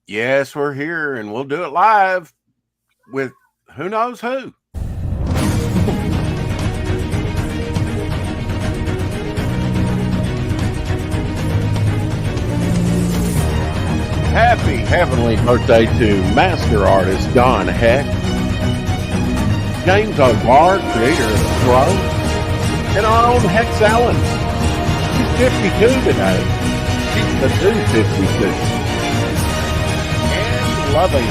Yes, we're here, and we'll do it live with who knows who. Happy heavenly birthday to master artist Don Heck, James O'Barr, creator of the Crow, and our own Hex Allen. She's 52 today. She's the new 52. And loving it.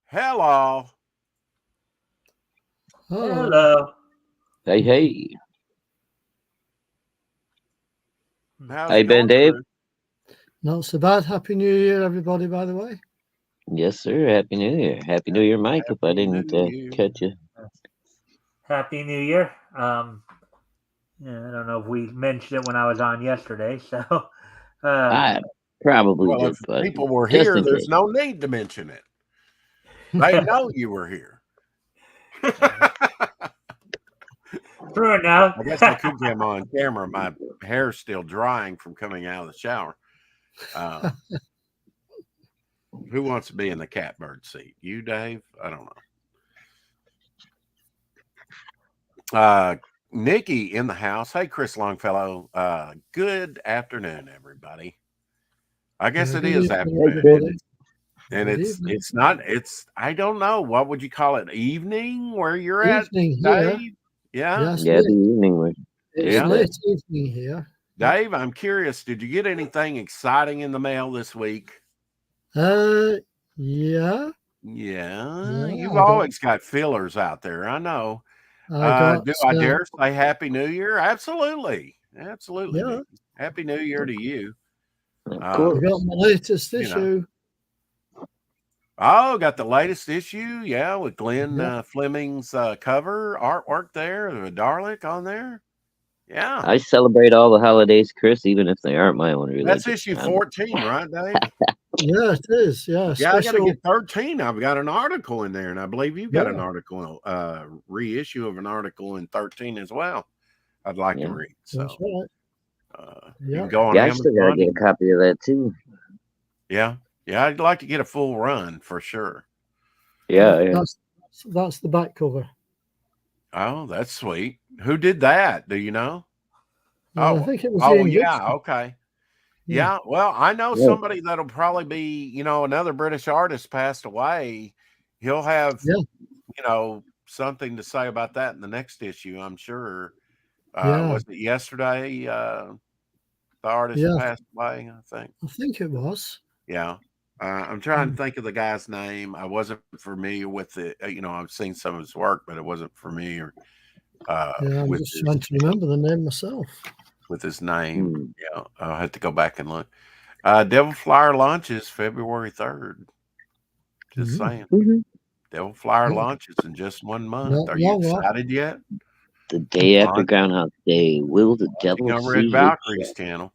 Hello. Hello. Hey, hey. How's How you it been, going, Dave? Chris? Not so bad. Happy New Year, everybody, by the way. Yes, sir. Happy New Year. Happy New Year, Mike, if I Happy didn't New Year. catch you. Happy New Year. I don't know if we mentioned it when I was on yesterday, so I probably Well, did, if but people were just here, in there's case. no need to mention it. They know you were here. true enough. I guess I could get on camera. My hair's still drying from coming out of the shower. Who wants to be in the catbird seat? You, Dave? I don't know. Nikki in the house. Hey, Chris Longfellow. Good afternoon, everybody. I guess it is afternoon. And it's not, I don't know. What would you call it? Evening where you're Evening at, here. Dave? Yeah. Yes, Yeah, the evening was. it's Yeah. late evening here. Dave, I'm curious. Did you get anything exciting in the mail this week? Yeah. Yeah. Yeah, You've I always got fillers out there. I know. got, Do I dare say Happy New Year? Absolutely. Absolutely. Yeah. Nikki. Happy New Year to you. Of I course. got my latest you know. issue. Oh, got the latest issue. Yeah, with Glenn Yeah. Fleming's cover artwork there, the Dalek on there. Yeah. I celebrate all the holidays, Chris, even if they aren't my own religion. That's issue 14, right, Dave? Yeah, it is. Yeah. Yeah, I got to Special. get 13. I've got an article in there, and I believe you've got Yeah. an article, reissue of an article in 13 as well. I'd like to Yeah. read. That's So right. you Yeah. can go on Yeah, I still gotta Amazon. get a copy of that too. Yeah. Yeah, I'd like to get a full run for sure. Yeah, yeah. That's the back cover. Oh, that's sweet. Who did that? Do you know? I think it was Oh, Ian yeah. Gibson. Okay. Yeah. Yeah. Well, I know Yeah. somebody that'll probably be, another British artist passed away. He'll have, Yeah. something to say about that in the next issue, I'm sure. Yeah. Was it yesterday? The artist Yeah. passed away, I think. I think it was. Yeah. I'm trying to think of the guy's name. I wasn't familiar with it. I've seen some of his work, but it wasn't familiar I'm with just trying to remember the name myself. with his name. Yeah, I'll have to go back and look. Devil Flyer launches February 3rd. Just saying. Mm-hmm. Devil Flyer Yeah. launches in just 1 month. No, Are you no, no. excited yet? The day after Groundhog Day. Will the devil On see Red his Valkyries shit? channel.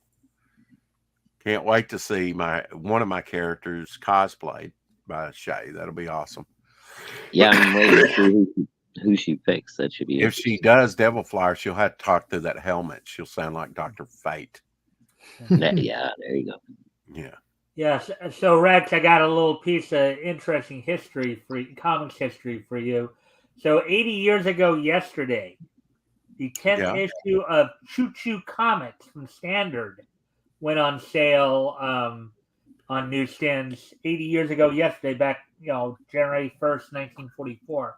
Can't wait to see one of my characters cosplayed by Shay. That'll be awesome. Yeah, I'm waiting to see who she picks. That should be If she does Devil Flyer, she'll have to talk through that helmet. She'll sound like Dr. Fate. Yeah, there you go. Yeah. Yeah, so Rex, I got a little piece of interesting comics history for you. So 80 years ago yesterday, the 10th issue of Choo Choo Comics from Standard went on sale on newsstands 80 years ago yesterday, back, January 1st, 1944.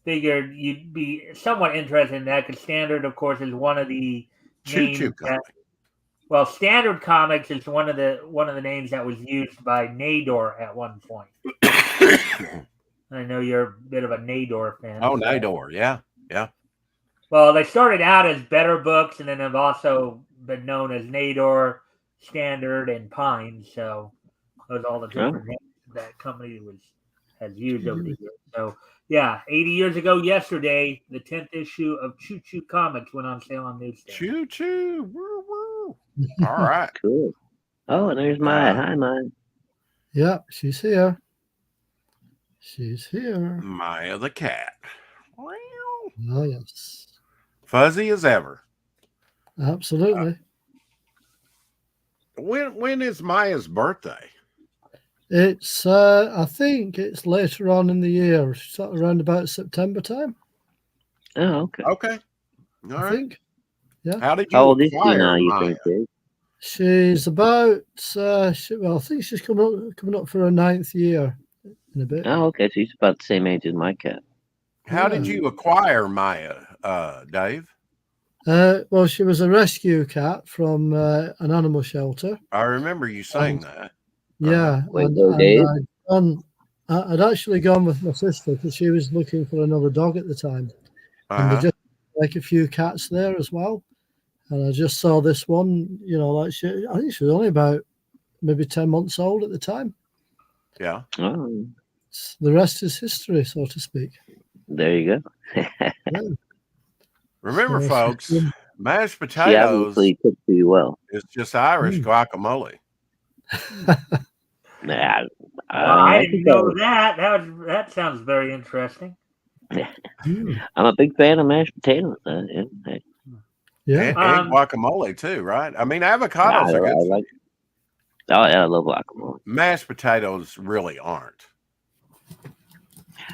Figured you'd be somewhat interested in that because Standard, of course, is one of the Choo Choo Comics. Well, Standard Comics is one of the names that was used by Nador at one point. I know you're a bit of a Nador fan. Oh, Nador, yeah. Well, they started out as Better Books, and then have also been known as Nador, Standard, and Pine. So those are all the different names that company has used over the years. So yeah, 80 years ago yesterday, the 10th issue of Choo Choo Comics went on sale on newsstands. Choo Choo, woo woo. All right. Cool. Oh, and there's Maya. Hi, Maya. Yeah, she's here. She's here. Maya the cat. Oh, yes. Fuzzy as ever. Absolutely. when is Maya's birthday? It's I think it's later on in the year, sort of around about September time. Oh, okay. Okay. All I right. think. Yeah. How did you How old is she acquire now, you Maya? think, Dave? She's about I think she's coming up for her 9th year in a bit. Oh, okay. So she's about the same age as my cat. How did you acquire Maya, Dave? Well, she was a rescue cat from an animal shelter. I remember you saying that. Yeah, Wait, Dave? I'd actually gone with my sister because she was looking for another dog at the time, and they just like a few cats there as well. And I just saw this one, I think she was only about maybe 10 months old at the time. Yeah. Oh, The rest is history, so to speak. there you go. Yeah. Remember, So folks, mashed She potatoes obviously took to you well. is just Irish guacamole. Nah, I didn't think know that. That sounds very interesting. I'm a big fan of mashed potatoes. Yeah. And guacamole too, right? I mean, avocados are good. I like. Oh yeah, I love guacamole. Mashed potatoes really aren't.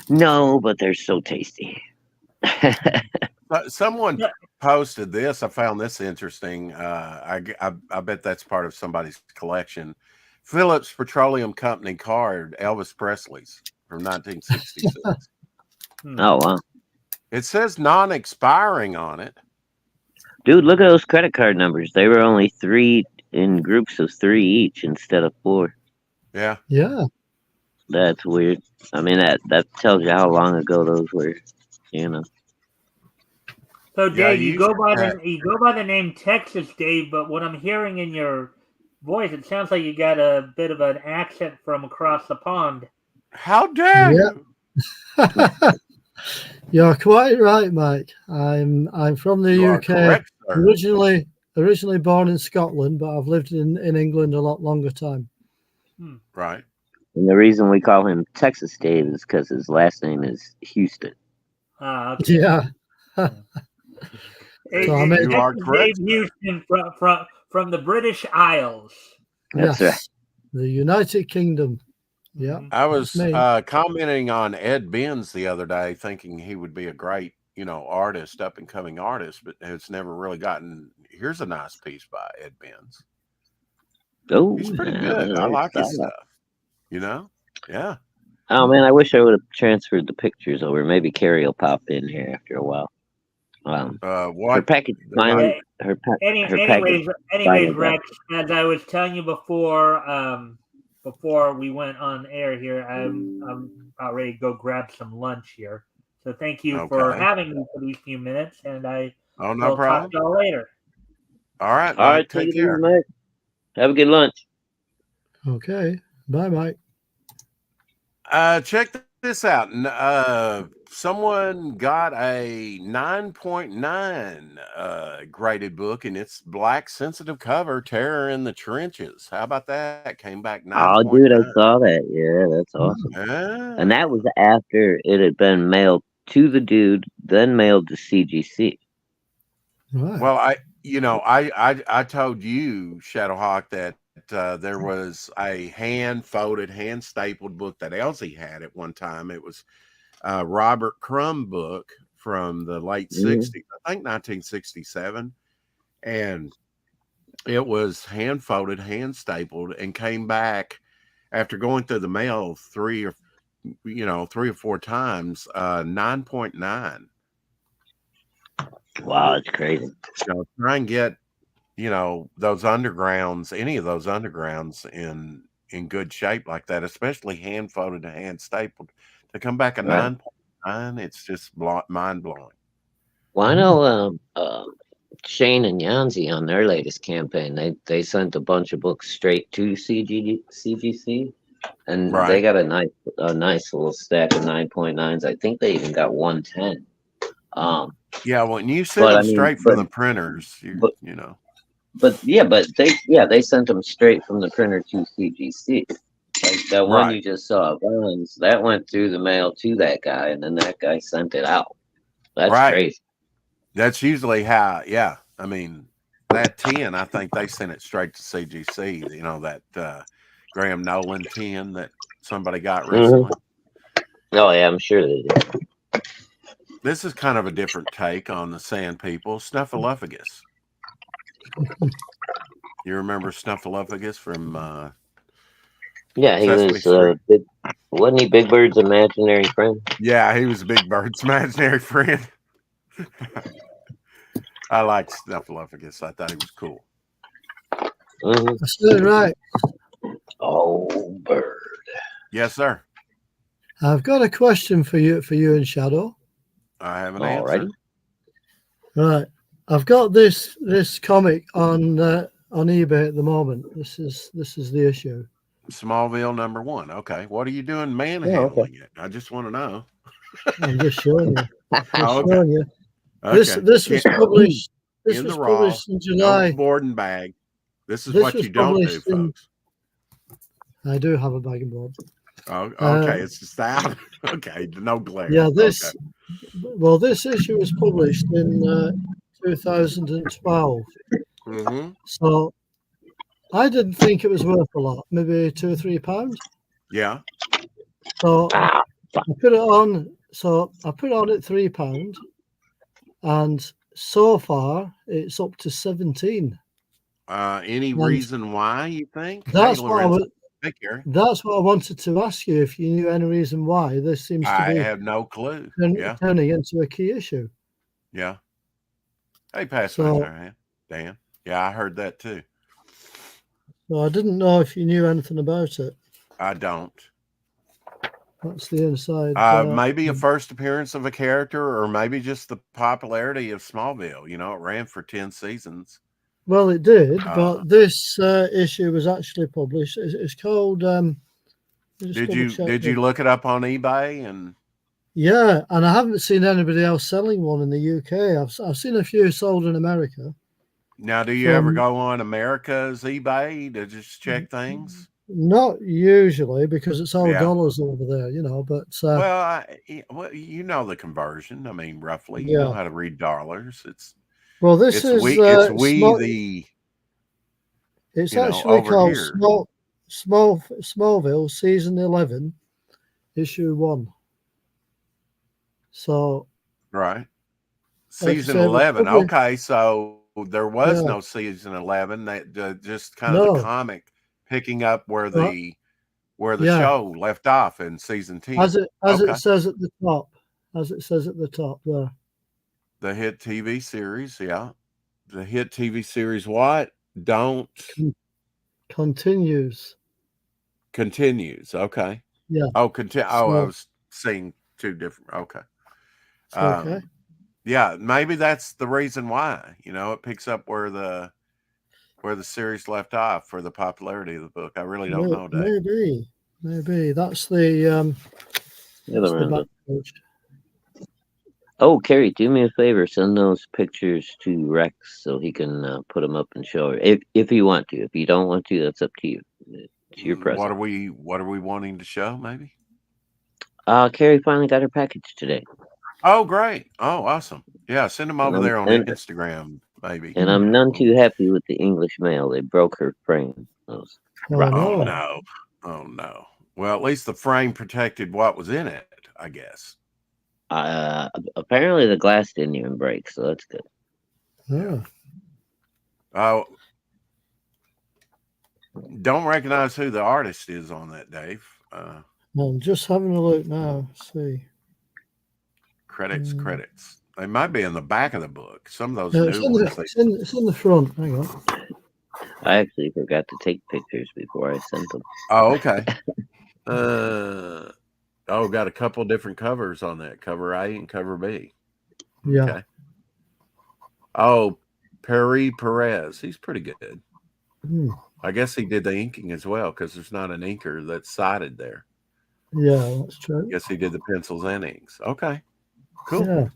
No, but they're so tasty. Someone posted this. I found this interesting. I bet that's part of somebody's collection. Phillips Petroleum Company card, Elvis Presley's from 1966. Oh wow! It says non-expiring on it. Dude, look at those credit card numbers. They were only 3 in groups of 3 each instead of 4. Yeah. Yeah. That's weird. I mean, that tells you how long ago those were. So, Dave, you you go by the name Texas, Dave. But what I'm hearing in your voice, it sounds like you got a bit of an accent from across the pond. How dare you? You're quite right, Mike. I'm from the UK. Correct, originally born in Scotland, but I've lived in England a lot longer time. Right. And the reason we call him Texas Dave is because his last name is Houston. Okay. Yeah. Hey, So you are correct. Dave Houston from the British Isles. That's right. The United Kingdom. Yeah. I was commenting on Ed Benz the other day, thinking he would be a great, artist, up and coming artist, but it's never really gotten. Here's a nice piece by Ed Benz. Oh, He's pretty good. I like his stuff. Yeah. Oh man, I wish I would have transferred the pictures over. Maybe Carrie will pop in here after a while. What? Her package finally. Anyways, Rex, as I was telling you before we went on air here, I'm about ready to go grab some lunch here. So thank you for having me for these few minutes, and no problem. Talk to y'all later. All right, Mike, all right. take care, care. Mike. Have a good lunch. Okay. Bye, Mike. Check this out. Someone got a 9.9 graded book, and it's black sensitive cover, Terror in the Trenches. How about that? Came back 9. Oh, dude, I saw that. Yeah, that's awesome. Yeah. And that was after it had been mailed to the dude, then mailed to CGC. Right. Well, I told you, Shadowhawk, that there was a hand-folded, hand-stapled book that Elsie had at one time. It was a Robert Crumb book from the late 60s, I think 1967. And it was hand-folded, hand-stapled, and came back after going through the mail 3 or 4 times, 9.9. Wow, it's crazy. Try and get those undergrounds, any of those undergrounds in good shape like that, especially hand folded and hand stapled, to come back a 9.9. It's just mind blowing. Well, I know Shane and Yanzi on their latest campaign, they sent a bunch of books straight to CGC, and they got a nice little stack of 9.9s. I think they even got 110. Yeah, when you send them straight from the printers, But they sent them straight from the printer to CGC. Like that one you just saw, Vons, that went through the mail to that guy, and then that guy sent it out. That's crazy. That's usually how. Yeah, I mean, that 10, I think they sent it straight to CGC. You know, that Graham Nolan 10 that somebody got recently. Oh yeah, I'm sure they did. This is kind of a different take on the Sand People. Snuffleupagus. You remember Snuffleupagus from? Yeah, he was. Wasn't he Big Bird's imaginary friend? Yeah, he was Big Bird's imaginary friend. I liked Snuffleupagus. I thought he was cool. That's it, right. Oh, Bird. Yes, sir. I've got a question for you and Shadow. I have an answer. Right. I've got this comic on eBay at the moment. This is the issue. Smallville #1. Okay. What are you doing manhandling it? I just want to know. I'm just showing you. Showing you. Okay. This was published. This was published in July. No board and bag. This is what you don't do, folks. I do have a bag and board. Oh, okay. It's just out. Okay. No glare. Yeah. Well, this issue was published in 2012. So I didn't think it was worth a lot. Maybe £2 or £3. Yeah. So I put it on. So I put it on at £3, and so far it's up to 17. Any reason why you think? That's what I wanted to ask you, if you knew any reason why this seems to be. I have no clue. Turning into a key issue. Yeah. Hey, Pathfinder, Dan. Yeah, I heard that too. So I didn't know if you knew anything about it. I don't. That's the inside. Maybe a first appearance of a character, or maybe just the popularity of Smallville. You know, it ran for 10 seasons. Well, it did, but this issue was actually published. It's called. Did you look it up on eBay and? Yeah, and I haven't seen anybody else selling one in the UK. I've seen a few sold in America. Now, do you ever go on America's eBay to just check things? Not usually, because it's all dollars over there, you know. But well, you know the conversion. I mean, roughly, you know how to read dollars. It's actually called Smallville Season 11, Issue 1. So right, Season 11. Okay, so there was no Season 11. That just kind of the comic picking up where the show left off in Season 10. As it says at the top. As it says at the top there. The hit TV series, yeah. The hit TV series what? Don't continues. Continues. Okay. Yeah. Oh, continue. I was seeing two different. Okay. Okay. Yeah, maybe that's the reason why. You know, it picks up where the series left off for the popularity of the book. I really don't know, Dave. Maybe that's the Oh, Carrie, do me a favor. Send those pictures to Rex so he can put them up and show her. If you want to. If you don't want to, that's up to you. It's your presence. What are we wanting to show? Maybe. Carrie finally got her package today. Oh, great! Oh, awesome! Yeah, send them over there on Instagram, maybe. And I'm none too happy with the English mail. They broke her frame. Oh no! Well, at least the frame protected what was in it, I guess. Apparently the glass didn't even break, so that's good. Yeah. Oh, don't recognize who the artist is on that, Dave. I'm just having a look now. See. Credits. They might be in the back of the book. Some of those new ones. It's in the front. Hang on. I actually forgot to take pictures before I sent them. Oh, okay. Got a couple different covers on that. Cover A and cover B. Yeah. Okay. Oh, Perez. He's pretty good. I guess he did the inking as well, because there's not an inker that's cited there. Yeah, that's true. I guess he did the pencils and inks. Okay. Cool. Yeah.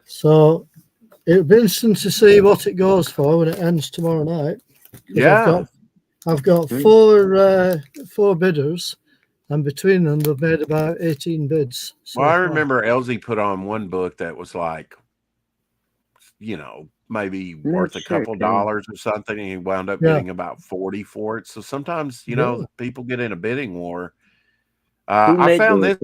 So it'll be interesting to see what it goes for when it ends tomorrow night. Yeah. I've got four bidders, and between them they've made about 18 bids. Well, I remember Elsie put on one book that was like, maybe worth a couple dollars or something, and he wound up getting about 40 for it. So sometimes, people get in a bidding war. I found this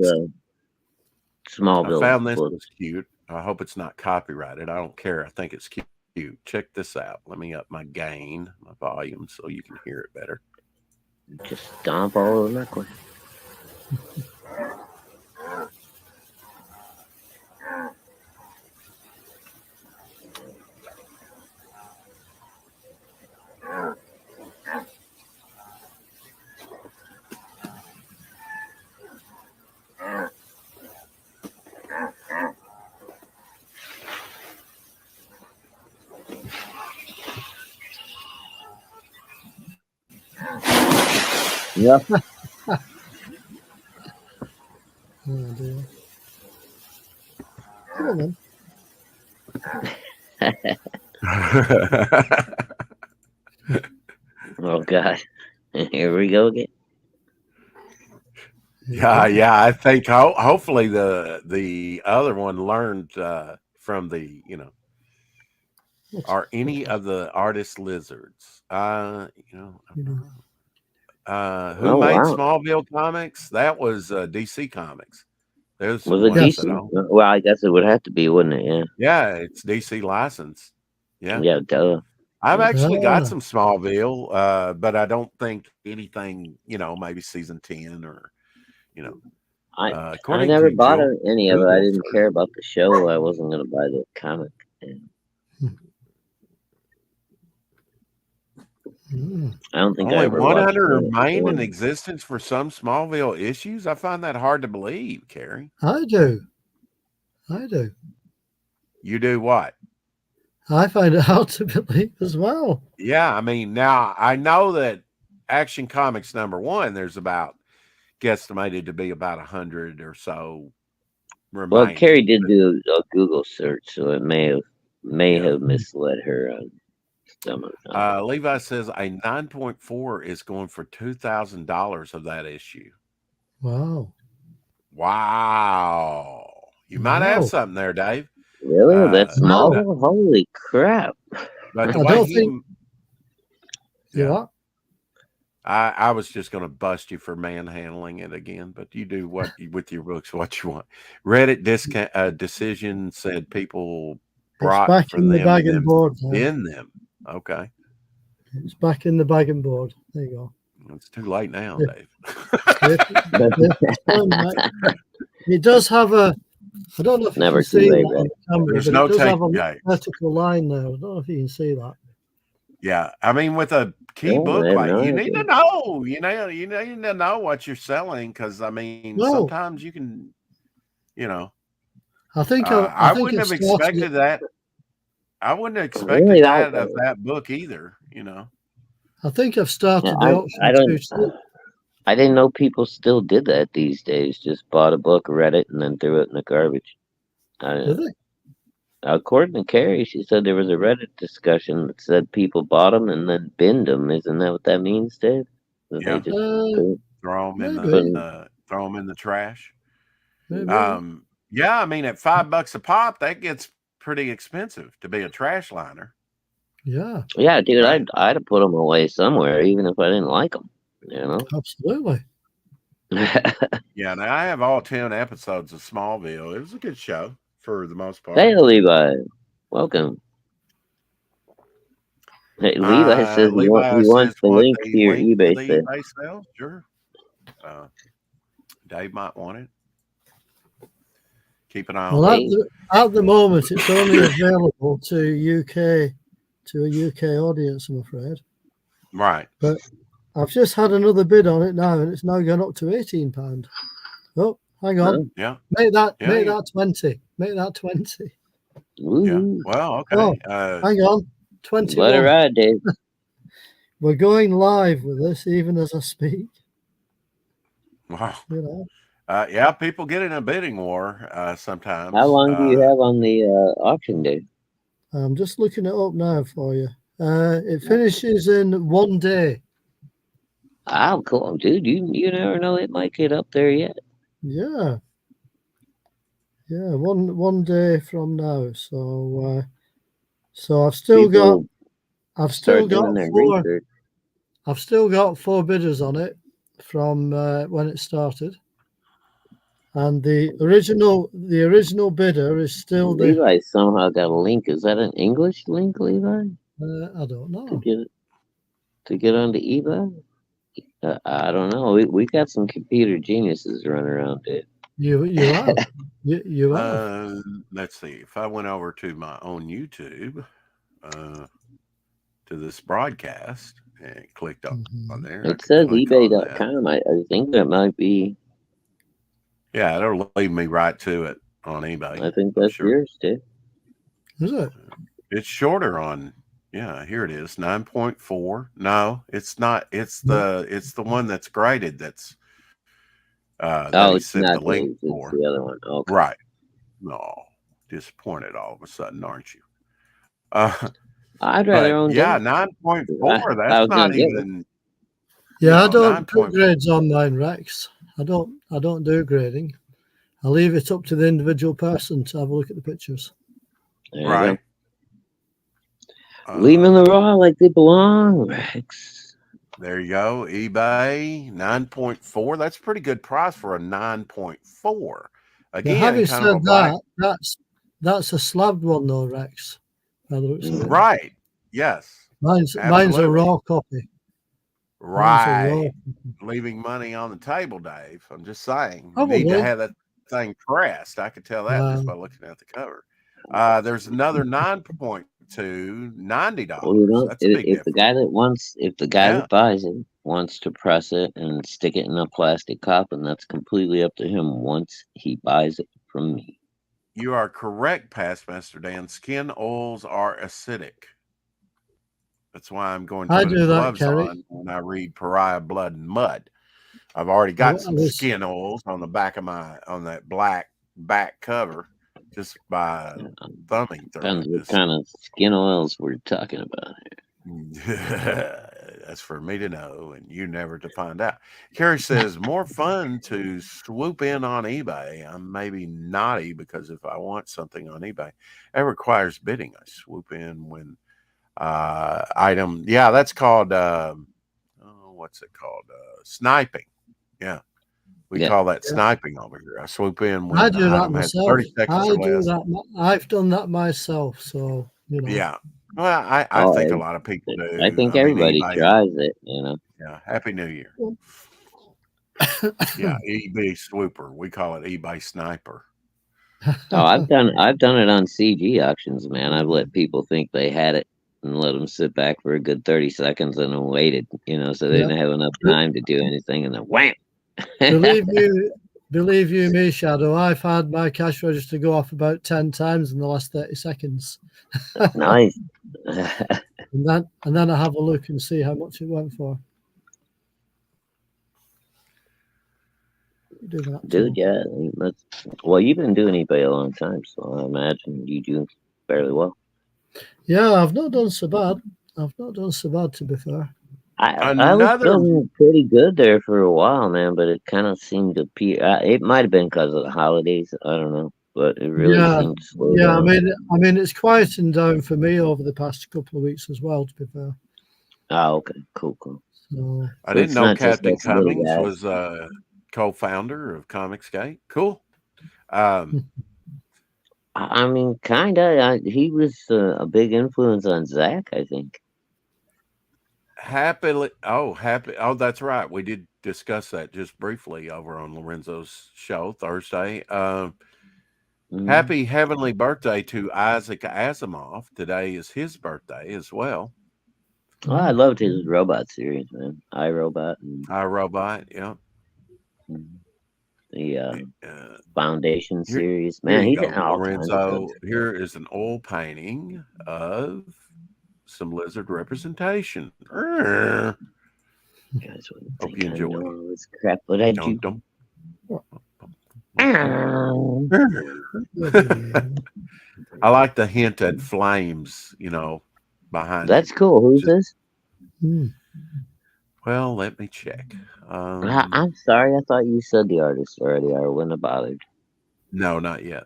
Smallville. I found this was cute. I hope it's not copyrighted. I don't care. I think it's cute. Check this out. Let me up my gain, my volume, so you can hear it better. Just stomp all over that one. Yeah. Oh dear. Come on then. Oh God. Here we go again. Yeah. I think hopefully the other one learned from the, are any of the artist lizards? Who made Smallville Comics? That was DC Comics. Was it DC? Well, I guess it would have to be, wouldn't it? Yeah. Yeah, it's DC licensed. Yeah. Yeah, duh. I've actually got some Smallville, but I don't think anything, maybe season 10 or, I never bought any of it. I didn't care about the show. I wasn't going to buy the comic. I don't think only I ever 100 remain in existence for some Smallville issues. I find that hard to believe, Carrie. I do. You do what? I find it hard to believe as well. Yeah, I mean, now I know that Action Comics #1, there's about guesstimated to be about 100 or so remaining. Well, Carrie did do a Google search, so it may have misled her on some of it. Levi says a 9.4 is going for $2,000 of that issue. Wow. You might have something there, Dave. Really? That's small? Holy crap. But the way what? I was just going to bust you for manhandling it again, but you do with your books what you want. Reddit decision said people brought back from in the them bag and board. in them. Okay. It's back in the bag and board. There you go. It's too late now, Dave. It does have a. I don't know if you can see that on the camera. There's but no it does have a take. vertical line there. I don't know if you can see that. Yeah, I mean, with a key book, you need to know. You need to know what you're selling, because I mean, sometimes you can, I think I wouldn't have expected that. I wouldn't have expected that of that book either. I think I've started the auction. I didn't know people still did that these days. Just bought a book, read it, and then threw it in the garbage. Did they? According to Carrie, she said there was a Reddit discussion that said people bought them and then binned them. Isn't that what that means, Dave? Yeah. Throw them in the trash. Maybe. Yeah, I mean, at $5 a pop, that gets pretty expensive to be a trash liner. Yeah. Yeah, dude, I'd have put them away somewhere, even if I didn't like them. Absolutely. Yeah, now I have all 10 episodes of Smallville. It was a good show for the most part. Hey, Levi, welcome. Hey, Levi says he wants the link to your eBay sale. Sure. Dave might want it. Keep an eye on it. At the moment, it's only available to a UK audience, I'm afraid. Right. But I've just had another bid on it now, and it's now gone up to £18. Oh, hang on. Yeah. Make that 20. Make that 20. Ooh. Yeah. Well, okay. Oh, hang on. 20. Let it ride, Dave. We're going live with this even as I speak. Wow. Yeah, people get in a bidding war sometimes. How long do you have on the auction, Dave? I'm just looking it up now for you. It finishes in 1 day. Oh, cool, dude. You never know, it might get up there yet. Yeah. Yeah, one day from now. So So I've still got research. I've still got 4 bidders on it from when it started, and the original bidder is still the. Levi somehow got a link. Is that an English link, Levi? I don't know. To get onto eBay. I don't know. We got some computer geniuses running around it. You have. You have. Let's see. If I went over to my own YouTube, to this broadcast and clicked on there, it says eBay.com. I think that might be. Yeah, it'll lead me right to it on eBay. I think that's yours too. Is it? It's shorter on. Yeah, here it is. 9.4. No, it's not. It's the one that's graded. That's. It's not the link for. It's the other one. Okay. Right. No, disappointed all of a sudden, aren't you? I'd rather own. Yeah, 9.4. That's not even. Yeah, I don't put grades on mine, Rex. I don't do grading. I leave it up to the individual person to have a look at the pictures. Right. Leave them in the raw like they belong, Rex. There you go. eBay 9.4. That's a pretty good price for a 9.4. Again, now, having said that, that's a slabbed one though, Rex. Right. Yes. Mine's a raw copy. Right. Leaving money on the table, Dave. I'm just saying. You need to have that thing pressed. I could tell that just by looking at the cover. There's another 9.2, $90. Well, if the guy that buys it wants to press it and stick it in a plastic cup, and that's completely up to him once he buys it from me. You are correct, Past Master Dan. Skin oils are acidic. That's why I'm going to put gloves on when I read Pariah Blood and Mud. I've already got some skin oils on the back of on that black back cover just by thumbing through. Depends what kind of skin oils we're talking about here. That's for me to know and you never to find out. Carrie says, more fun to swoop in on eBay. I'm maybe naughty because if I want something on eBay, it requires bidding. I swoop in when item. Yeah, that's called, what's it called? Sniping. Yeah. We call that sniping over here. I swoop in when I do that myself. 30 seconds or less. I've done that myself. So, you know. Yeah. Well, I think a lot of people do. I think everybody tries it, you know. Yeah. Happy New Year. Yeah. eBay swooper. We call it eBay sniper. Oh, I've done it on CG auctions, man. I've let people think they had it and let them sit back for a good 30 seconds and then waited, you know, so they didn't have enough time to do anything, and then wham. Believe you me, Shadow, I've had my cash register go off about 10 times in the last 30 seconds. Nice. and then I have a look and see how much it went for. Do that, dude. Yeah, well, you've been doing eBay a long time, so I imagine you do fairly well. Yeah, I've not done so bad. To be fair. I was feeling pretty good there for a while, man, but it kind of seemed to appear. It might have been because of the holidays. I don't know, but it really seemed to slow down. I mean, it's quieting down for me over the past couple of weeks as well, to be fair. Oh, okay, cool. So, I didn't know Captain Cummings was a co-founder of Comicsgate. Cool. I mean, kind of. He was a big influence on Zach, I think. Happy. Oh, that's right. We did discuss that just briefly over on Lorenzo's show Thursday. Happy heavenly birthday to Isaac Asimov. Today is his birthday as well. Oh, I loved his robot series, man. iRobot. iRobot, yeah. The Foundation series, man. He's an Lorenzo. Here is an oil painting of some lizard representation. Guys, hope you enjoy this crap, but I do. I like the hint at flames, you know, behind. That's cool. Who's this? Well, let me check. I'm sorry. I thought you said the artist already. I wouldn't have bothered. No, not yet.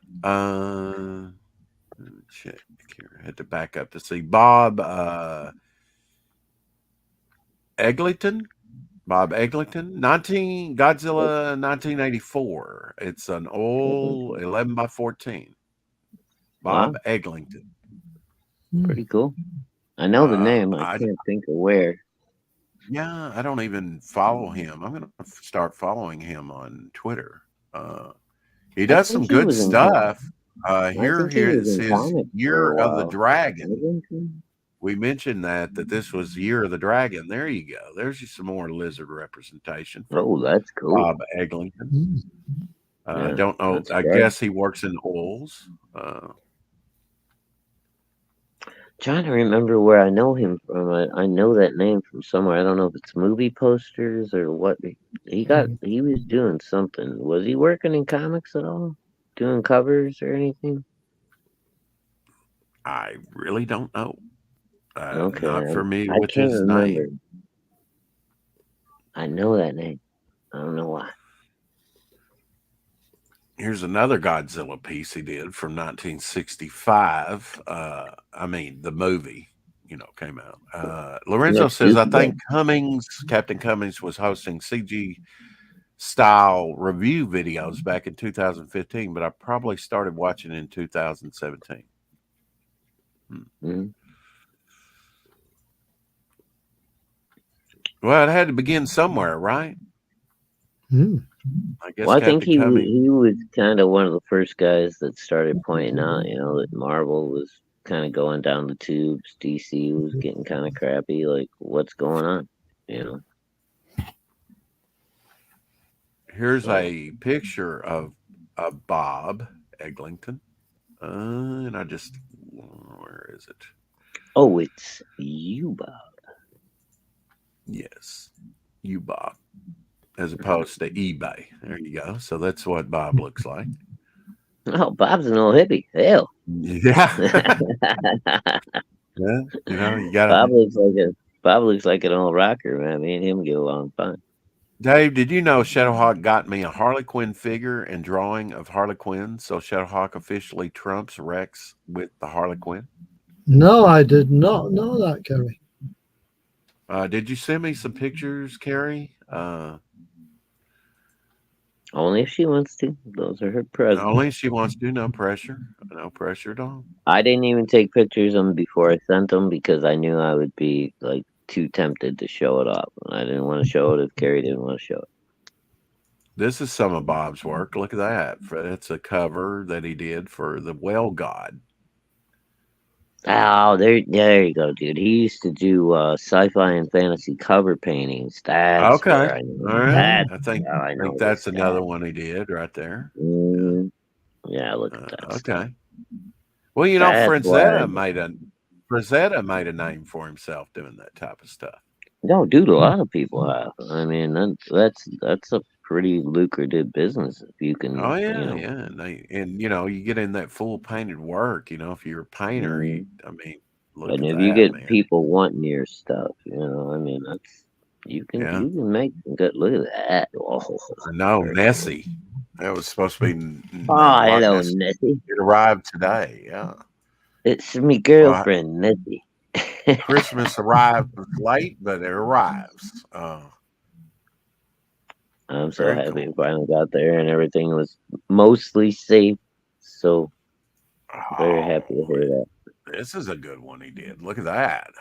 Check here. I had to back up to see Bob Eglington. Bob Eglington, Godzilla 1984. It's an old 11 by 14. Bob Eglington. Pretty cool. I know the name. I can't think of where. Yeah, I don't even follow him. I'm going to start following him on Twitter. He does some good stuff. Here is his Year of the Dragon. We mentioned that this was Year of the Dragon. There you go. There's some more lizard representation. Oh, that's cool. Bob Eglington. I don't know. I guess he works in oils. Trying to remember where I know him from. I know that name from somewhere. I don't know if it's movie posters or what. He was doing something. Was he working in comics at all? Doing covers or anything? I really don't know. Okay. Not for me with his name. I know that name. I don't know why. Here's another Godzilla piece he did from 1965. I mean, the movie, came out. Lorenzo says, I think Captain Cummings was hosting CG style review videos back in 2015, but I probably started watching in 2017. Well, it had to begin somewhere, right? I guess. Well, I think he was kind of one of the first guys that started pointing out, that Marvel was kind of going down the tubes. DC was getting kind of crappy. Like, what's going on? Here's a picture of Bob Eglington, and where is it? Oh, it's you, Bob. Yes, you, Bob. As opposed to eBay. There you go. So that's what Bob looks like. Oh, Bob's an old hippie. Hell. Yeah. Yeah. You got Bob looks like an old rocker, man. Me and him get along fine. Dave, did you know Shadowhawk got me a Harley Quinn figure and drawing of Harley Quinn? So Shadowhawk officially trumps Rex with the Harley Quinn? No, I did not know that, Kerry. Did you send me some pictures, Kerry? Only if she wants to. Those are her presents. Only if she wants to. No pressure. No pressure at all. I didn't even take pictures of them before I sent them because I knew I would be too tempted to show it off. And I didn't want to show it if Kerry didn't want to show it. This is some of Bob's work. Look at that. It's a cover that he did for the Well God. Oh, there you go, dude. He used to do sci-fi and fantasy cover paintings. That's okay. All right. I think that's another one he did right there. Yeah, look at that. Okay. Well, Frazetta made a name for himself doing that type of stuff. No, dude, a lot of people have. I mean, that's a pretty lucrative business if you can. Oh yeah, yeah, and you get in that full painted work. If you're a painter, look and at if that, you get man. people wanting your stuff, that's you can make good. Look at that. Oh, no, Nessie. That was supposed to be. Hello, Nessie. It arrived today. Yeah, it's me girlfriend, Nessie. Christmas arrived late, but it arrives. I'm so happy it finally got there and everything was mostly safe. So very happy to hear that. This is a good one he did. Look at that.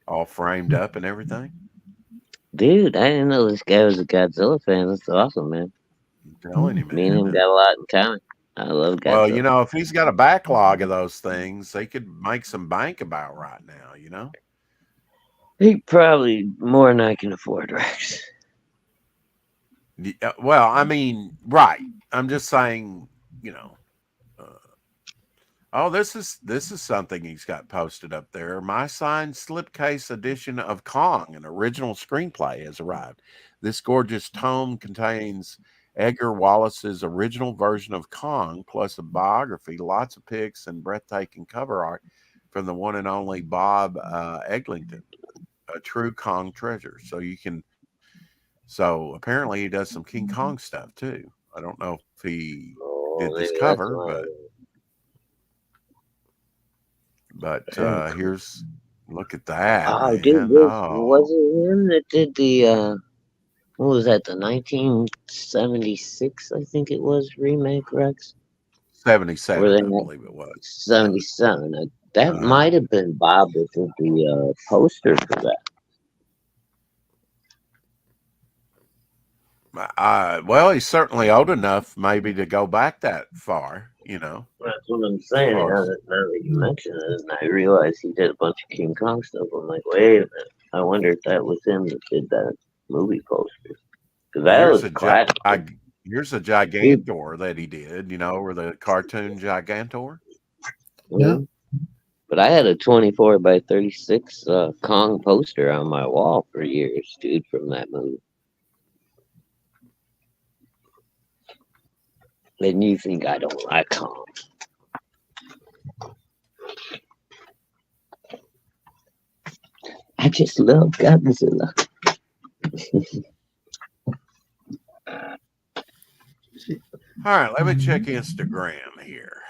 All framed up and everything. Dude, I didn't know this guy was a Godzilla fan. That's awesome, man. I'm telling you, man. Me and him got a lot in common. I love Godzilla. Well, if he's got a backlog of those things, they could make some bank about right now, He probably more than I can afford, Rex. Well, I mean, right. I'm just saying, this is something he's got posted up there. My signed slipcase edition of Kong, an original screenplay, has arrived. This gorgeous tome contains Edgar Wallace's original version of Kong, plus a biography, lots of pics, and breathtaking cover art from the one and only Bob Eglington, a true Kong treasure. So apparently he does some King Kong stuff too. I don't know if he did this cover, but here's look at that. Oh, man. dude, was it him that did the what was that, the 1976, I think it was, remake, Rex? 77, I believe it was. 77. That might have been Bob that did the poster for that. Well, he's certainly old enough maybe to go back that far, you know. That's what I'm saying. Now that you mention it, and I realized he did a bunch of King Kong stuff. I'm like, wait a minute. I wonder if that was him that did that movie poster. Because that was classic. Here's a Gigantor that he did, you know, or the cartoon Gigantor. Yeah. But I had a 24 by 36 Kong poster on my wall for years, dude, from that movie. And you think I don't like Kong. I just love Godzilla. All right, let me check Instagram here.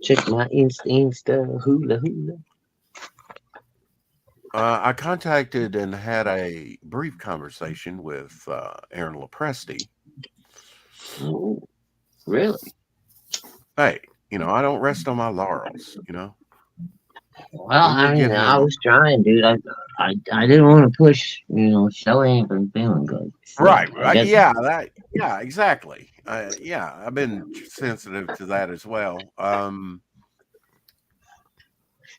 Check my Insta hula hula. I contacted and had a brief conversation with Aaron Lopresti. Oh, really? Hey, you know, I don't rest on my laurels, you know. Well, I mean, I was trying, dude. I didn't want to push, you know, Shelly ain't been feeling good. So right. Yeah, exactly. Yeah, I've been sensitive to that as well. And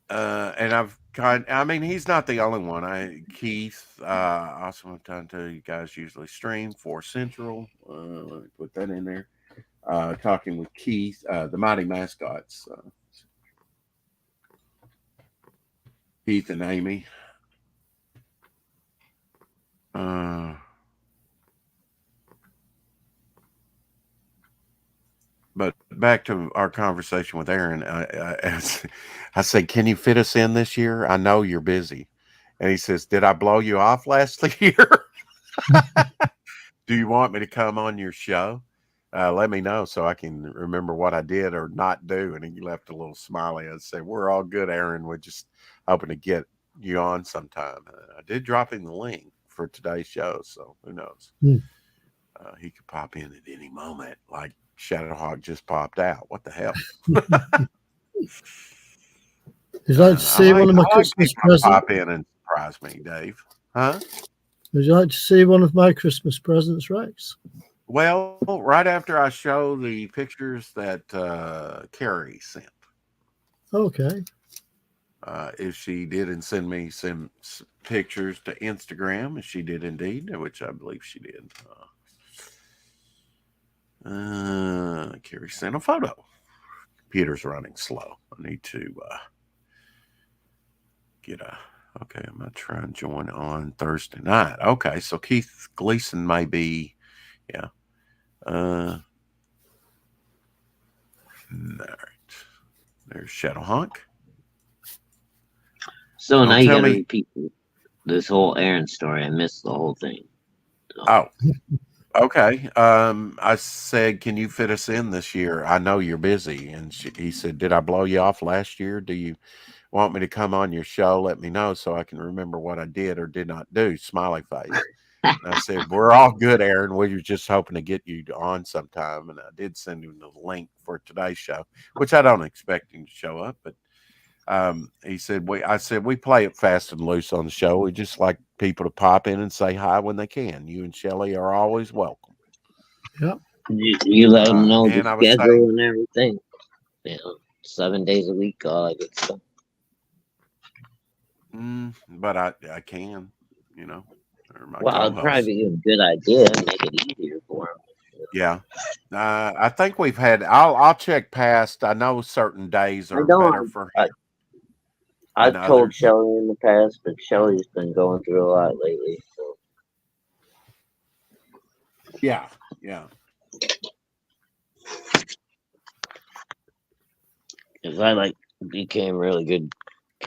I mean, he's not the only one. Keith, also I'm talking to you guys usually stream 4 Central. Let me put that in there. Talking with Keith, the Mighty Mascots. Keith and Amy. But back to our conversation with Aaron, I said, can you fit us in this year? I know you're busy. And he says, did I blow you off last year? Do you want me to come on your show? Let me know so I can remember what I did or not do. And he left a little smiley and said, we're all good, Aaron. We're just hoping to get you on sometime. I did drop in the link for today's show, so who knows? He could pop in at any moment, like Shadowhawk just popped out. What the hell? Would you like to see one of my Christmas presents? Pop in and surprise me, Dave. Huh? Would you like to see one of my Christmas presents, Rex? Well, right after I show the pictures that Carrie sent. Okay. If she didn't send me some pictures to Instagram, and she did indeed, which I believe she did. Carrie sent a photo. Computer's running slow. I need to okay, I'm gonna try and join on Thursday night. Okay, so Keith Gleason may be, yeah. All right. There's Shadowhawk. So now you gotta repeat this whole Aaron story. I missed the whole thing. So. Oh. Okay. I said, can you fit us in this year? I know you're busy. And he said, did I blow you off last year? Do you want me to come on your show? Let me know so I can remember what I did or did not do. Smiley face. And I said, we're all good, Aaron. We were just hoping to get you on sometime. And I did send him the link for today's show, which I don't expect him to show up. But he said, I said, we play it fast and loose on the show. We just like people to pop in and say hi when they can. You and Shelly are always welcome. Yep. You let them know the schedule and everything. You know, 7 days a week, all that good stuff. But I can, you know. Well, it'd probably be a good idea to make it easier for them. Yeah. I think we've had, I'll check past. I know certain days are better for him. I've told Shelly in the past, but Shelly's been going through a lot lately. So. Yeah. Because I became really good,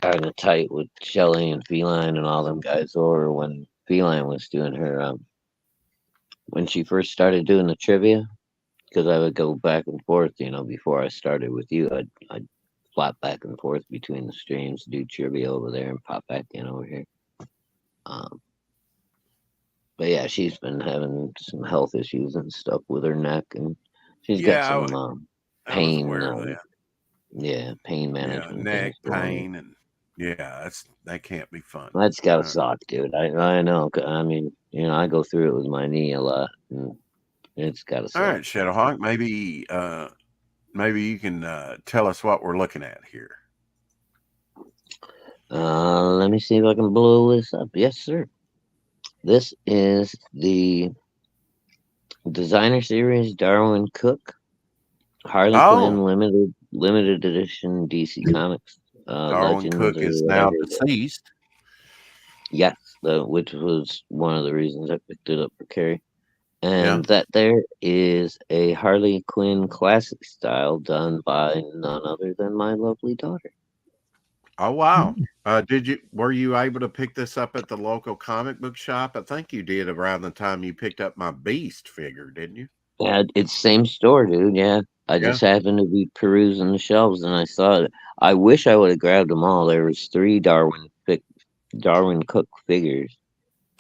kind of tight with Shelly and Feline and all them guys over when Feline was doing her when she first started doing the trivia, because I would go back and forth, before I started with you, I'd flop back and forth between the streams, do trivia over there and pop back in over here. But yeah, she's been having some health issues and stuff with her neck, and she's got some I was pain. aware of that. Yeah, pain management. Neck pain, and that can't be fun. That's gotta suck, dude. I know. I mean, I go through it with my knee a lot, and it's gotta suck. All right, Shadowhawk, maybe you can tell us what we're looking at here. Let me see if I can blow this up. Yes, sir. This is the Designer Series Darwyn Cooke Harley Quinn limited edition DC Comics. Darwyn Cooke is now deceased. Yes, which was one of the reasons I picked it up for Carrie. And that there is a Harley Quinn classic style done by none other than my lovely daughter. Oh wow! Were you able to pick this up at the local comic book shop? I think you did around the time you picked up my Beast figure, didn't you? Yeah, it's same store, dude. Yeah, I just happened to be perusing the shelves and I saw it. I wish I would have grabbed them all. There was 3 Darwyn Cooke figures,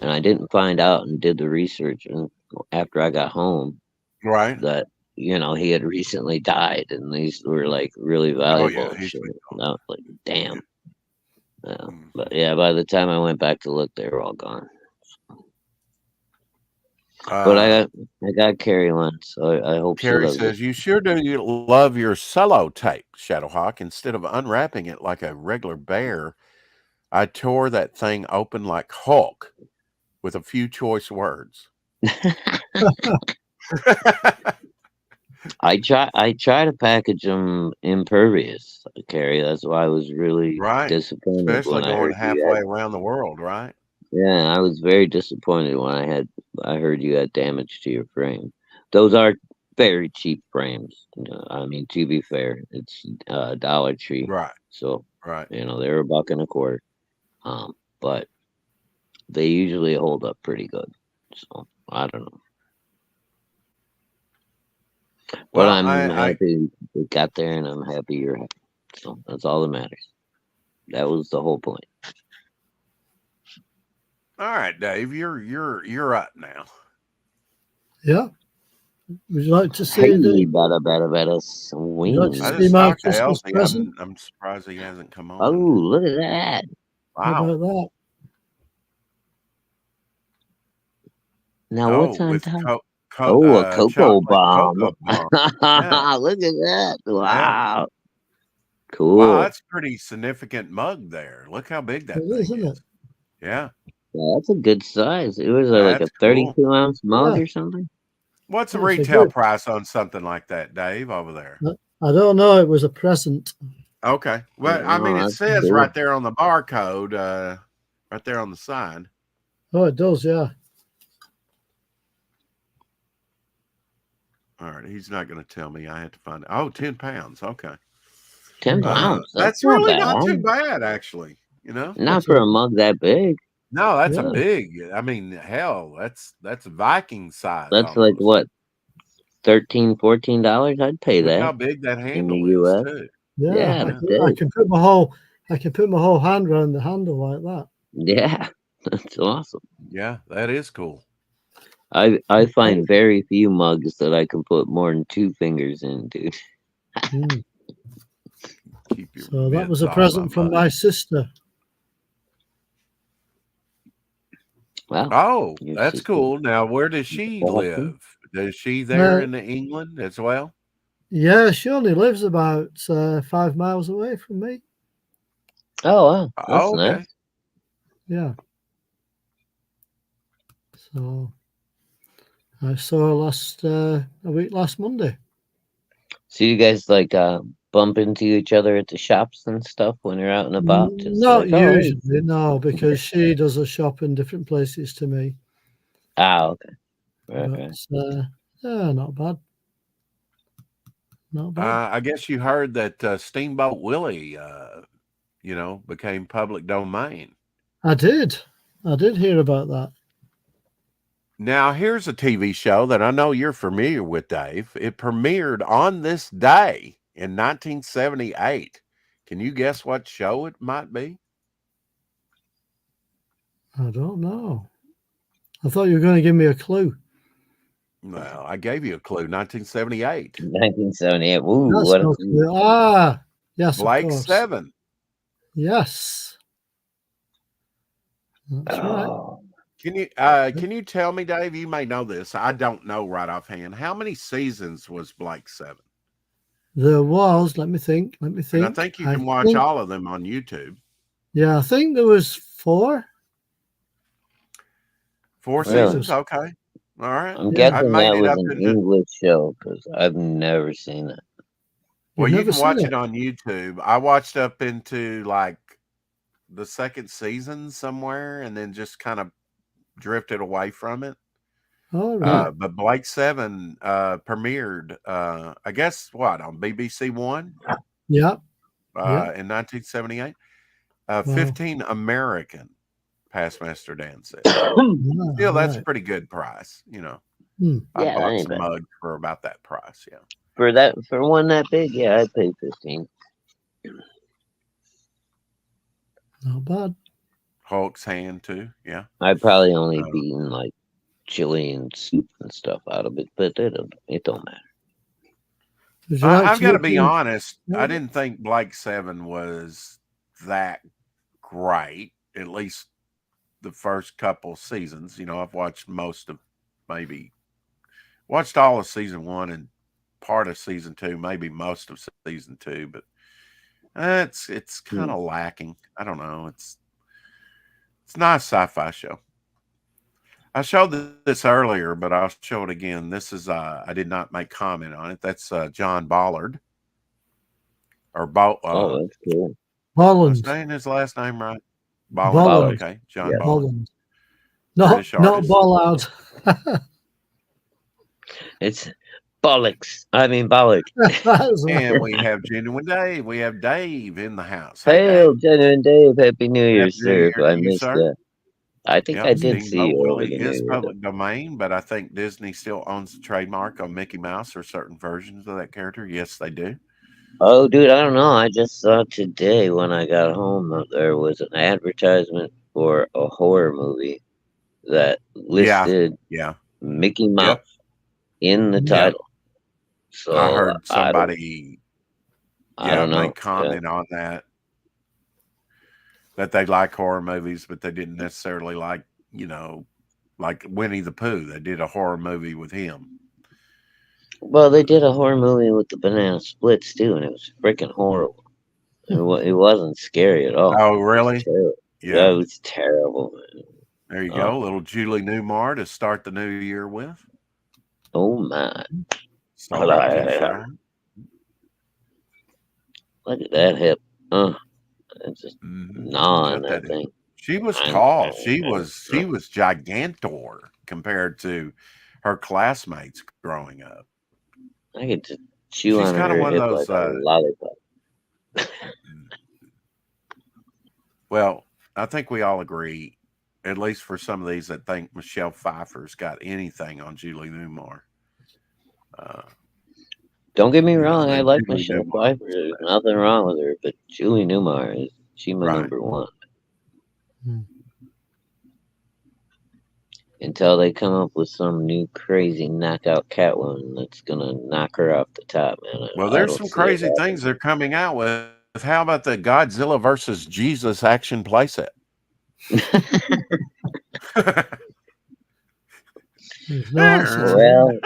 and I didn't find out and did the research. And after I got home, that he had recently died, and these were like really valuable. And I was like, damn. But yeah, by the time I went back to look, they were all gone. But I got Carrie one, so I hope Carrie says, "You sure do love your cello tape, Shadowhawk. Instead of unwrapping it like a regular bear, I tore that thing open like Hulk with a few choice words." I try to package them impervious, Carrie. That's why I was really disappointed. Especially going halfway around the world, right? Yeah, I was very disappointed when I heard you had damage to your frame. Those are very cheap frames. I mean, to be fair, it's Dollar Tree, right? So they're $1.25. But they usually hold up pretty good. So I don't know. But I'm happy we got there, and I'm happy you're happy. So that's all that matters. That was the whole point. All right, Dave, you're up now. Yeah. Would you like to see better swing? Would you like to see my Christmas present? I'm surprised he hasn't come on. Oh, look at that! Wow. How about that? Now what's on top? A cocoa bomb. Look at that! Wow. Yeah. Cool. Wow, that's a pretty significant mug there. Look how big that thing isn't it? Yeah. Yeah, that's a good size. It was like a 32-ounce mug or something. What's the retail price on something like that, Dave, over there? I don't know. It was a present. Okay. Well, I mean, it says right there on the barcode, right there on the side. Oh, it does, yeah. All right. He's not going to tell me. I had to find it. Oh, 10 pounds. Okay. 10 pounds. That's really not too bad, actually. Not for a mug that big. No, that's a big. I mean, hell, that's Viking size. That's almost. Like what, $13, $14? I'd pay that. How big that handle in the US. Is too. Yeah, I can put my whole hand around the handle like that. Yeah, that's awesome. Yeah, that is cool. I find very few mugs that I can put more than 2 fingers in, dude. So that was a present from my sister. Wow. Oh, that's cool. Now, where does she live? Is she there in England as well? Yeah, she only lives about 5 miles away from me. Oh, wow. That's nice. Yeah. So I saw her last Monday. So you guys bump into each other at the shops and stuff when you're out and about? Not usually, no, because she does a shop in different places to me. Okay. But, yeah, not bad. Not bad. I guess you heard that Steamboat Willie, became public domain. I did hear about that. Now, here's a TV show that I know you're familiar with, Dave. It premiered on this day in 1978. Can you guess what show it might be? I don't know. I thought you were going to give me a clue. Well, I gave you a clue. 1978. 1978. Ooh, That's what no clue. Yes, Blake of course. 7. Yes. That's right. Can you tell me, Dave? You may know this. I don't know right offhand. How many seasons was Blake 7? There was. Let me think. And I think you can watch all of them on YouTube. Yeah, I think there was 4. 4 seasons. Okay. All right. I'm guessing that was an English show because I've never seen it. Well, you can watch it on YouTube. I watched up into like the 2nd season somewhere and then just kind of drifted away from it. Oh, right. But Blake 7 premiered, I guess, on BBC One? Yeah. In 1978. 15 American, Passmaster Dan said. Still, that's a pretty good price, you know. I bought some mugs for about that price, yeah. For one that big, yeah, I'd pay 15. Not bad. Hulk's hand too, yeah. I'd probably only be eating like chili and soup and stuff out of it, but it don't matter. I've got to be honest. I didn't think Blake 7 was that great. At least the first couple seasons. You know, I've watched watched all of season 1 and part of season 2, maybe most of season 2, but it's kind of lacking. I don't know. It's a nice sci-fi show. I showed this earlier, but I'll show it again. This is I did not make comment on it. That's John Ballard. Or that's cool. Bolland. I'm saying his last name right. Ballard. Okay, John Ballard. Not Ballard. It's bollocks. I mean Ballard. And we have Genuine Dave. We have Dave in the house. Hey, Genuine Dave. Happy New Year, sir. I missed that. I think I did see you. Willie is public domain, but I think Disney still owns the trademark on Mickey Mouse or certain versions of that character. Yes, they do. Oh, dude, I don't know. I just saw today when I got home that there was an advertisement for a horror movie that listed Mickey Mouse in the title. So I heard somebody I don't know. make comment on that they like horror movies, but they didn't necessarily like, you know, like Winnie the Pooh. They did a horror movie with him. Well, they did a horror movie with the Banana Splits too, and it was freaking horrible. It wasn't scary at all. Oh, really? Yeah, it was terrible, man. There you go, little Julie Newmar to start the new year with. Oh my! Look at that hip. It's just that thing. She was tall. She was gigantor compared to her classmates growing up. I could just chew on her. She's kind of one of those lollipop. Well, I think we all agree, at least for some of these, that think Michelle Pfeiffer's got anything on Julie Newmar. Don't get me wrong, I like Michelle Pfeiffer. There's nothing wrong with her, but Julie Newmar she's my number one. Until they come up with some new crazy knockout Catwoman that's gonna knock her off the top, man. Well, there's some crazy things they're coming out with. How about the Godzilla versus Jesus action playset? Well,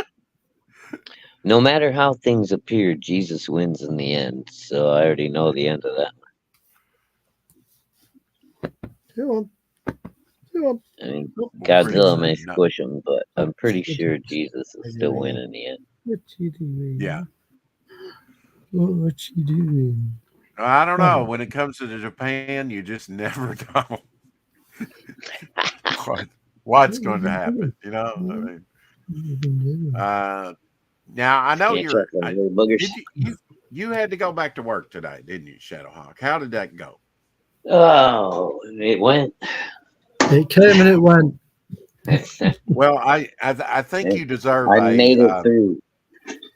no matter how things appear, Jesus wins in the end. So I already know the end of that. Go on. I mean, Godzilla may squish him, but I'm pretty sure Jesus will still win in the end. What you doing? Yeah. What you doing? I don't know. When it comes to Japan, you just never know what's going to happen. You know, I mean, now I know you had to go back to work today, didn't you, Shadowhawk? How did that go? Oh, it went. It came and it went. Well, I think you deserve I made it through.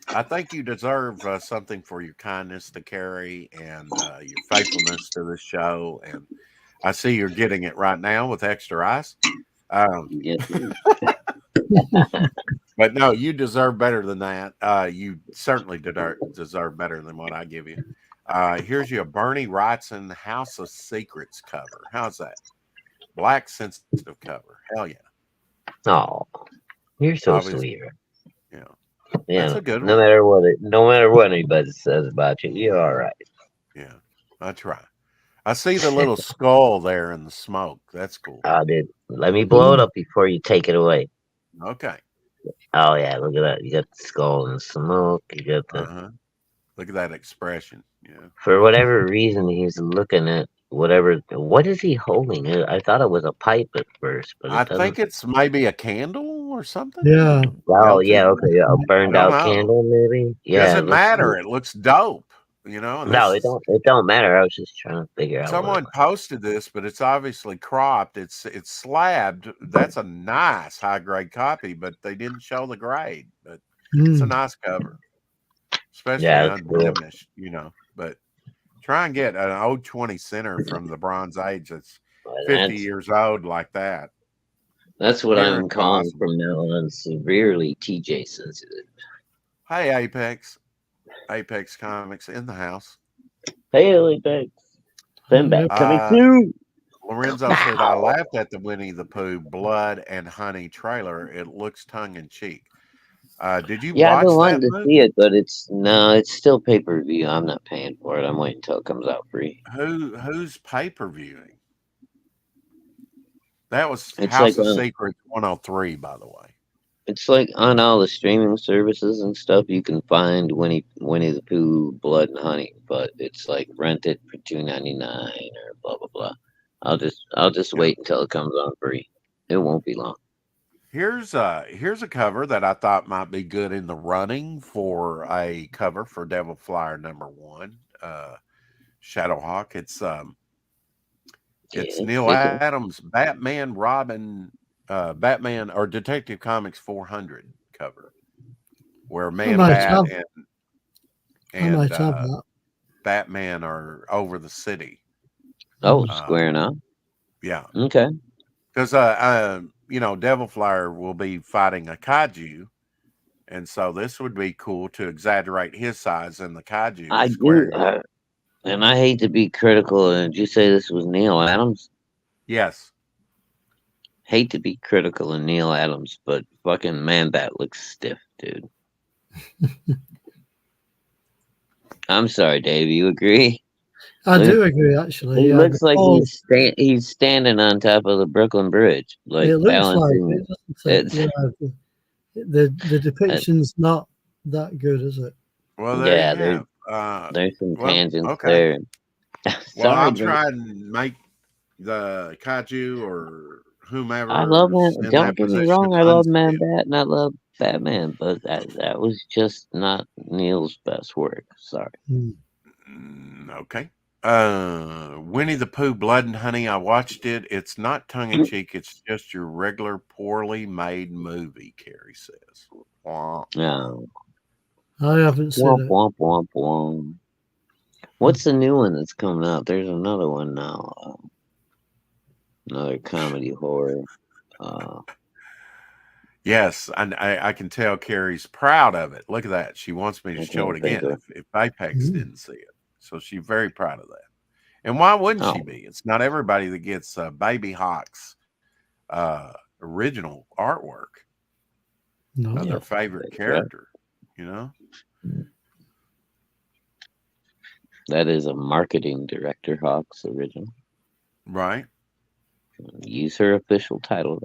I think you deserve something for your kindness to Carrie and your faithfulness to the show. And I see you're getting it right now with extra ice. Yes. But no, you deserve better than that. You certainly deserve better than what I give you. Here's your Bernie Wrightson House of Secrets cover. How's that? Black sensitive cover. Hell yeah. Oh, you're so Obviously, sweet. Yeah. Yeah. That's a good no one. No matter what anybody says about you, you're all right. Yeah. I try. I see the little skull there in the smoke. That's cool. Dude, let me blow it up before you take it away. Okay. Oh yeah, look at that. You got the skull and smoke. You got the. Look at that expression. Yeah. For whatever reason, he's looking at whatever. What is he holding? I thought it was a pipe at first, but I think it's maybe a candle or something. Yeah. Oh yeah, okay, a burned out candle maybe. Yeah. Doesn't matter. It looks dope. You know. No, it don't. It don't matter. I was just trying to figure out. Someone posted this, but it's obviously cropped. It's slabbed. That's a nice high grade copy, but they didn't show the grade. But it's a nice cover, especially undiminished. You know, but try and get an 020 center from the Bronze Age that's 50 years old like that. That's what I'm calling from now on. Severely TJ sensitive. Hey, Apex Comics in the house. Hey, Apex. Finback coming through. Lorenzo said, I laughed at the Winnie the Pooh Blood and Honey trailer. It looks tongue in cheek. Did you watch that? I've been wanting to see it, but it's still pay-per-view. I'm not paying for it. I'm waiting until it comes out free. Who's pay-per-viewing? That was House of Secrets 103, by the way. It's like on all the streaming services and stuff. You can find Winnie the Pooh Blood and Honey, but it's like rent it for $2.99 or blah blah blah. I'll just wait until it comes on free. It won't be long. Here's a cover that I thought might be good in the running for a cover for Devil Flyer #1, Shadowhawk. It's Neil Adams, Batman or Detective Comics 400 cover, where Man-Bat and Batman are over the city. Oh, squaring up. Yeah. Okay. Because Devil Flyer will be fighting a kaiju, and so this would be cool to exaggerate his size in the kaiju. I do, and I hate to be critical. Did you say this was Neil Adams? Yes. Hate to be critical of Neil Adams, but fucking Man-Bat looks stiff, dude. I'm sorry, Dave. You agree? I do agree, actually. He looks like he's standing on top of the Brooklyn Bridge, like it looks balancing. The depiction's not that good, is it? Well, there's some tangents there. Well, I'm trying to make the kaiju or whomever. I love that. Don't get me wrong. I love Man-Bat and I love Batman, but that was just not Neil's best work. Sorry. Okay. Winnie the Pooh Blood and Honey. I watched it. It's not tongue in cheek. It's just your regular poorly made movie. Carrie says. No. I haven't seen it. Womp, womp, womp. What's the new one that's coming out? There's another one now. Another comedy horror. Yes, I can tell Carrie's proud of it. Look at that. She wants me to show it again if Apex didn't see it. So she's very proud of that. And why wouldn't she be? It's not everybody that gets Baby Hawk's original artwork. No, their favorite character, you know? That is a marketing director, Hawk's original. Right. Use her official title.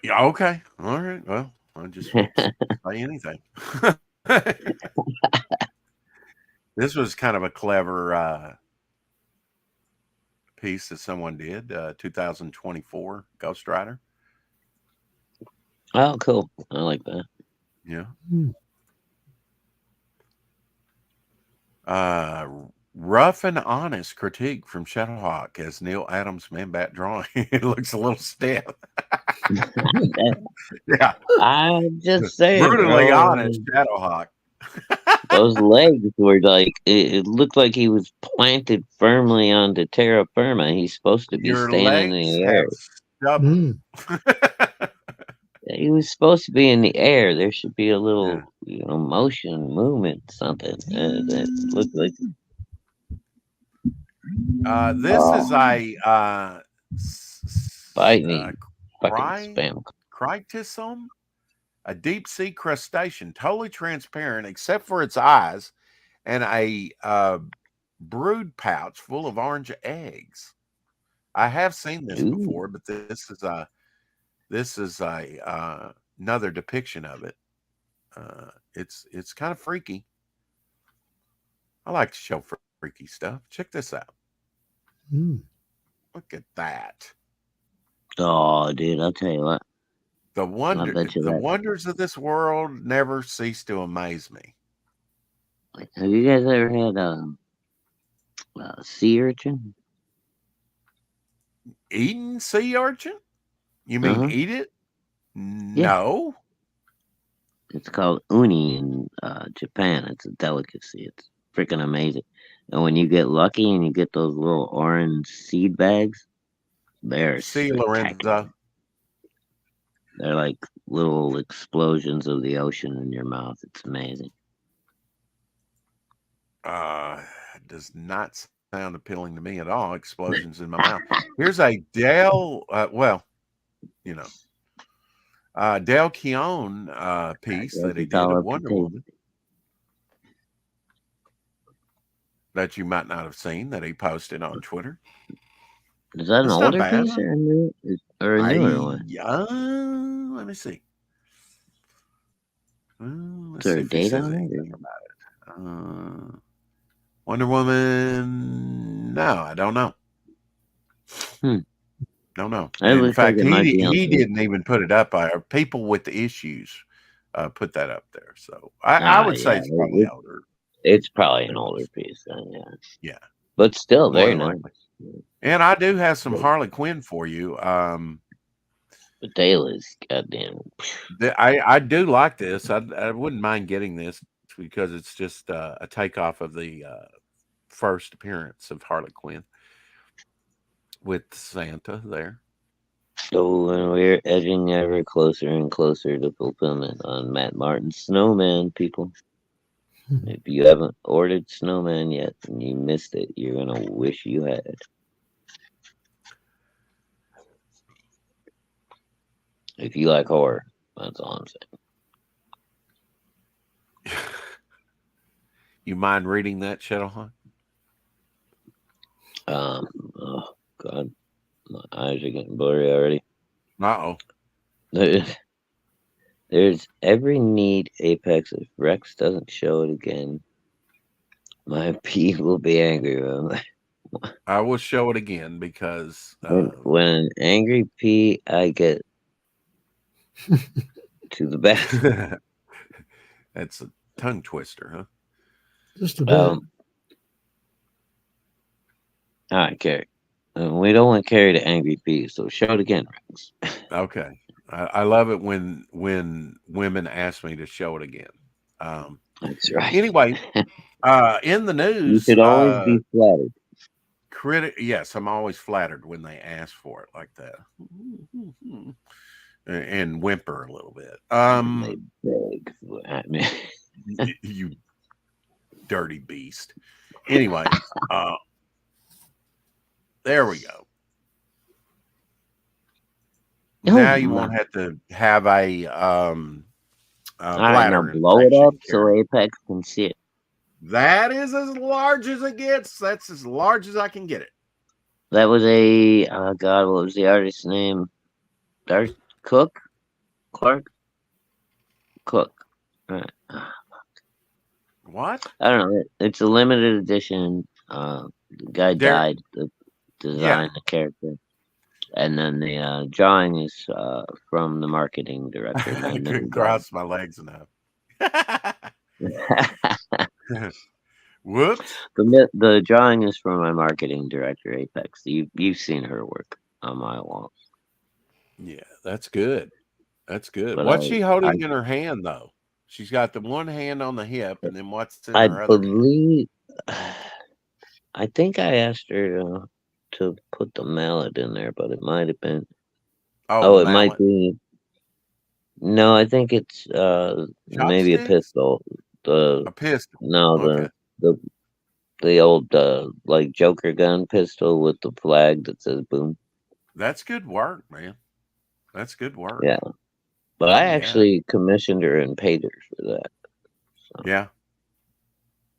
Yeah, okay. All right. Well, I just won't say anything. This was kind of a clever piece that someone did, 2024 Ghost Rider. Oh, cool. I like that. Yeah. rough and honest critique from Shadowhawk as Neil Adams Man-Bat drawing. It looks a little stiff. Yeah. I'm just saying. Brutally honest Shadowhawk. Those legs were like, it looked like he was planted firmly onto terra firma. He's supposed to be standing in the air. He was supposed to be in the air. There should be a little, motion, movement, something. That looked like. This is a bite me, fucking spam. Crytisome, a deep sea crustacean, totally transparent except for its eyes, and a brood pouch full of orange eggs. I have seen this before, but this is another depiction of it. It's kind of freaky. I like to show freaky stuff. Check this out. Look at that. Oh, dude, I'll tell you what. The wonders of this world never cease to amaze me. Have you guys ever had a sea urchin? Eaten sea urchin? You mean eat it? No. It's called uni in Japan. It's a delicacy. It's freaking amazing. And when you get lucky and you get those little orange seed bags, they're sea Lorenzo. They're like little explosions of the ocean in your mouth. It's amazing. Does not sound appealing to me at all. Explosions in my mouth. Here's a Dale, Dale Keown piece that he did of Wonder Woman that you might not have seen, that he posted on Twitter. Is that an older piece or a newer one? Let me see. Is there a date on it? Wonder Woman. No, I don't know. Don't know. In fact, he didn't even put it up. People with the issues put that up there. So I would say it's probably older. It's probably an older piece then, yeah. But still very nice. And I do have some Harley Quinn for you. But Dale is goddamn. I do like this. I wouldn't mind getting this because it's just a takeoff of the first appearance of Harley Quinn with Santa there. So when we're edging ever closer and closer to fulfillment on Matt Martin's Snowman, people. If you haven't ordered Snowman yet and you missed it, you're going to wish you had. If you like horror, that's all I'm saying. You mind reading that, Shadowhawk? Oh, God. My eyes are getting blurry already. Uh-oh. There's every need Apex. If Rex doesn't show it again, my P will be angry. I will show it again because when an angry P, I get to the back. That's a tongue twister, huh? Just a bit. All right, Carrie. We don't want Carrie to angry P, so show it again, Rex. Okay. I love it when women ask me to show it again. That's right. Anyway, in the news, you should always be flattered. Yes, I'm always flattered when they ask for it like that, and whimper a little bit. You dirty beast. Anyway, there we go. Now you won't have to have a bladder. Blow it up so Apex can see it. That is as large as it gets. That's as large as I can get it. That was a God. What was the artist's name? Clark Cook. Right. What? I don't know. It's a limited edition. The guy died to design the character. And then the drawing is from the marketing director. I couldn't cross my legs enough. Whoops. The drawing is from my marketing director, Apex. You've seen her work on my wall. Yeah, that's good. That's good. But what's she holding in her hand, though? She's got the one hand on the hip, and then what's in her other hand? I think I asked her to put the mallet in there, but it might have been. Oh, it might be. No, I think it's maybe a pistol. A pistol. No, okay. the old like Joker gun pistol with the flag that says boom. That's good work, man. That's good work. Yeah. But I actually commissioned her and paid her for that. So. Yeah.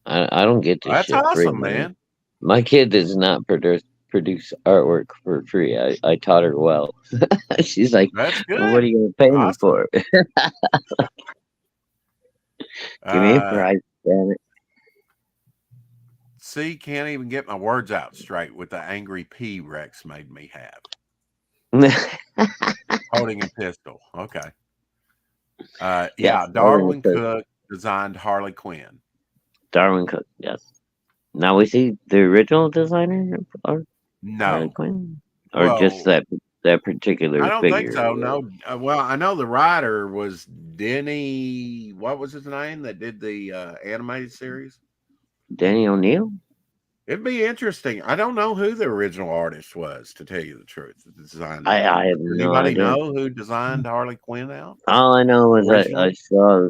I don't get this shit awesome, free, man. My kid does not produce artwork for free. I taught her well. She's like, that's good. Well, what are you going to pay me for? Give me a price, damn it. See, can't even get my words out straight with the angry P Rex made me have. Holding a pistol. Okay. Darwin Cook designed Harley Quinn. Darwin Cook, yes. Now we see the original designer or Harley Quinn? Or just that particular figure? I don't think so, no. Well, I know the writer was Denny, what was his name that did the animated series? Denny O'Neil? It'd be interesting. I don't know who the original artist was, to tell you the truth. The designer. I have no idea. Anybody know who designed Harley Quinn out? All I know is I saw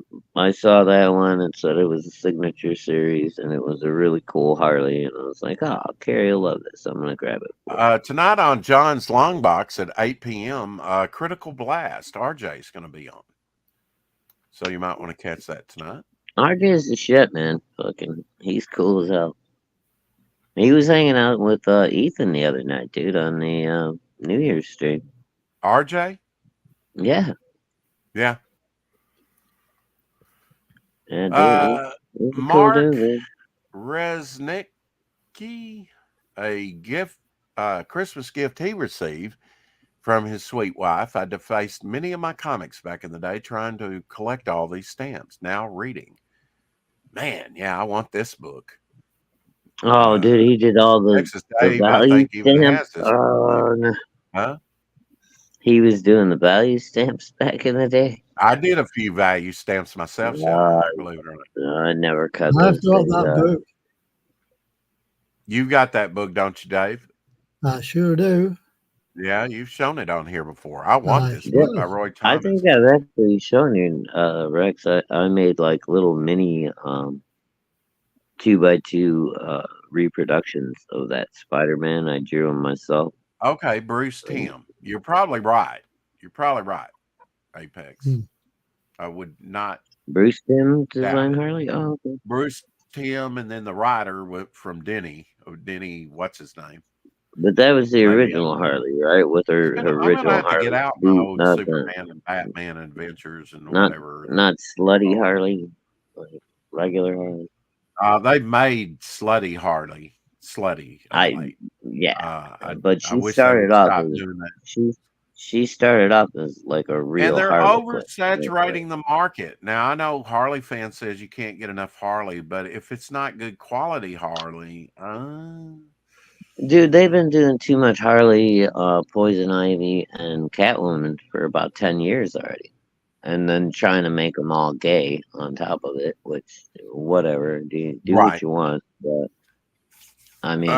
that one and said it was a signature series and it was a really cool Harley, and I was like, oh, Carrie will love this. I'm gonna grab it. Tonight on John's Long Box at 8 p.m. Critical Blast. RJ is going to be on, so you might want to catch that tonight. RJ is the shit, man. Fucking, he's cool as hell. He was hanging out with Ethan the other night, dude, on the New Year's stream. RJ? Yeah. Yeah. Yeah, dude, Mark Resnicki, a gift, Christmas gift he received from his sweet wife. I defaced many of my comics back in the day trying to collect all these stamps. Now reading. Man, yeah, I want this book. Oh, dude, he did all the Dave, value stamps. No. Huh? He was doing the value stamps back in the day. I did a few value stamps myself, believe it or not. I never cut I've got that book. You've got that book, don't you, Dave? I sure do. Yeah, you've shown it on here before. I want this book by Roy Thomas. I think I've actually shown you, Rex. I made like little mini 2x2 reproductions of that Spider-Man. I drew them myself. Okay, Bruce Timm. You're probably right. Apex. I would not. Bruce Timm designed Harley? Oh, okay. Bruce Timm, and then the writer from Denny. Denny, what's his name? But that was the original Harley, right? With her original Harley. To get out my old Superman and Batman adventures and whatever. Not slutty Harley, like regular Harley. They made slutty Harley. Slutty. But she started off as she started off as like a real. And they're Harley oversaturating the market. Now I know Harley fan says you can't get enough Harley, but if it's not good quality Harley, dude, they've been doing too much Harley, Poison Ivy, and Catwoman for about 10 years already. And then trying to make them all gay on top of it, which, whatever, do what you want. But, I mean,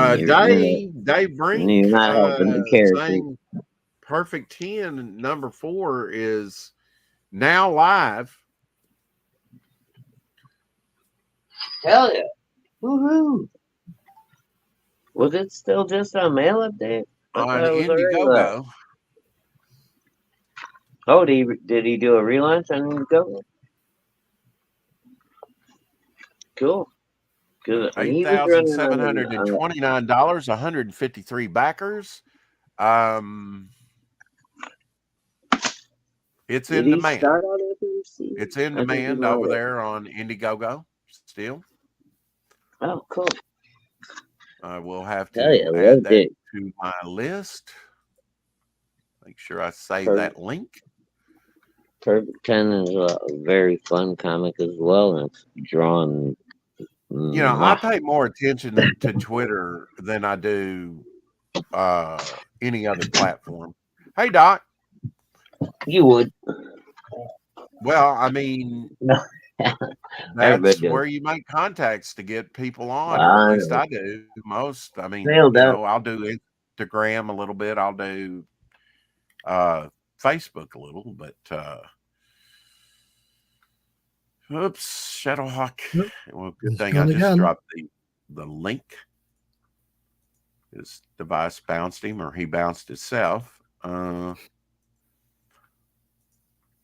Dave Brink, you're not helping the character. Perfect 10, number 4 is now live. Hell yeah. Woohoo. Was it still just on mail update? On Indiegogo. Oh, did he do a relaunch on Indiegogo? Cool. Good. $8,729, 153 backers. It's in demand. It's in demand over there on Indiegogo still. Oh, cool. I will have to add that to my list. Make sure I save that link. Perfect 10 is a very fun comic as well, and it's drawn You know, I pay more attention to Twitter than I do any other platform. Hey, Doc. You would. Well, I mean, No. that's where you make contacts to get people on, or at least I do. Most, I mean, I'll do Instagram a little bit. I'll do Facebook a little, but oops, Shadowhawk. Yep. Well, good thing I just dropped the link. His device bounced him, or he bounced himself.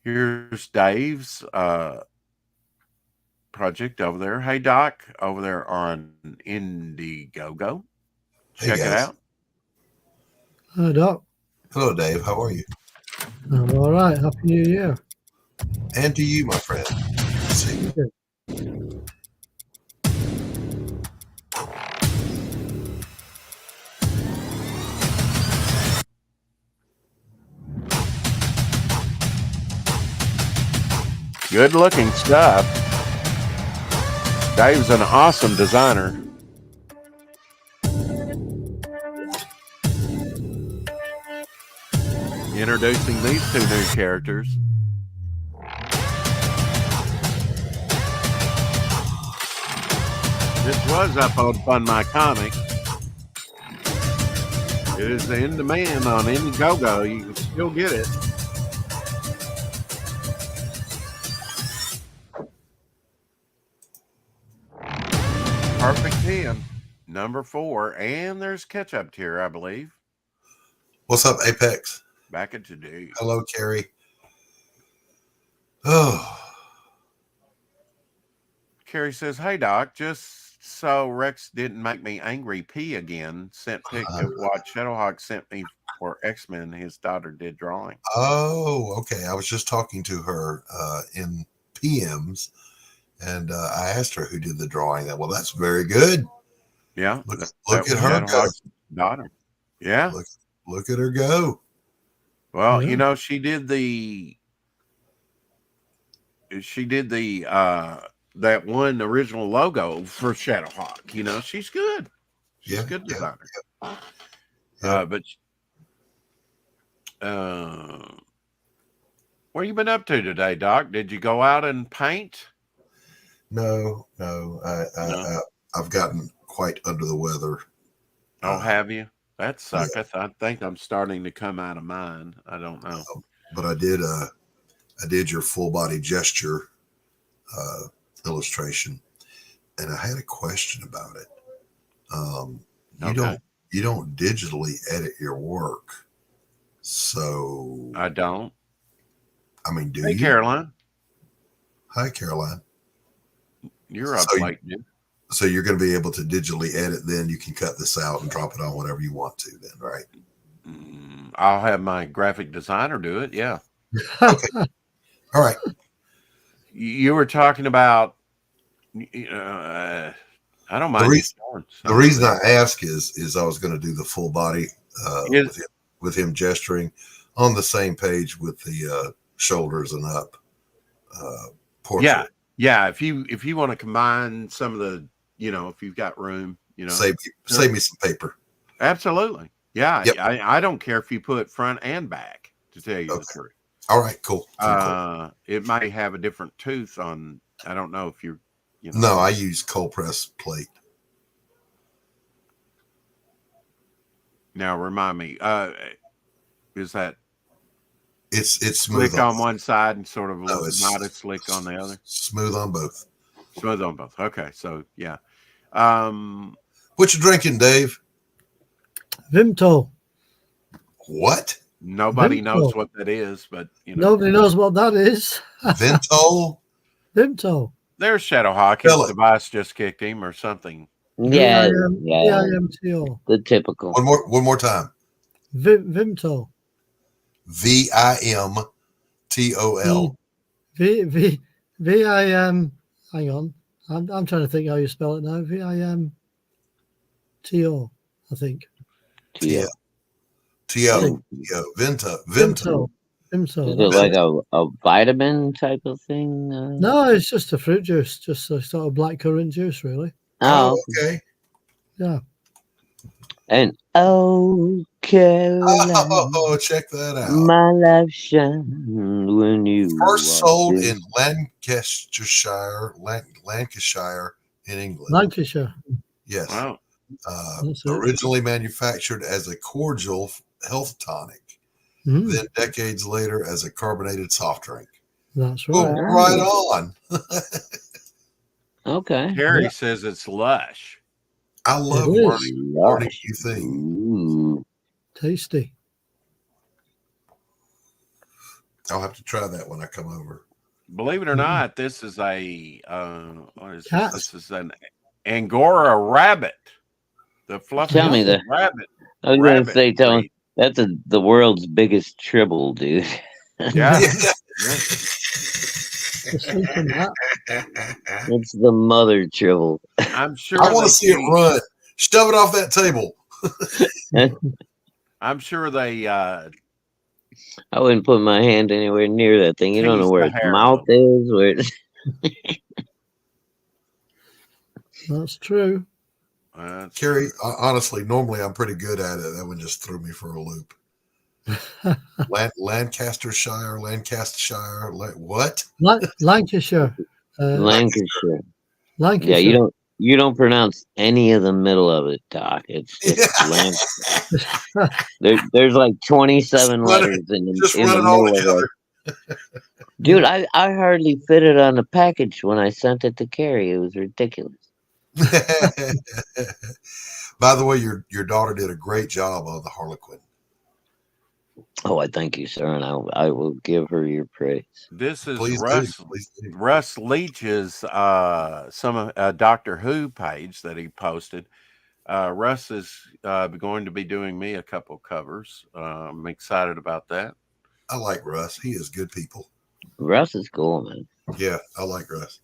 Here's Dave's project over there. Hey, Doc, over there on Indiegogo. Check it out. Hi, Doc. Hello, Dave. How are you? I'm all right. Happy New Year. And to you, my friend. See you. Good looking stuff. Dave's an awesome designer. Introducing these two new characters. This was up on Fun My Comic. It is in demand on Indiegogo. You can still get it. Perfect 10, number 4, and there's Ketchup here, I believe. What's up, Apex? Back at today. Hello, Carrie. Oh. Carrie says, "Hey, Doc, just so Rex didn't make me angry, P again sent pic of what Shadowhawk sent me for X-Men. His daughter did drawing." Oh, okay. I was just talking to her in PMs. And I asked her who did the drawing. Well, that's very good. Yeah. Look at her go. Daughter. Yeah. Look at her go. Well, you know, she did the that one original logo for Shadowhawk. You know, she's good. She's a good designer. Yeah. But what you been up to today, Doc? Did you go out and paint? No. I've gotten quite under the weather. Oh, have you? That sucks. Yeah. I think I'm starting to come out of mine. I don't know. But I did your full body gesture illustration, and I had a question about it. You don't digitally edit your work, so I don't. I mean, do you? Hey, Caroline. Hi, Caroline. You're up late, dude. So you're going to be able to digitally edit. Then you can cut this out and drop it on whatever you want to. Then, right? I'll have my graphic designer do it. Yeah. Okay. All right. You were talking about. I don't mind. The reason I ask is I was going to do the full body with him gesturing on the same page with the shoulders and up portrait. Yeah. If you want to combine some of the, if you've got room, save me some paper. Absolutely. Yeah. Yep. I don't care if you put front and back, to tell you the truth. All right, cool. It may have a different tooth on. I don't know if you're. No, I use cold press plate. Now remind me. Is that? It's smooth slick on one side and sort of not as slick on the other. Smooth on both. Smooth on both. Okay, so yeah. What you drinking, Dave? Vimto. What? Nobody knows what that is, but nobody knows what that is. Vimto. Vimto. There's Shadowhawk. His device just kicked him or something. Yeah. VIMTO. The typical. One more time. Vimto. VIMTOL. VIM. Hang on. I'm trying to think how you spell it now. VIMTO. I think. TO. Vimto. So is it like a vitamin type of thing? No, it's just a fruit juice, just a sort of blackcurrant juice, really. Oh, okay. Yeah. And oh, Caroline, Oh, check that out. my life shine when you First sold walk in Lancashire, in England. Lancashire. Yes. Wow. Originally manufactured as a cordial health tonic, then decades later as a carbonated soft drink. That's Oh, right. right on. Okay. Terry says it's lush. I love learning new things. Ooh. Tasty. I'll have to try that when I come over. Believe it or not, this is a what is Cat. this? This is an Angora rabbit. The fluffy Tell me that. rabbit. I was going to say, tell me, that's the world's biggest tribble, dude. Yeah. It's the mother tribble. I'm sure. I want to see it run. Shove it off that table. I'm sure they. I wouldn't put my hand anywhere near that thing. You don't know where its mouth is. Where That's true. Carrie, honestly, normally I'm pretty good at it. That one just threw me for a loop. Lancashire, what? Lancashire. Lancashire. Lancashire. Yeah, you don't pronounce any of the middle of it, Doc. It's just there's like 27 letters in the middle of it. Dude, I hardly fit it on the package when I sent it to Carrie. It was ridiculous. By the way, your daughter did a great job on the Harlequin. Oh, I thank you, sir, and I will give her your praise. This is Russ Leach's some Doctor Who page that he posted. Russ is going to be doing me a couple covers. I'm excited about that. I like Russ. He is good people. Russ is cool, man. Yeah, I like Russ.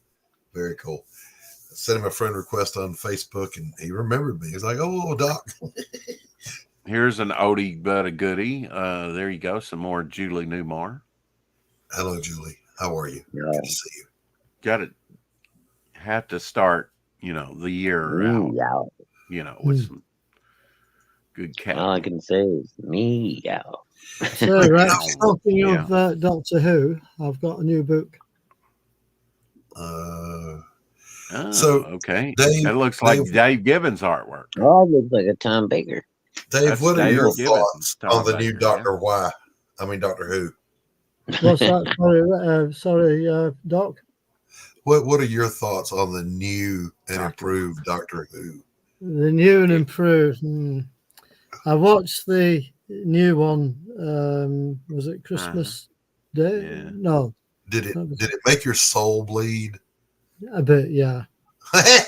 Very cool. I sent him a friend request on Facebook, and he remembered me. He's like, "Oh, Doc." Here's an oldie but a goodie. There you go. Some more Julie Newmar. Hello, Julie. How are you? Yeah. Good to see you. Got to have to start, the year out, with some good cat. All I can say is meow. So, right, talking of Doctor Who, I've got a new book. Okay. That looks like Dave Gibbons' artwork. Oh, it looks like a Tom Baker. Dave, what are your thoughts on the new Doctor Who? What's that? Sorry, Doc. What are your thoughts on the new and improved Doctor Who? The new and improved. I watched the new one. Was it Christmas Day? Yeah. No. Did it make your soul bleed? A bit, yeah. I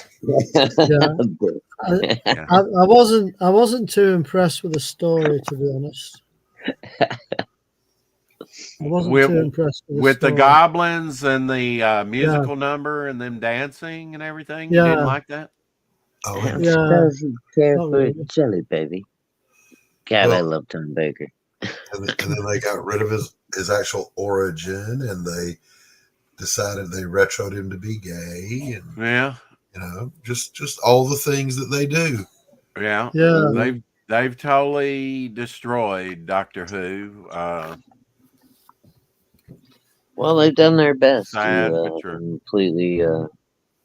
wasn't too impressed with the story, to be honest. I wasn't too impressed with the goblins and the musical number and them dancing and everything. You didn't like that? Oh, yeah. Jelly baby. God, I love Tom Baker. And then they got rid of his actual origin, and they decided they retroed him to be gay, and just all the things that they do. Yeah. They've totally destroyed Doctor Who. Well, they've done their best to completely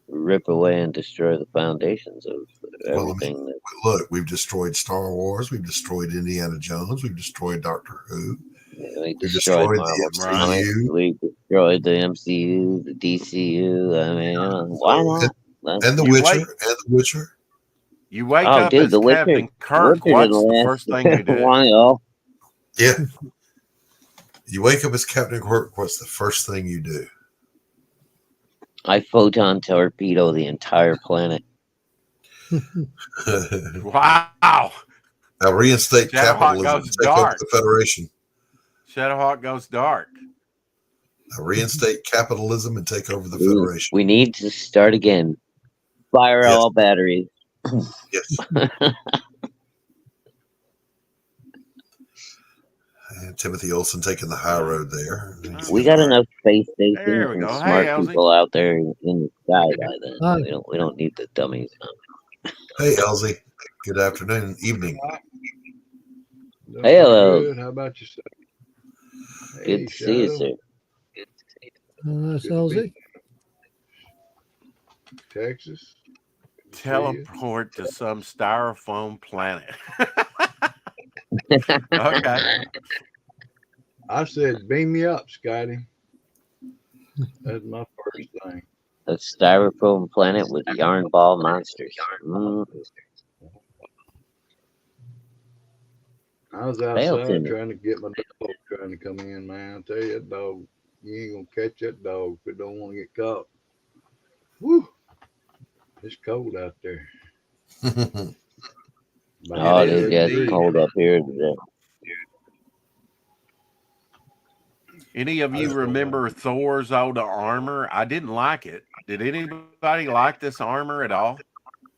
rip away and destroy the foundations of everything. Look, we've destroyed Star Wars, we've destroyed Indiana Jones, we've destroyed Doctor Who. Yeah, we destroyed the MCU. We destroyed the MCU, the DCU. I mean, why not? And The Witcher. You wake up as Captain Kirk. What's the first thing you do? Yeah. You wake up as Captain Kirk. What's the first thing you do? I photon torpedo the entire planet. Wow. Now reinstate capitalism and take over the Federation. Shadowhawk goes dark. Now reinstate capitalism and take over the Federation. We need to start again. Fire all batteries. Yes. And Timothy Olsen taking the high road there. We got enough space stations and go. smart Hey, people out there in the sky by then. We don't need the dummies. Hey, Elsie. Good afternoon, evening. Hey, hello. Good. How about yourself? Good to see you, sir. That's Elsie. Texas. Teleport to some styrofoam planet. Okay. I said, beam me up, Scotty. That's my first thing. A styrofoam planet with yarn ball monsters. I was outside trying to get my dog trying to come in, man. I tell you, that dog, you ain't gonna catch that dog if it don't want to get caught. Woo! It's cold out there. Oh, it is. Yeah, it's cold up here today. Any of you remember Thor's old armor? I didn't like it. Did anybody like this armor at all?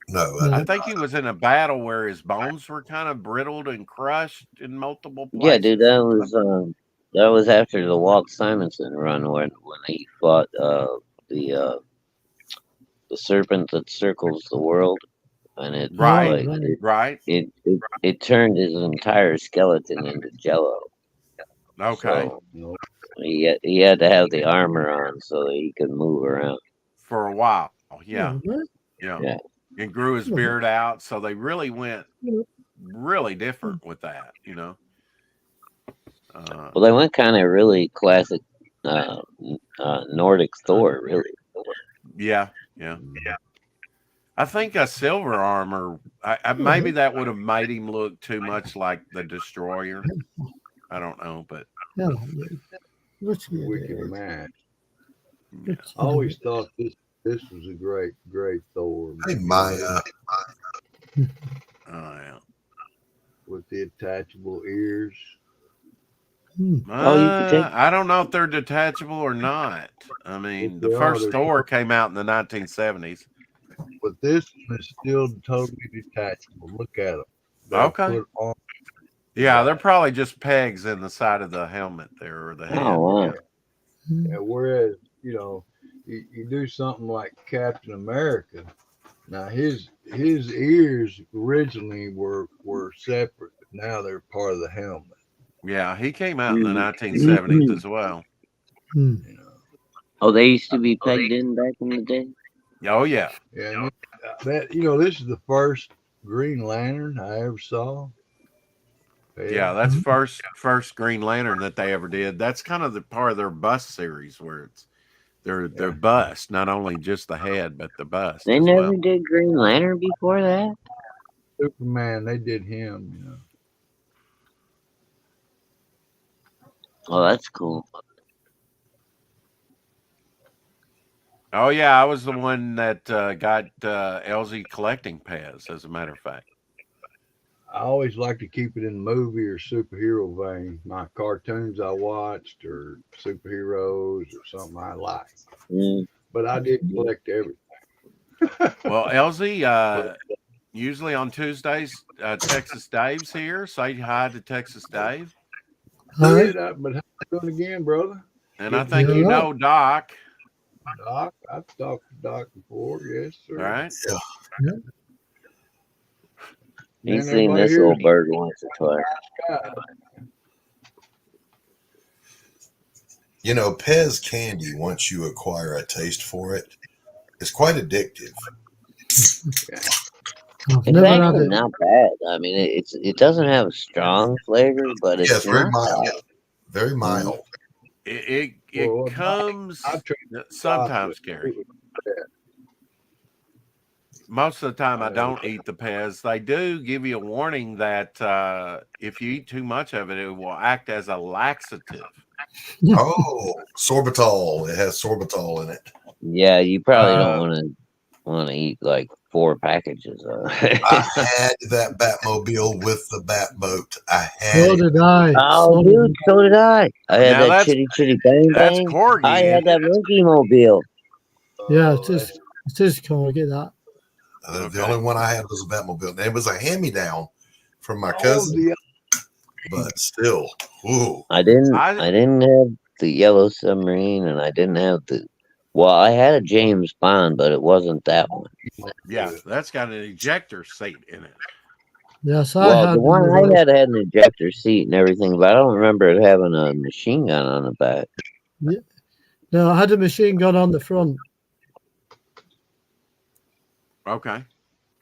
No. I think he was in a battle where his bones were kind of brittled and crushed in multiple places. Yeah, dude, that was after the Walt Simonson run when he fought the serpent that circles the world, and it it turned his entire skeleton into jello. Okay. So he had to have the armor on so that he could move around for a while. Yeah. And grew his beard out, so they really went really different with that, you know. Well, they went kind of really classic Nordic Thor, really. Yeah. I think a silver armor, maybe that would have made him look too much like the Destroyer. I don't know, but wicked match. I always thought this was a great Thor. Hey, Maya. Oh, yeah. With the attachable ears. I don't know if they're detachable or not. I mean, the first Thor came out in the 1970s. But this one is still totally detachable. Look at them. Okay. Yeah, they're probably just pegs in the side of the helmet there or the head. Oh, wow. Yeah, whereas, you know, you do something like Captain America. Now his ears originally were separate, but now they're part of the helmet. Yeah, he came out in the 1970s as well. You know. Oh, they used to be pegged in back in the day? Oh, yeah. Yeah, that, you know, this is the first Green Lantern I ever saw. Yeah, that's first Green Lantern that they ever did. That's kind of the part of their bust series where it's their bust, not only just the head, but the bust. They never did Green Lantern before that? Superman, they did him, you know. Oh, that's cool. Oh, yeah, I was the one that got LZ collecting Pez, as a matter of fact. I always like to keep it in movie or superhero vein. My cartoons I watched or superheroes or something I like. But I did collect everything. Well, LZ, usually on Tuesdays, Texas Dave's here. Say hi to Texas Dave. All right. But how you doing again, brother? And I think you know Doc. Doc, I've talked to Doc before, yes, sir. All right. Yeah. He's seen this little bird once or twice. You know, Pez candy, once you acquire a taste for it, is quite addictive. It's actually not bad. I mean, it doesn't have a strong flavor, but it's very not mild. bad. Very mild. It comes sometimes, Gary. Most of the time, I don't eat the Pez. They do give you a warning that if you eat too much of it, it will act as a laxative. Oh, sorbitol. It has sorbitol in it. Yeah, you probably don't want to eat like 4 packages of it. I had that Batmobile with the Batboat. I had So did I. Oh, dude, so did I. I had that Chitty Chitty Bang Bang. That's Corgi. I had that Monkey Mobile. Yeah, it is Corgi, that. The only one I had was a Batmobile. And it was a hand-me-down from my cousin. but still, whoa. I didn't have the Yellow Submarine, and I didn't have the. Well, I had a James Bond, but it wasn't that one. Yeah, that's got an ejector seat in it. Yes, the one I had an ejector seat and everything, but I don't remember it having a machine gun on the back. Yeah. No, I had a machine gun on the front. Okay.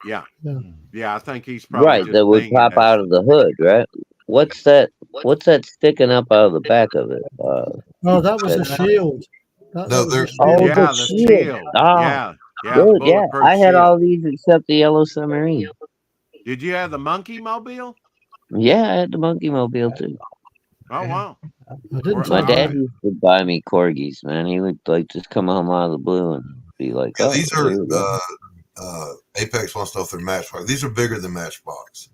Yeah. Yeah. Yeah, I think he's probably right. That would pop out of the hood, right? What's that? What's that sticking up out of the back of it? That was a shield. There's the shield. Oh, yeah. Good, yeah. I had all these except the Yellow Submarine. Did you have the Monkey Mobile? Yeah, I had the Monkey Mobile too. Oh wow! My dad used to buy me corgis, man. He would like just come home out of the blue and be like, "Oh, these are." Apex wants to know if they're Matchbox. These are bigger than Matchbox.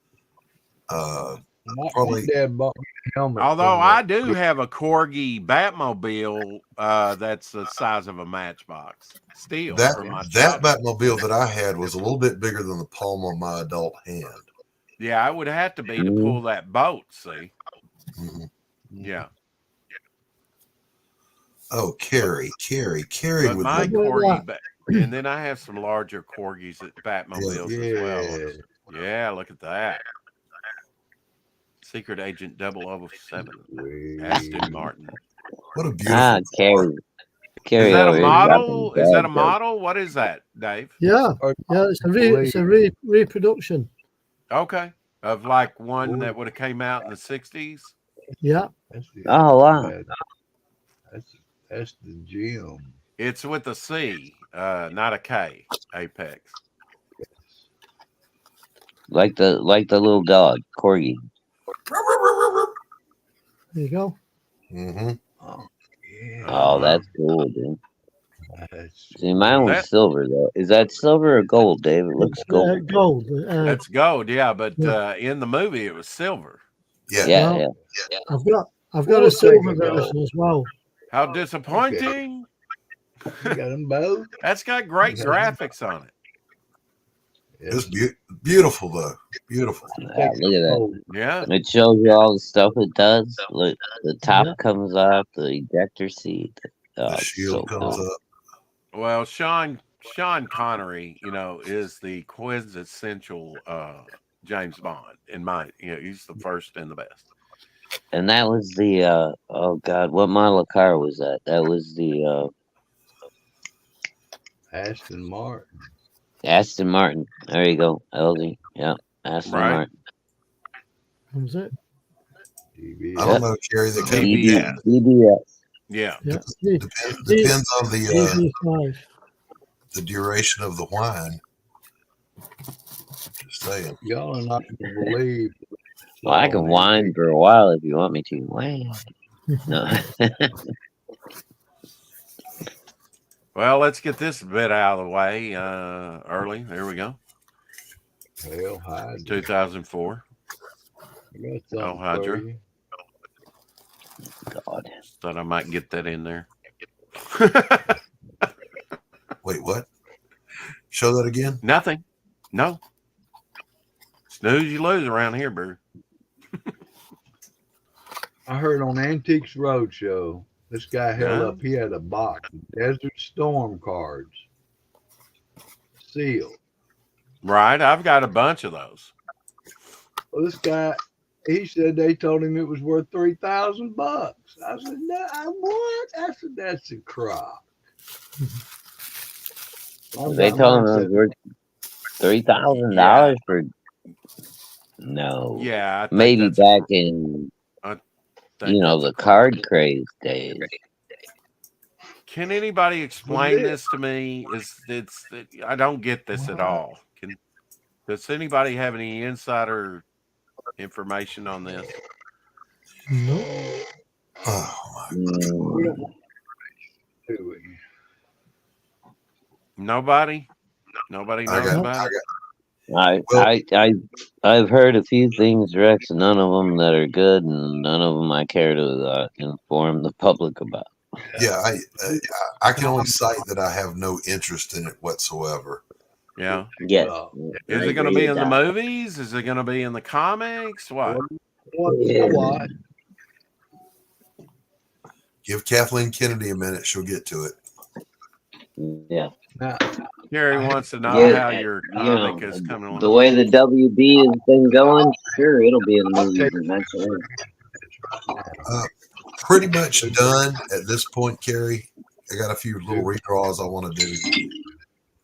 Probably. Although I do have a Corgi Batmobile that's the size of a Matchbox. Still, that Batmobile that I had was a little bit bigger than the palm of my adult hand. Yeah, I would have to be to pull that boat. See. Mm-hmm. Yeah. Oh, Carrie but with my Corgi, and then I have some larger Corgis at Batmobiles as well. Yeah, look at that. Secret Agent 007, Aston Martin. What a beautiful Carrie. Is that a model? Is that a model? What is that, Dave? Yeah, it's a reproduction. Okay, of like one that would have came out in the 60s. Yeah. Oh wow. That's the gem. It's with a C, not a K. Apex. Like the little dog, Corgi. There you go. Mm-hmm. Oh, that's cool, dude. See, mine was silver though. Is that silver or gold, Dave? It looks gold. Gold. That's gold, yeah. But in the movie, it was silver. Yeah. I've got a silver version as well. How disappointing! You got them both. That's got great graphics on it. It's beautiful though. Beautiful. Yeah, look at that. Yeah. It shows you all the stuff it does. Look, the top comes off, the ejector seat. The shield comes up. Well, Sean Connery, is the quintessential James Bond in my. He's the first and the best. And that was the oh god, what model of car was that? That was the Aston Martin. Aston Martin. There you go, LG. Yeah, Aston Martin. What was it? I don't know, Carrie. The DBS. Yeah. Depends on the duration of the wine. Just saying. Y'all are not going to believe. Well, I can whine for a while if you want me to. Whine. No. Well, let's get this bit out of the way early. There we go. Hell, hi. 2004. Oh, Hydra. God. Thought I might get that in there. Wait, what? Show that again? Nothing. No. Snooze, you lose around here, Boo. I heard on Antiques Roadshow, this guy held up, he had a box of Desert Storm cards. Sealed. Right. I've got a bunch of those. Well, this guy, he said they told him it was worth $3,000. I said, no, what? I said, that's a crock. They told him it was worth $3,000 for. No. Yeah. Maybe back in, the card craze days. Can anybody explain this to me? I don't get this at all. Does anybody have any insider information on this? No. Oh my God. Nobody? Nobody knows about it? I've heard a few things, Rex, none of them that are good, and none of them I care to inform the public about. Yeah, I can only cite that I have no interest in it whatsoever. Yeah. Yeah. Is it going to be in the movies? Is it going to be in the comics? What? Watch. Give Kathleen Kennedy a minute; she'll get to it. Yeah. Now, Gary wants to know how your comic is coming along. The way the WB has been going, sure, it'll be in the movies and that's it. Pretty much done at this point, Kerry. I got a few little redraws I want to do,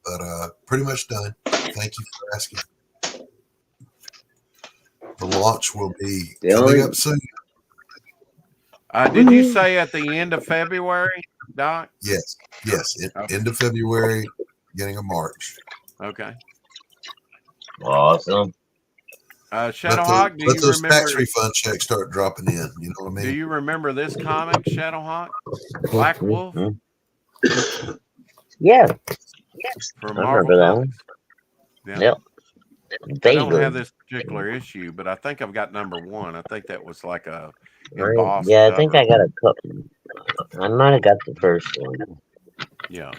but pretty much done. Thank you for asking. The launch will be coming up soon. Did you say at the end of February, Doc? Yes. End of February, beginning of March. Okay. Awesome. Shadowhawk, do you those remember? tax refund checks start dropping in. You know what I mean? Do you remember this comic, Shadowhawk? Black Wolf? Yeah. From I Marvel remember that one. Yeah. Yep. I don't have this particular issue, but I think I've got number 1. I think that was like a embossed I cover. think I got a couple. I might have got the first one. Yeah.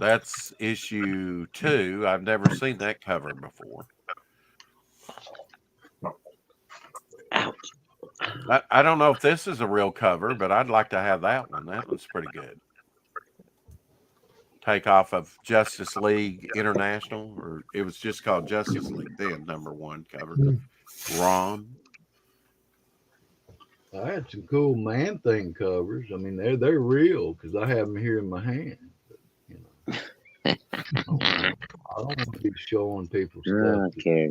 That's issue 2. I've never seen that cover before. Ouch. I don't know if this is a real cover, but I'd like to have that one. That one's pretty good. Take off of Justice League International, or it was just called Justice League then, number 1 cover. Ron. I had some cool Man Thing covers. I mean, they're real because I have them here in my hand. But, you know, I don't want to be showing people stuff Okay.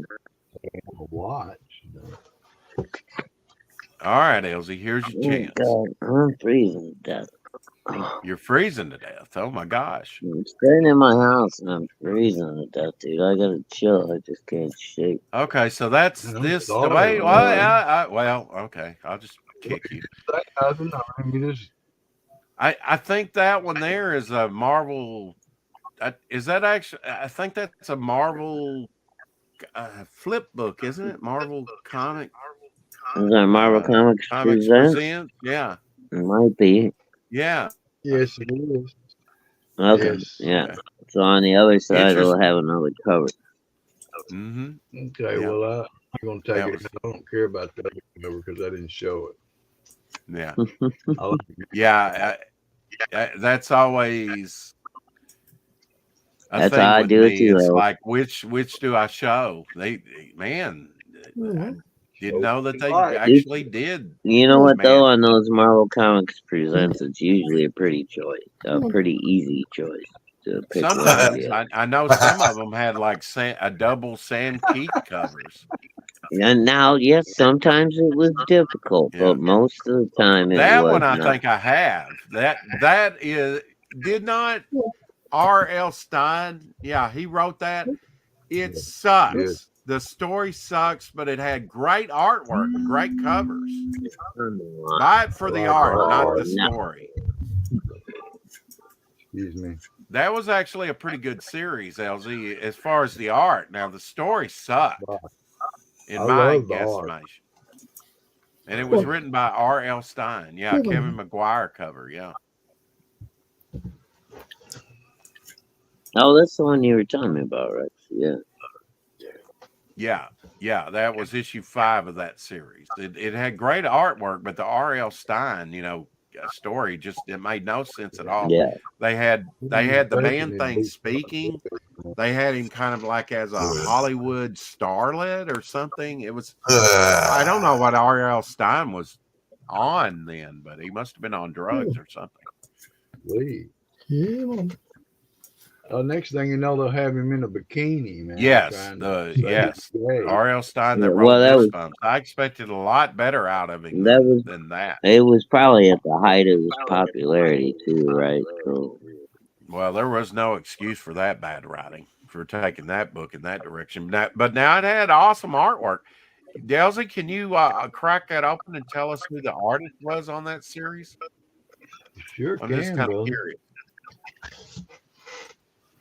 they want to watch. You know. All right, Elsie, here's your chance. God, I'm freezing to death. You're freezing to death. Oh my gosh. I'm staying in my house and I'm freezing to death, dude. I gotta chill. I just can't shake. Okay, so that's this. The sorry. way. Well, okay. I'll just kick you. I think that one there is a Marvel. Is that actually? I think that's a Marvel flip book, isn't it? Marvel comic. Is that Marvel Comics Presents? Yeah. It might be. Yeah. Yes, it is. Okay. Yes. Yeah. Okay. So on the other side, it'll have another cover. Mm-hmm. Okay, Yeah. well, I'm going to take That it. was- I don't care about that cover because I didn't show it. Yeah. I like it. Yeah. That's always. a That's thing how I with do it me. too, It's though. like which do I show? I didn't know that they actually did. You know what, Man. though? On those Marvel Comics Presents, it's usually a pretty choice. A pretty easy choice to pick one. Sometimes I know some of them had like a double Sam Keith covers. And now, yes, sometimes it was difficult, Yeah. but most of the time it That was one I not. think I have. That is did not R.L. Stein. Yeah, he wrote that. It sucks. Yeah. The story sucks, but it had great artwork, and great covers. Buy it for the art, not the story. Excuse me. That was actually a pretty good series, LZ, as far as the art. Now the story sucked, in I my love the art. guesstimation. And it was written by R.L. Stein. Yeah, Kevin McGuire cover. Yeah. Oh, that's the one you were telling me about, right? Yeah. Yeah, that was issue 5 of that series. It had great artwork, but the R.L. Stein, story it made no sense at all. Yeah. They had the Man Thing speaking. They had him kind of like as a Hollywood starlet or something. It was I don't know what R.L. Stein was on then, but he must have been on drugs or something. Please. Yeah, man. Next thing you know, they'll have him in a bikini, man. Yes, trying to say yes. gay. R.L. Stein that Yeah, wrote well, that was- Goosebumps. I expected a lot better out of him That than that. It was probably at the height of his popularity, too, right? So, Well, there was no excuse for that bad writing, for taking that book in that direction. But now it had awesome artwork. Delzy, can you crack that open and tell us who the artist was on that series? Sure I'm just can, kind of brother. curious.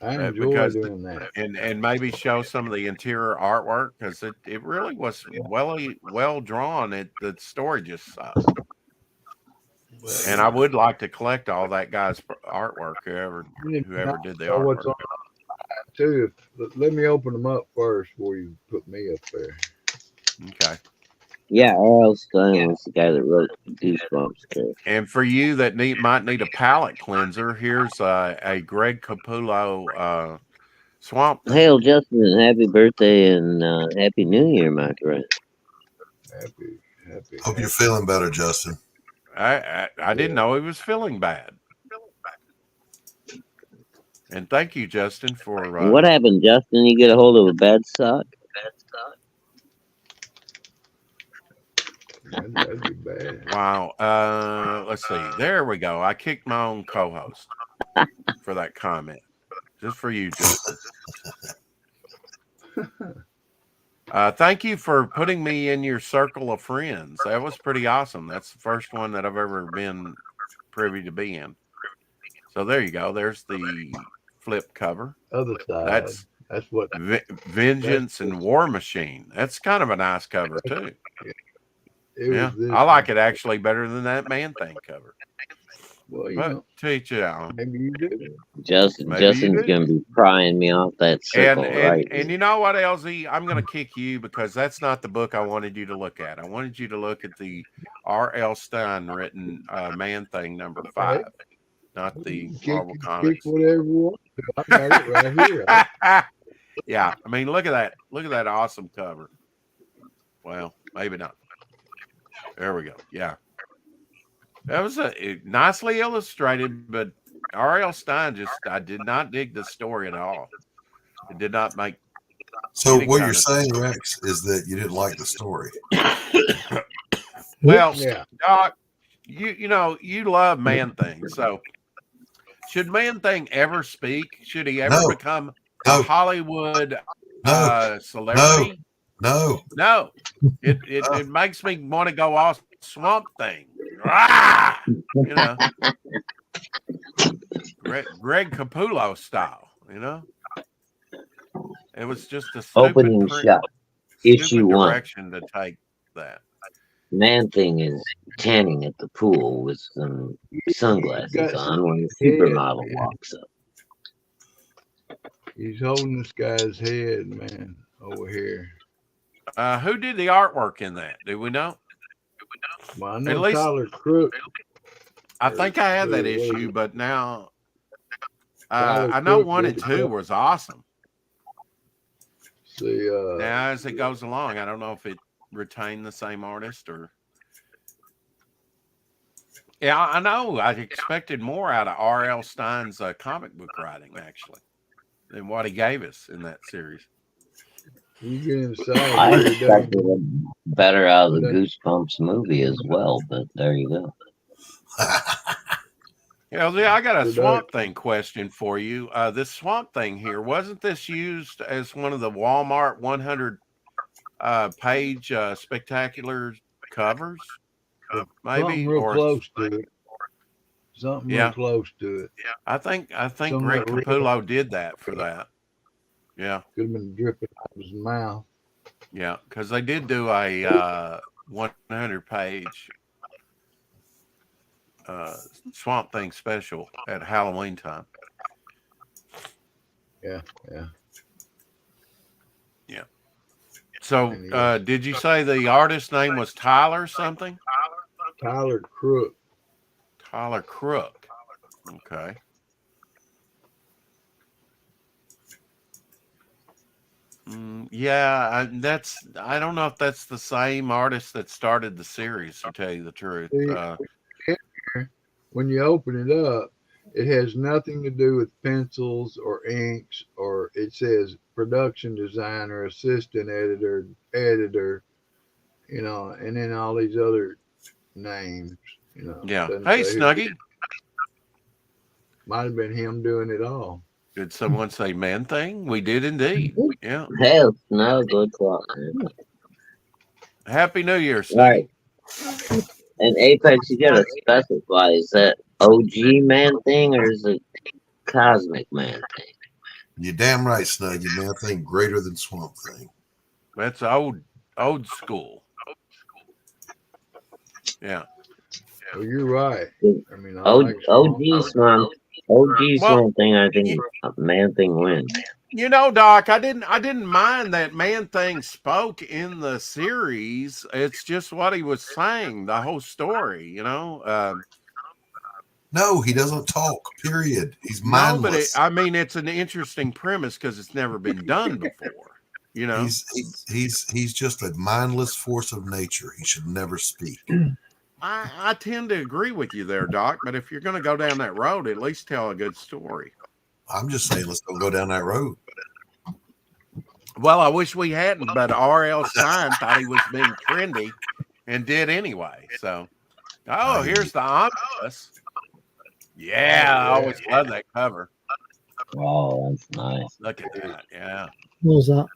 I enjoy because doing that. And maybe show some of the interior artwork, because it really was well drawn. The story just sucked. And I would like to collect all that guy's artwork, whoever did the So what's artwork. on too? Let me open them up first before you put me up there. Okay. Yeah, R.L. Stine was the guy that wrote Goosebumps. And for you that might need a palate cleanser, here's a Greg Capullo Swamp Thing. Hail, Justin, happy birthday and happy New Year, my friend. Happy. Hope you're feeling better, Justin. I didn't know he was feeling bad. And thank you, Justin, for what happened, Justin? You get a hold of a bad sock? That'd be bad. Wow. Let's see. There we go. I kicked my own co-host for that comment. Just for you, Justin. Thank you for putting me in your circle of friends. That was pretty awesome. That's the first one that I've ever been privy to be in. So there you go. There's the flip cover. Other side. That's what Vengeance and War Machine. That's kind of a nice cover too. Yeah, I like it actually better than that Man-Thing cover. Well, you but know, teach you out. maybe you do. Justin's gonna be prying me off that circle, right? And you know what, LZ? I'm gonna kick you because that's not the book I wanted you to look at. I wanted you to look at the R.L. Stine written Man-Thing number 5, not the Marvel Comics. Kick whatever you want to. I got it right here. Yeah, I mean, look at that. Look at that awesome cover. Well, maybe not. There we go. Yeah. That was nicely illustrated, but R.L. Stine I did not dig the story at all. It did not make. So what you're saying, Rex, is that you didn't like the story. Well, Yeah. Doc, you know, you love Man-Thing. So should Man-Thing ever speak? Should he ever become a Hollywood celebrity? No. It makes me want to go off Swamp Thing. Ah! You know, Greg Capullo style. You know, it was just a opening shot. Issue 1. Direction to take that. Man-Thing is tanning at the pool with some sunglasses on when the supermodel walks up. He's holding this guy's head, man, over here. Who did the artwork in that? Do we know? Well, I know At least, Tyler Crook. I think I had that issue, but now I know 1 and 2 was awesome. See, now as it goes along, I don't know if it retained the same artist or. Yeah, I know. I expected more out of R.L. Stine's comic book writing, actually, than what he gave us in that series. you get inside. I expected better out of the Goosebumps movie as well, but there you go. Yeah, I got a Swamp Thing question for you. This Swamp Thing here, wasn't this used as one of the Walmart 100 page spectacular covers? Maybe something real close to it. Something real close to it. I think Greg Capullo did that for that. Yeah. Could have been dripping out of his mouth. Yeah, because they did do a 100 page Swamp Thing special at Halloween time. Yeah. So did you say the artist's name was Tyler something? Tyler Crook. Tyler Crook. Okay. Yeah, I don't know if that's the same artist that started the series, to tell you the truth. When you open it up, it has nothing to do with pencils or inks, or it says production designer, assistant editor, you know, and then all these other names, you know. Yeah. Hey, Snuggie. Might have been him doing it all. Did someone say Man-Thing? We did indeed. Yeah. Hell, no, good talk. Happy New Year, Snuggie. Right. And Apex, you gotta specify, is that OG Man-Thing or is it Cosmic Man-Thing? You're damn right, Snuggie. Man-Thing greater than Swamp Thing. That's old school. Yeah. Well, you're right. I mean, OG Swamp Thing, I think Man-Thing wins. You know, Doc, I didn't mind that Man-Thing spoke in the series. It's just what he was saying, the whole story, you know. No, he doesn't talk. Period. He's mindless. I mean, it's an interesting premise because it's never been done before. You know, he's just a mindless force of nature. He should never speak. I tend to agree with you there, Doc. But if you're going to go down that road, at least tell a good story. I'm just saying, let's don't go down that road. Well, I wish we hadn't, but R.L. Stine thought he was being trendy and did anyway. So, here's the omnibus. Yeah, I always love that cover. Oh, that's nice. Look at that. Yeah. What was that?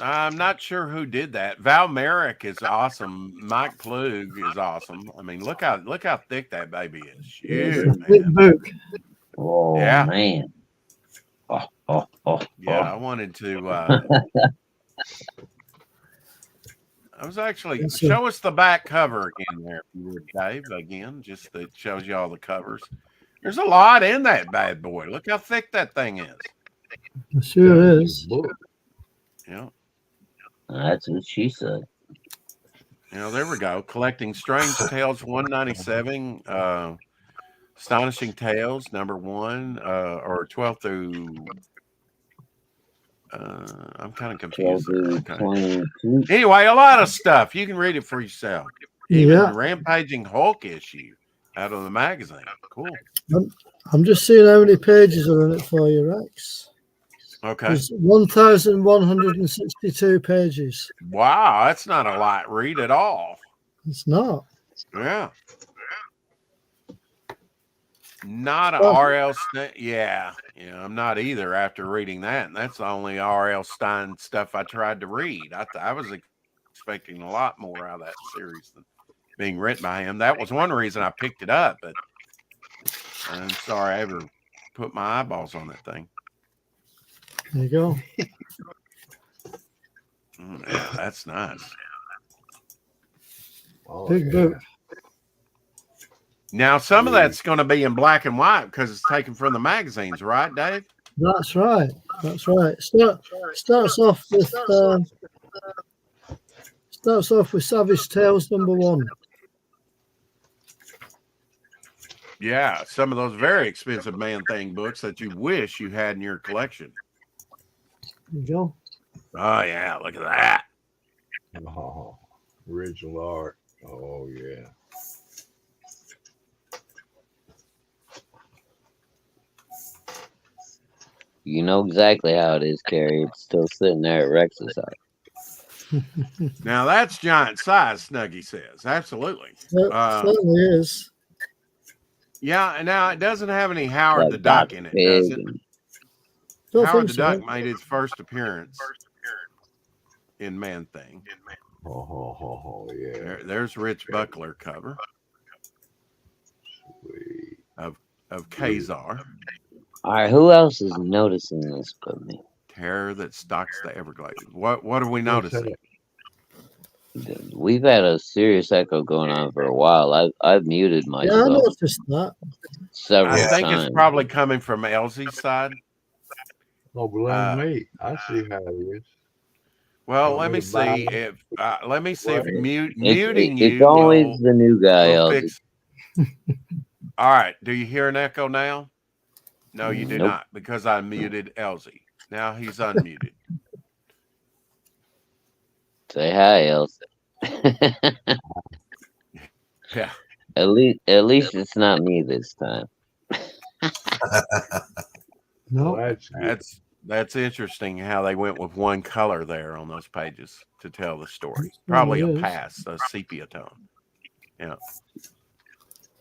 I'm not sure who did that. Val Merrick is awesome. Mike Plug is awesome. I mean, look how thick that baby is. Huge, Big book. Oh, yeah. Man. Yeah, I wanted to. I was actually show us the back cover again there, if you would, Dave. Again, just that shows you all the covers. There's a lot in that bad boy. Look how thick that thing is. It sure is. Yeah. That's what she said. You know, there we go. Collecting Strange Tales 197, Astonishing Tales #1, or 12 through. I'm kind of confused. Okay. Anyway, a lot of stuff. You can read it for yourself. Even the Rampaging Hulk issue out of the magazine. Cool. I'm just seeing how many pages are in it for you, Rex. Okay. There's 1,162 pages. Wow, that's not a light read at all. It's not. Yeah. Not an R.L. Stine. Yeah, I'm not either after reading that. And that's the only R.L. Stine stuff I tried to read. I was expecting a lot more out of that series than being written by him. That was one reason I picked it up, but I'm sorry I ever put my eyeballs on that thing. There you go. Yeah, that's nice. Big book. Now, some of that's going to be in black and white because it's taken from the magazines, right, Dave? That's right. That's right. Starts off with Savage Tales #1. Yeah, some of those very expensive Man-Thing books that you wish you had in your collection. There you go. Oh, yeah, look at that. Oh, original art. Oh, yeah. You know exactly how it is, Carrie. It's still sitting there at Rex's house. Now, that's giant size, Snuggie says. Absolutely. It certainly is. Yeah, and now it doesn't have any Howard the Duck in it, does it? Howard the Duck made his first appearance in Man-Thing. Oh, yeah. There's Rich Buckler cover of Kazar. All right, who else is noticing this but me? Terror that stalks the Everglades. What are we noticing? We've had a serious echo going on for a while. I've muted myself. Yeah, I noticed that. Several I think times. it's probably coming from Elsie's side. Oh, blame me. I see how it is. Well, let me see if muting you. It's always the new guy, Elsie. All right. Do you hear an echo now? No, you do Nope. not, because I muted Elsie. Now he's unmuted. Say hi, Elsie. Yeah. At least it's not me this time. No, That's interesting how they went with one color there on those pages to tell the story. Probably a pass, a sepia tone. Yeah.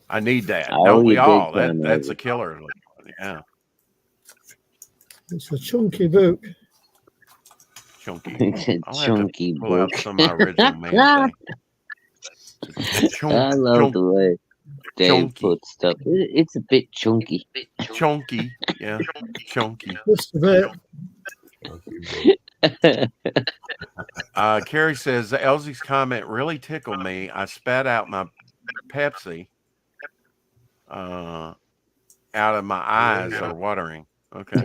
I need that. Don't we all? That's a killer. Yeah. it's a chunky book. Chunky. It's a I'll have chunky to pull out book. some of my original Man I love the way Dave chunky. puts stuff. It's a bit chunky. Chunky. Yeah. Chunky. Just a bit. Carrie says Elsie's comment really tickled me. I spat out my Pepsi. out of my eyes are watering. Okay.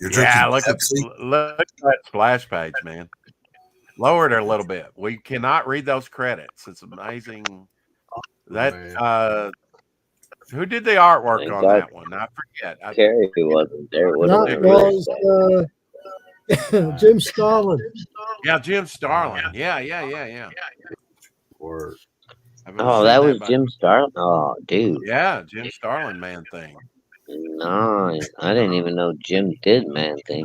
You're drinking look at Pepsi? that splash page, man. Lower it a little bit. We cannot read those credits. It's amazing. That who did the artwork on that one? I forget. Carrie wasn't there. That was Jim Starlin. Yeah, Jim Starlin. Yeah. Word. Oh, that was Jim Starlin. Oh, dude. Yeah, Jim Starlin, Man Thing. No, I didn't even know Jim did Man Thing.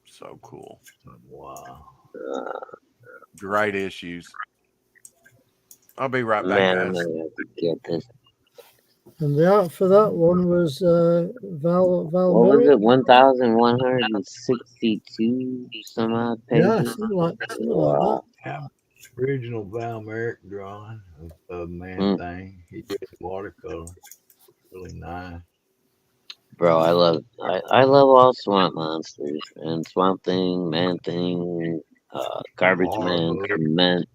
So cool. Wow. Great issues. I'll be right back, Man, guys. I'm gonna have to get this. And the art for that one was Val. What was it? 1,162 some odd pages. Yeah, something like that. Original Val Merrick drawing of Man Thing. He did watercolor. Really nice. Bro, I love all Swamp Monsters and Swamp Thing, Man Thing, Garbage Man, Cement.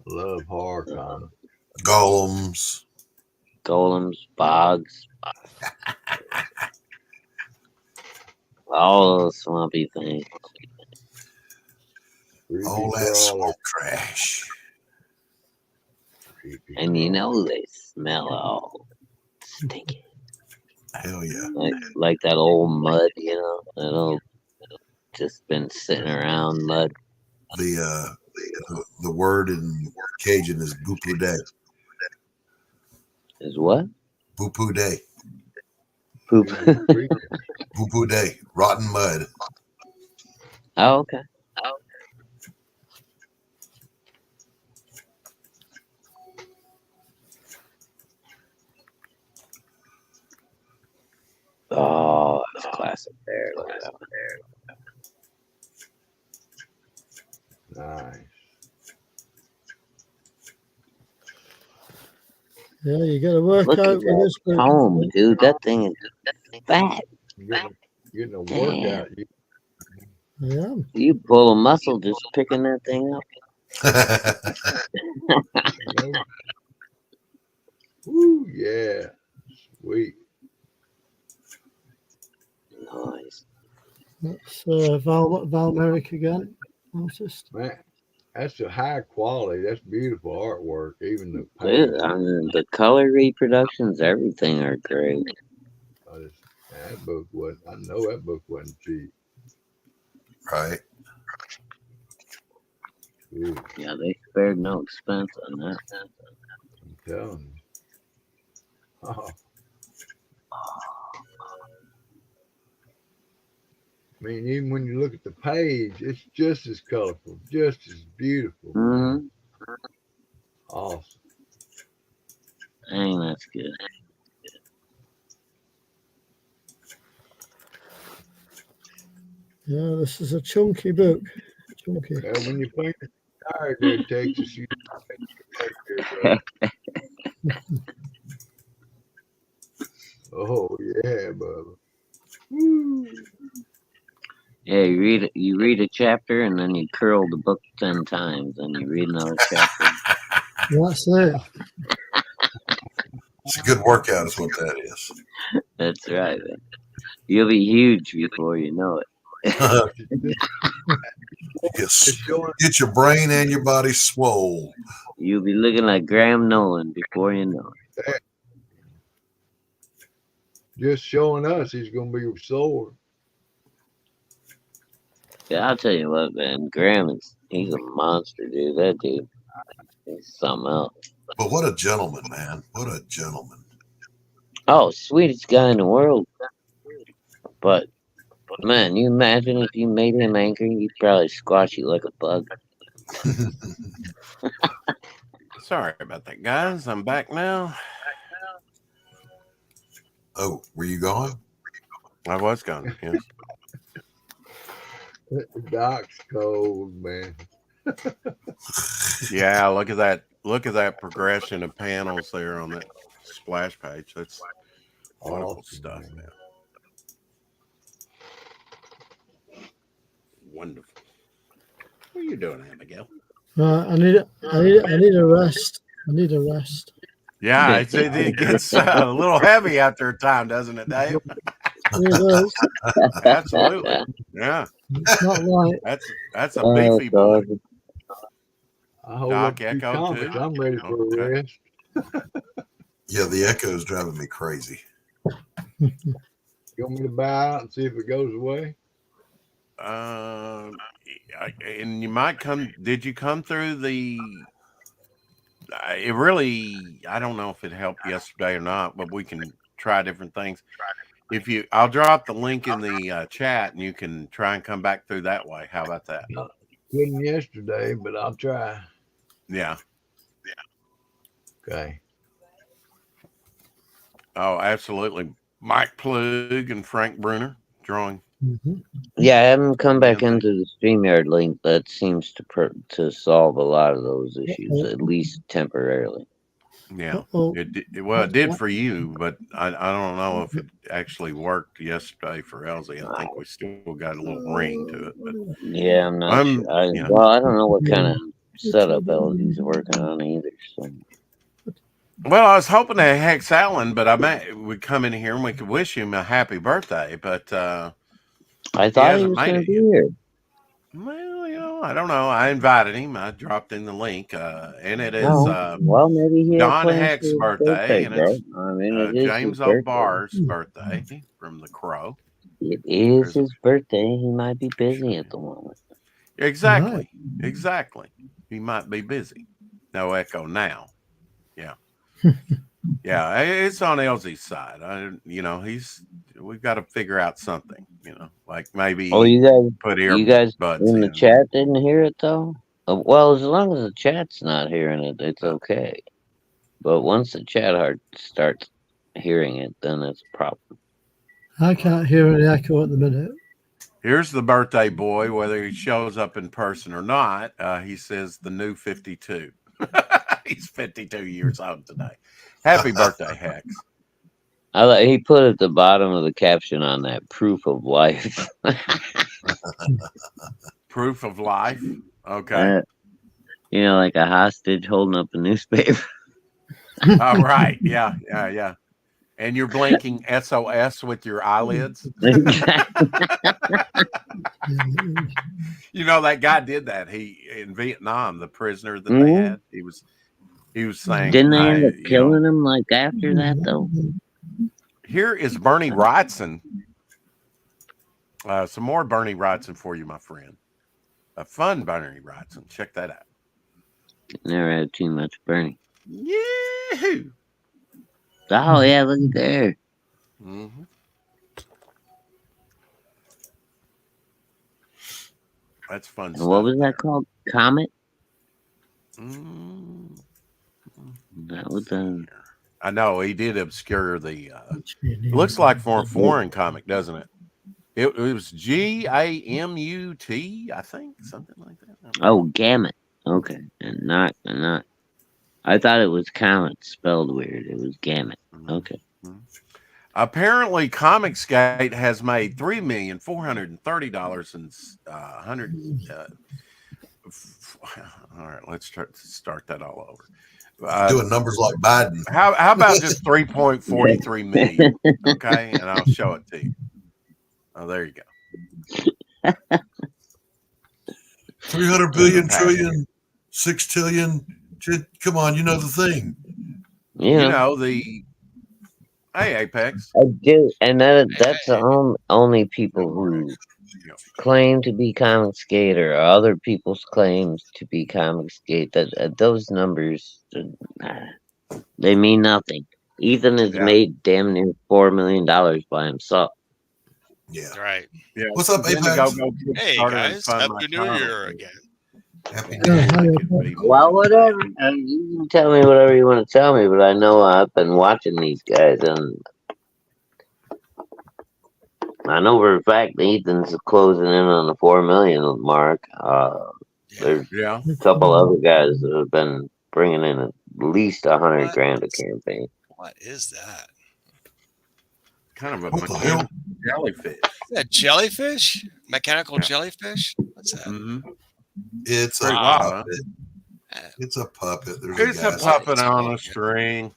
Love horror comics. Golems, Bogs. All those swampy things. all that swamp trash. And you know they smell all stinky. Hell yeah. Like that old mud, you know, that old just been sitting around mud. The word in Cajun is boo-poo day. Is what? Boo-poo day. Poop. Boo-poo day. Rotten mud. Oh, okay. Oh, that's classic there. Look at that one there. Nice. Yeah, you got to work Look out at with that this book. comb, dude. That thing is fat. Getting a workout. Yeah. You pull a muscle just picking that thing up. Woo, yeah. Sweet. Nice. That's Val Merrick again. Artist. Man, that's a high quality. That's beautiful artwork. Even the Dude, I mean, the color reproductions, everything are great. That book was. I know that book wasn't cheap. Right. Yeah, they spared no expense on that. I'm telling you. Oh. I mean, even when you look at the page, it's just as colorful, just as beautiful. Mm-hmm. Awesome. Dang, that's good. Yeah, this is a chunky book. Chunky. When you think you're tired there in Texas, you oh yeah, Bubba. Woo. Yeah, you read a chapter and then you curl the book 10 times and you read another chapter. That's it. It's a good workout is what that is. That's right, man. You'll be huge before you know it. Get your brain and your body swole. You'll be looking like Graham Nolan before you know it. Just showing us he's going to be sore. Yeah, I'll tell you what, man. Graham he's a monster, dude. That dude, he's something else. But what a gentleman, man. What a gentleman. Oh, sweetest guy in the world. But, man, you imagine if you made him angry, he'd probably squash you like a bug. Sorry about that, guys. I'm back now. Oh, were you gone? I was gone, yes. Doc's cold, man. Yeah, look at that. Look at that progression of panels there on that splash page. That's wonderful stuff, man. Wonderful. What are you doing, Abigail? I need a rest. I need a rest. Yeah, it gets a little heavy after a time, doesn't it, Dave? It is. Absolutely. Yeah. It's not light. That's a beefy boy. I hold Doc up two Echo, comics. too? I'm ready for a Okay. rest. Yeah, the echo is driving me crazy. You want me to bow out and see if it goes away? And you might come. Did you come through the? It really. I don't know if it helped yesterday or not, but we can try different things. I'll drop the link in the chat, and you can try and come back through that way. How about that? Couldn't yesterday, but I'll try. Yeah. Okay. Oh, absolutely. Mike Plug and Frank Bruner drawing. Mm-hmm. Yeah, I haven't come back into the StreamYard link. That seems to solve a lot of those issues, at least temporarily. Yeah, it did for you, but I don't know if it actually worked yesterday for Elsie. I think we still got a little ring to it. But yeah, I'm not sure. Well, I don't know what kind of setup Elsie's working on either. So. Well, I was hoping to Hex Allen, but would come in here and we could wish him a happy birthday. But I thought he was going to be here. Well, I don't know. I invited him. I dropped in the link, and it is well, maybe he Don Heck's birthday, and it's it James O'Barr's birthday from The Crow. It is his birthday. He might be busy at the moment. Exactly. He might be busy. No echo now. Yeah. Yeah, it's on Elsie's side. We've got to figure out something, like maybe. Oh, you guys buds in the chat didn't hear it though? Well, as long as the chat's not hearing it, it's okay. But once the chat starts hearing it, then it's a problem. I can't hear any echo at the minute. Here's the birthday boy, whether he shows up in person or not. He says the new 52. He's 52 years old today. Happy birthday, Hex. He put at the bottom of the caption on that proof of life. Proof of life? Okay. Like a hostage holding up a newspaper. Oh, right. Yeah. And you're blinking SOS with your eyelids. That guy did that. In Vietnam, the prisoner that they had, he was saying. Didn't they end up killing him after that though? Here is Bernie Wrightson. Some more Bernie Wrightson for you, my friend. A fun Bernie Wrightson. Check that out. Never had too much Bernie. Yahoo! Oh yeah, look at there. Mm-hmm. That's fun. And what was that called? Comet? Mm-hmm. That was I know he did obscure the. It looks like for a foreign comic, doesn't it? It was GAMUT, I think, something like that. Oh, Gamut. Okay, and not. I thought it was Comet spelled weird. It was Gamut. Okay. Mm-hmm. Apparently, Comicsgate has made $3,430 and 100. All right, let's start that all over. Doing numbers like Biden. How about just 3.43 million? Okay, and I'll show it to you. Oh, there you go. 300 billion, trillion, 6 trillion. Come on, you know the thing. Yeah. Hey, Apex. I do, and that's the only people who claim to be Comicsgate or other people's claims to be Comicsgate. That those numbers, they mean nothing. Ethan has made damn near $4 million by himself. Yeah. Right. Yeah. What's up, Apex? Hey guys, Happy New Year again. Happy Well, whatever. You can tell me whatever you want to tell me, but I know I've been watching these guys, and I know for a fact Ethan's closing in on the 4 million mark. There's a couple other guys that have been bringing in at least 100 grand a campaign. What is that? Kind of a mechanical jellyfish. Is that jellyfish? Mechanical jellyfish? What's that? Mm-hmm. It's wow. It's a puppet. It's a puppet on a string.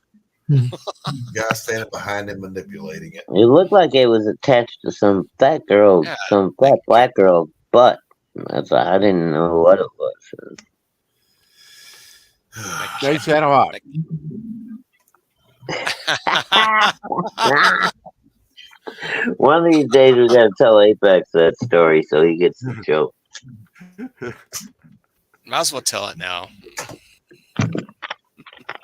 Guy standing behind him manipulating it. It looked like it was attached to some fat girl, some fat black girl butt. I didn't know what it was. They said a lot. One of these days we gotta tell Apex that story so he gets the joke. Might as well tell it now.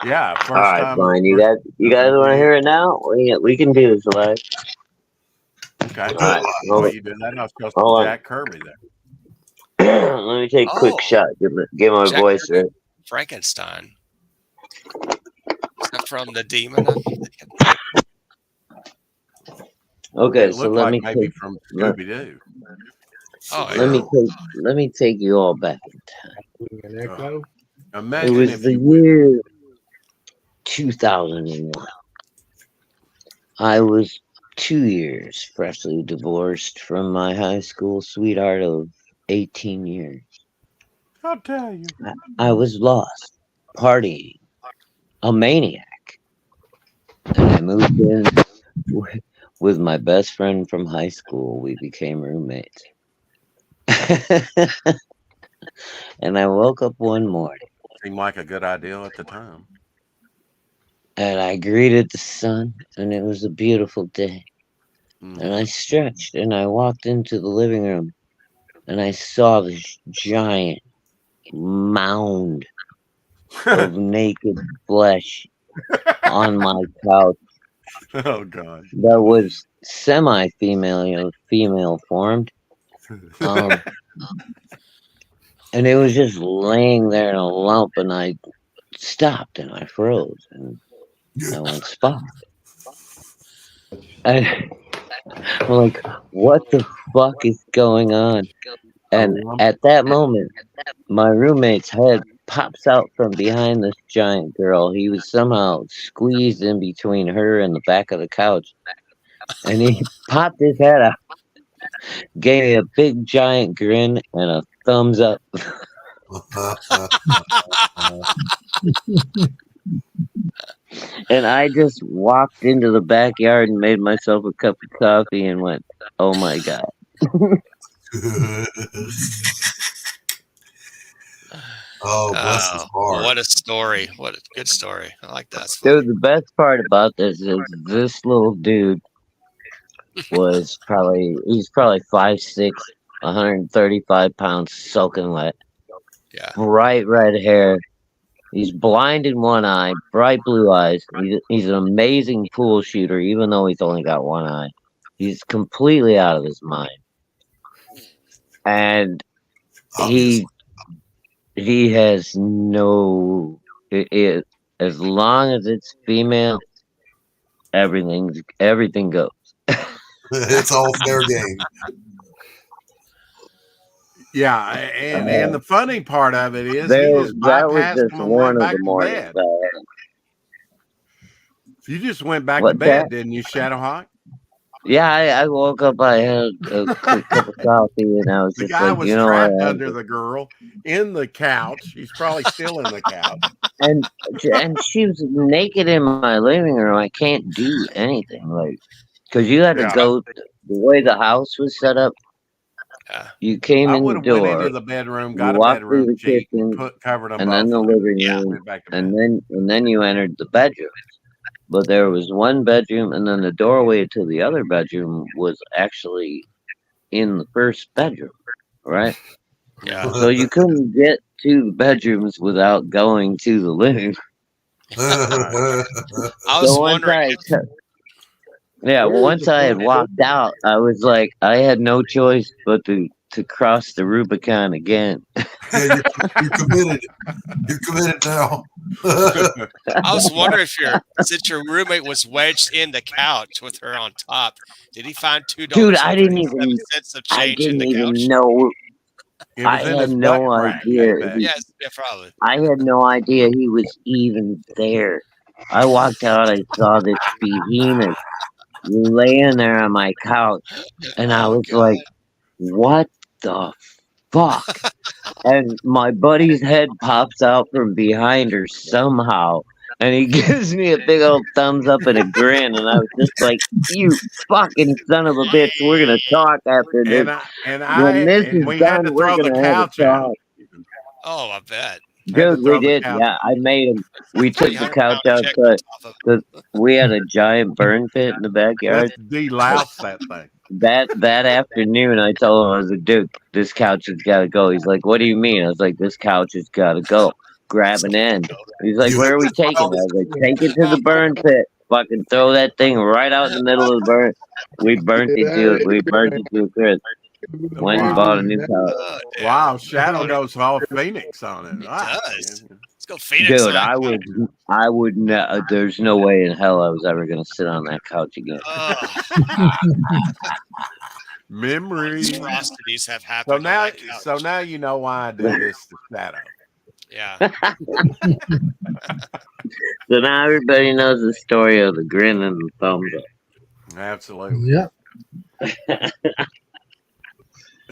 Yeah. All right, fine. You guys want to hear it now? We can do this live. Okay. All right. Well, you do that. I was supposed to Jack Kirby there. Let me take a quick shot. Get my Jack voice right. Frankenstein. Is that from the demon? Okay, so let me maybe from Scooby Doo. Let me take you all back in time. It was the year 2001. I was 2 years freshly divorced from my high school sweetheart of 18 years. I'll tell you. I was lost, partying, a maniac. And I moved in with my best friend from high school. We became roommates. And I woke up one morning. Seemed like a good idea at the time. And I greeted the sun, and it was a beautiful day. And I stretched, and I walked into the living room, and I saw this giant mound of naked flesh on my couch. Oh, God. That was female formed. And it was just laying there in a lump, and I stopped and I froze and I went spot. I'm like, what the fuck is going on? And at that moment, my roommate's head pops out from behind this giant girl. He was somehow squeezed in between her and the back of the couch. And he popped his head out, gave me a big giant grin and a thumbs up. And I just walked into the backyard and made myself a cup of coffee and went, oh my God. Oh, bless his heart. What a story. What a good story. I like that. Dude, the best part about this is this little dude he's probably 5'6", 135 pounds, soaking wet. Yeah. Bright red hair. He's blind in one eye, bright blue eyes. He's an amazing pool shooter, even though he's only got one eye. He's completely out of his mind. And he has no... as long as it's female, everything goes. It's all fair game. Yeah, and the funny part of it is he just bypassed him and went back to bed. You just went back to bed, didn't you, Shadowhawk? Yeah, I woke up. I had a quick cup of coffee, and I was the just guy like, was you know trapped what? under the girl in the couch. He's probably still in the couch. And she was naked in my living room. I can't do anything, like, because you had to go the way the house was set up. You came in the door. Went into the bedroom, got a bedroom sheet, covered them, and then the living room, and then you entered the bedroom. But there was one bedroom, and then the doorway to the other bedroom was actually in the first bedroom, right? Yeah. So you couldn't get to the bedrooms without going to the living room. I was wondering. Once I had walked out, I was like, I had no choice but to cross the Rubicon again. Yeah, you're committed. You're committed now. I was wondering since your roommate was wedged in the couch with her on top, did he find $2? Dude, I didn't even know. I had no idea. Yes, yeah, probably. I had no idea he was even there. I walked out, I saw this behemoth laying there on my couch, and I was like, what the fuck? and my buddy's head pops out from behind her somehow, and he gives me a big old thumbs up and a grin, and I was just like, "You fucking son of a bitch! We're gonna talk after this. When this is we had done, to we're throw the gonna have a couch out. talk." Oh, I bet. Dude, we did. Yeah, I made him. We took the couch out because we had a giant burn pit in the backyard. Let's delouse that thing. That afternoon, I told him, I was like, "Dude, this couch has got to go." He's like, "What do you mean?" I was like, "This couch has got to go. Grab an end." He's like, "Where are we taking it?" I was like, "Take it to the burn pit. Fucking throw that thing right out in the middle of the burn." We burnt it to a crisp. Went and bought a new couch. Wow, Shadow goes all Phoenix on it. It Wow. does. Let's go Phoenix. Dude, I would not. There's no way in hell I was ever gonna sit on that couch again. Memories. Atrocities have happened. So now you know why I do this to Shadow. Yeah. So now everybody knows the story of the grin and the thumbs up. Absolutely. Yeah.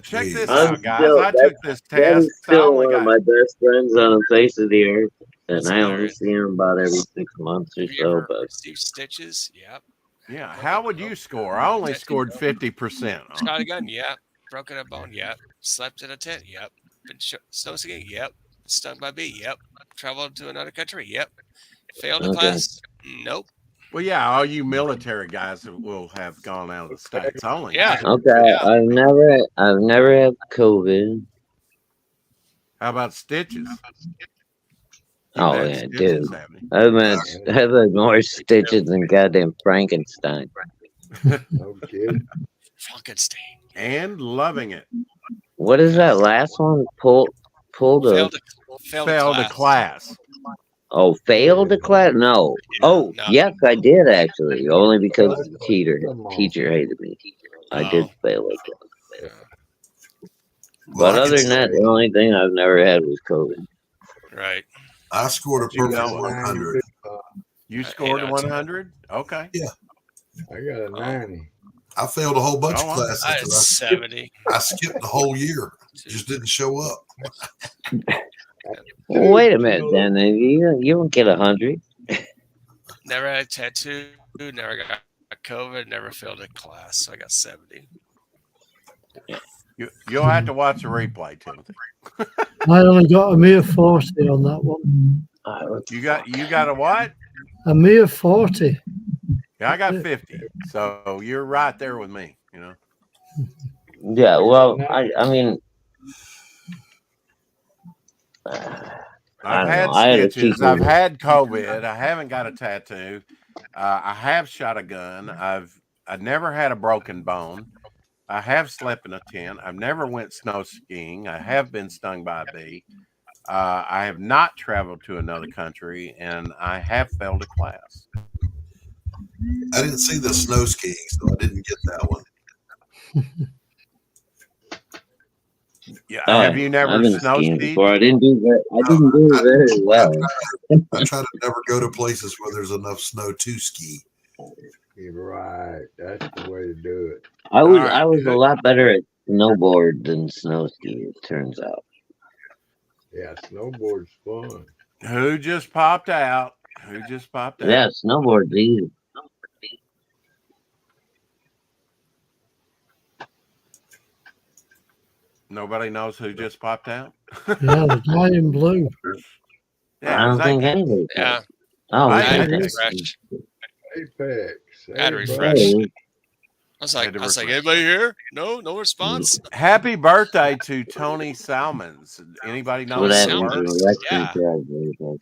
Check this I'm out, guys. still- I took this That test. is still one of my best friends on the face of the earth, and I only see him about every 6 months or so. But Steve Stitches. Yep. Yeah. How would you score? I only scored 50%. Shot a gun. Yep. Broken a bone. Yep. Slept in a tent. Yep. Been snow skiing. Yep. Stung by a bee. Yep. Traveled to another country. Yep. Failed a class. Nope. Well, yeah, all you military guys will have gone out of the states only. Yeah. okay, Yeah. I've never had COVID. How about stitches? Oh You've had yeah, stitches, dude. haven't you? I've had more stitches than goddamn Frankenstein. Okay. Frankenstein. And loving it. What is that last one? Pulled a Failed a class. failed a class? No. Oh No. yes, I did actually. Only because the teacher hated me. I did fail a class. Well, But I other can than that, the only thing I've never had was COVID. Right. I scored a perfect 100. You scored a 100? Okay. I got a 90. I failed a whole bunch of Oh, classes. I had 70. I skipped the whole year. Just didn't show up. Well, wait a minute, then. You don't get 100. Never had a tattoo. Never got COVID. Never failed a class. So I got 70. You'll have to watch the replay, Timothy. I only got a mere 40 on that one. You got a what? A mere 40. Yeah, I got 50. So you're right there with me, you know. Yeah, well, I mean, I've don't had know. I had a stitches. cheeky I've one. had COVID. I haven't got a tattoo. I have shot a gun. I've never had a broken bone. I have slept in a tent. I've never went snow skiing. I have been stung by a bee. I have not traveled to another country, and I have failed a class. I didn't see the snow skiing, so I didn't get that one. Yeah, Oh, have you never I've been snow skiing skied? before. I didn't do very well. I try to never go to places where there's enough snow to ski. You're right. That's the way to do it. I was Alright. a lot better at snowboard than snow ski. It turns out. Yeah, snowboard's fun. Who just popped out? Who just popped out? Yeah, snowboard's easy. Nobody knows who just popped out. Yeah, the guy in blue. I don't think anybody. Yeah. Oh, I I had had to okay. refresh. Apex. I had to Everybody- refresh. I was Had to like, refresh. anybody here? No response. Happy birthday to Tony Salmons. Anybody know What his happens birth? when Rex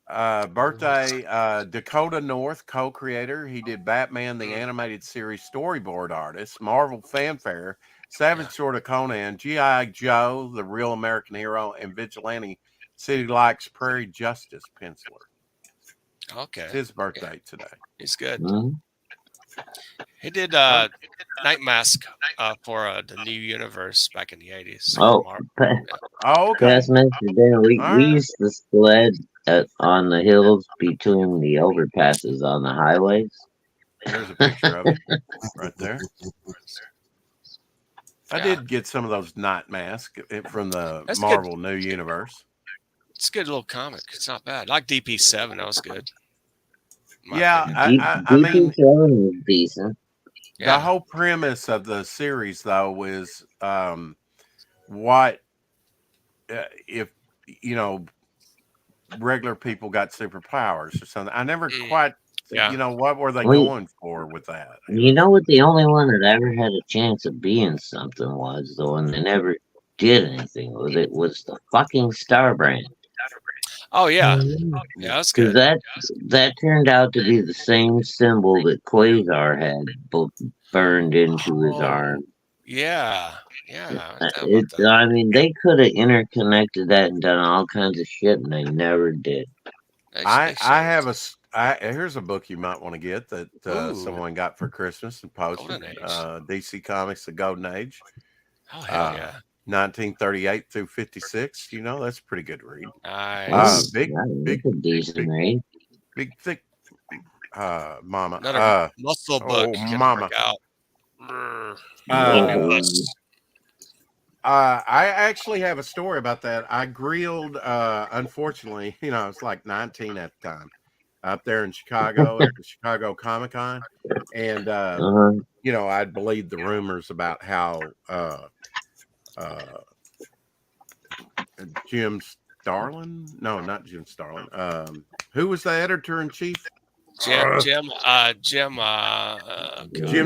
Yeah. Birthday, Dakota North, co-creator. He did Batman the Animated Series storyboard artist, Marvel Fanfare, Savage Sword of Conan, G.I. Joe, the Real American Hero, and Vigilante City Likes Prairie Justice penciler. It's Okay. his birthday today. He's good. Mhm. He did Night Mask for the New Universe back in the 80s. Oh, Oh, okay. Past Mr. Dan, we Alright. used to sled on the hills between the overpasses on the highways. There's a picture of it right there. I did get some of those night masks from the That's Marvel New Universe. It's a good little comic. It's not bad. I like DP7. That was good. Yeah, I mean, was decent. The whole premise of the series, though, is what if regular people got superpowers or something. I never quite, what were they going for with that? You know what? The only one that ever had a chance of being something was the one that never did anything with it was the fucking Star Brand. Oh yeah, yeah, that's good. That turned out to be the same symbol that Quasar had burned into his arm. Yeah. I mean, they could have interconnected that and done all kinds of shit, and they never did. Here's a book you might want to get that someone got for Christmas and posted. DC Comics: The Golden Age. Oh hell yeah. 1938 through 56. That's a pretty good read. Nice. Big, decent read. Big, thick, mama. Another muscle book. Oh, mama. I actually have a story about that. I grilled, unfortunately, I was like 19 at the time, up there in Chicago at the Chicago Comic-Con. And, I'd believed the rumors about how Jim Starlin? No, not Jim Starlin. Who was the editor-in-chief? Jim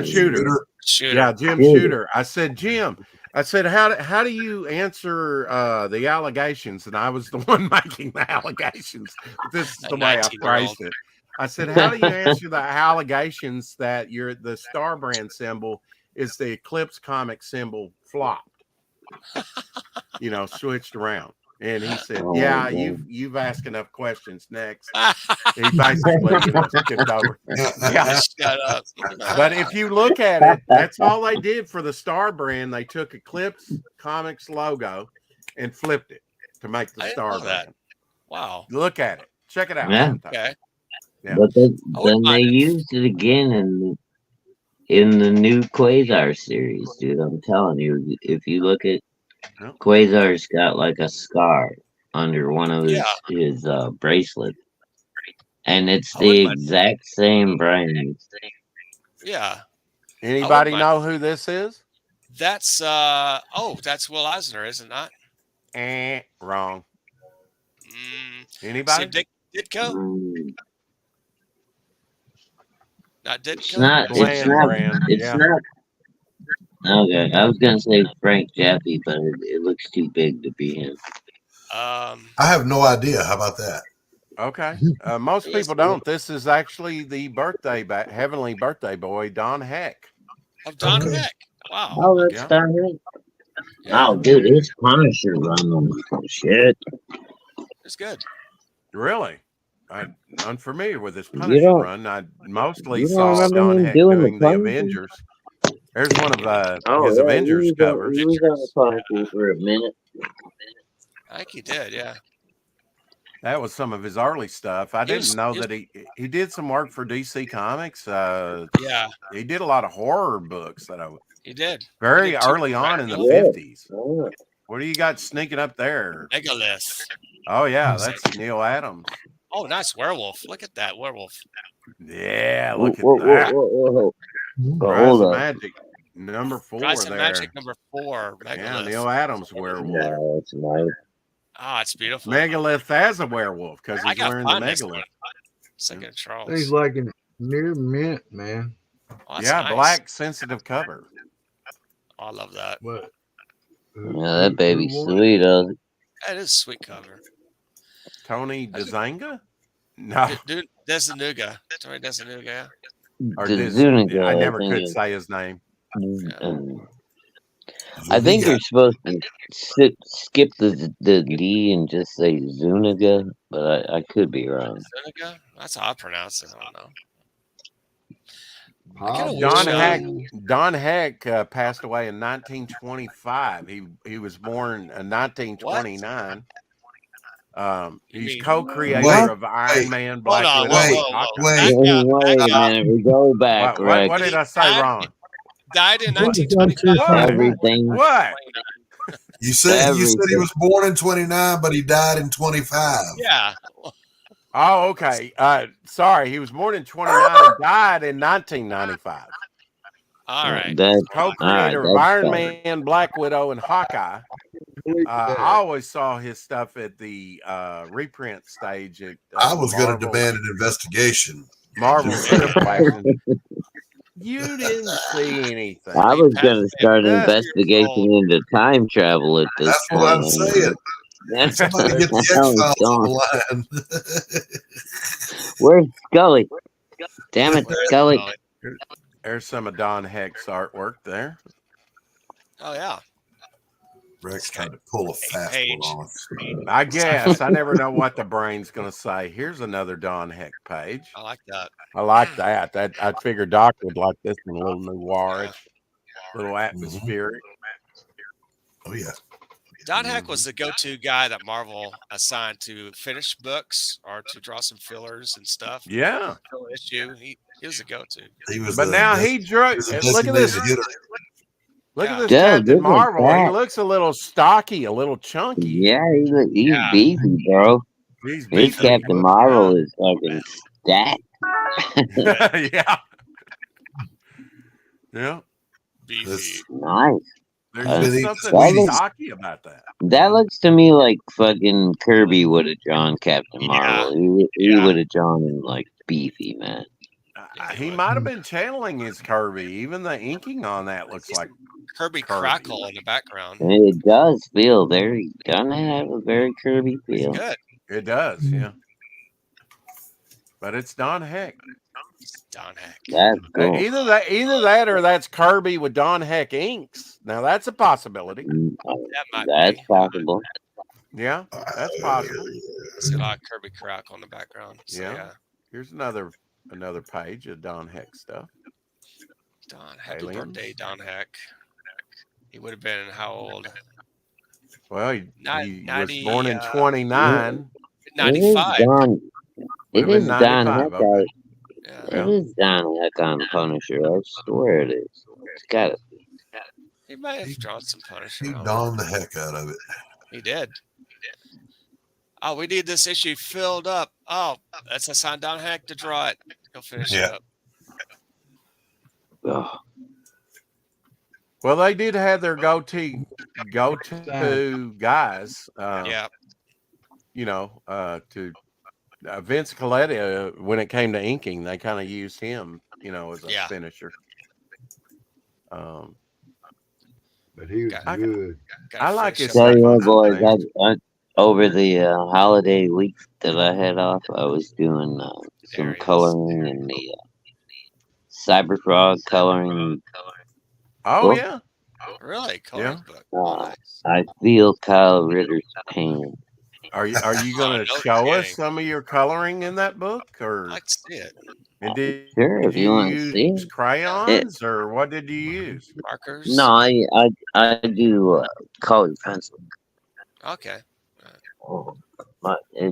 Shooter. Yeah, Jim Shooter. I said, Jim, how do you answer the allegations? And I was the one making the allegations. This is the way I phrased it. I said, how do you answer the allegations that the Star Brand symbol is the Eclipse comic symbol flopped? Switched around. And he said, you've asked enough questions. Next. He basically skipped over. Yeah. Shut up. But if you look at it, that's all they did for the Star Brand. They took Eclipse Comics logo and flipped it to make the Star Brand. Wow. Look at it. Check it out. Yeah. Okay. Yeah. But then they used it again in the new Quasar series, dude. I'm telling you, if you look at Quasar's got like a scar under one of his bracelet, and it's the exact same brand. Yeah. Anybody know who this is? That's that's Will Eisner, is it not? Wrong. Anybody? Ditko? Not Ditko. It's not. Okay, I was gonna say Frank Jaffe, but it looks too big to be him. I have no idea. How about that? Okay, most people don't. This is actually the heavenly birthday boy, Don Heck. Of Don Heck. Wow. Oh, that's Don Heck. Yeah. Oh, dude, his Punisher run shit. It's good. Really? I'm unfamiliar with this Punisher run. I mostly saw Don Heck doing the Avengers. There's one of his Avengers covers. He was on the Punisher for a minute. I think he did, yeah. That was some of his early stuff. I didn't know that he did some work for DC Comics. Yeah. He did a lot of horror books he did. Very early on in the 50s. Oh. What do you got sneaking up there? Megalith. Oh, yeah, that's Neil Adams. Oh, nice werewolf. Look at that werewolf. Yeah, look at that. Whoa. Rise of Magic, number 4 Rise there. of Magic, number 4. Megalith. Yeah, Neil Adams werewolf. Yeah, that's nice. Ah, it's beautiful. Megalith as a werewolf because he's wearing the Megalith. Second Charles. He's like a near mint, man. Oh, yeah, nice. black sensitive cover. Oh, I love that. What? Yeah, that baby's sweet, does it? That is a sweet cover. Tony DeZanga? No. Desanuga. Tony Desanuga. Or Zuniga, I never could say his name. Yeah. I think you're supposed to skip the D and just say Zuniga, but I could be wrong. Zuniga? That's how I pronounce it. I don't know. Don Heck passed away in 1925. He was born in 1929. He's co-creator of Iron Man, Black Widow. Wait a minute. We go back, Rick. What did I say wrong? Died in What was done too 1925. far. Everything. What? You said he Everything. was born in 29, but he died in 25. Yeah. Oh, okay. Sorry, he was born in 29 and died in 1995. All right. That's Co-creator of that's Iron better. Man, Black Widow, and Hawkeye. I always saw his stuff at the reprint stage at I was going to Marvel. demand an investigation. Marvel Cineplex. You didn't see anything. I was gonna start That's investigation into time travel at this That's point. what I'm saying. That's Somebody get the X-Files on the line. Where's Scully? Damn it, Where's Scully. Scully? There's some of Don Heck's artwork there. Oh yeah. Rex trying to pull a fast Page. one off. I guess. I never know what the brain's going to say. Here's another Don Heck page. I like that. I like that. I figured Doc would like this one, a little noirish, a little atmospheric. Oh, yeah. Don Heck was the go-to guy that Marvel assigned to finish books or to draw some fillers and stuff. Yeah. Fill issue. He was the go-to. He was But now he drew. he was a Look at this. designated hitter. Look at this Yeah, Captain look at Marvel. He that. looks a little stocky, a little chunky. Yeah, he's Yeah. beefy, bro. He's His beefy. Captain Marvel is fucking stacked. Yeah. Yeah. Beefy. This- Nice. There's Uh, just that something looks- stocky about that. That looks to me like fucking Kirby would have drawn Captain Yeah. Marvel. He Yeah. would have drawn him like beefy, man. He might have been channeling his Kirby. Even the inking on that looks like Kirby Kirby. Crackle in the background. It does feel very, gonna have a very Kirby feel. Good. it does. Yeah. But it's Don Heck. Don Heck. That's cool. Either that or that's Kirby with Don Heck inks. Now that's a possibility. That might That's be. possible. Yeah, that's possible. It's a lot of Kirby Crackle in the background. So, Yeah. yeah. Here's another page of Don Heck stuff. Don. Happy Aliens. birthday, Don Heck. He would have been how old? Well, he was 90, born in 29. 95. It is Don. It Would've been is Don 95, Heck. okay. Yeah. It is Don Heck on Punisher. I swear it is. It's got to be. He might have drawn some Punisher. He I don't know. donned the heck out of it. He did. Oh, we need this issue filled up. Oh, let's assign Don Heck to draw it. He'll finish it Yeah. up. Oh, Well, they did have their go-to guys. Yeah. You know, to Vince Coletti, when it came to inking, they kind of used him, you know, as a Yeah. finisher. But he was I- good. Gotta I like finish his up. tell you stuff what, on boys. that Over the holiday week that I had off, I was doing There some he is. coloring in the Cyberfrog coloring. Oh Cool. yeah, Really? Coloring book. Nice. I feel Kyle Ritter's pain. are you going to no show us kidding. some of your coloring in that book, or I'd like to see it. and did Sure, if you want to use see. crayons or what did you use? Markers? No, I do colored pencil. Okay. But yeah,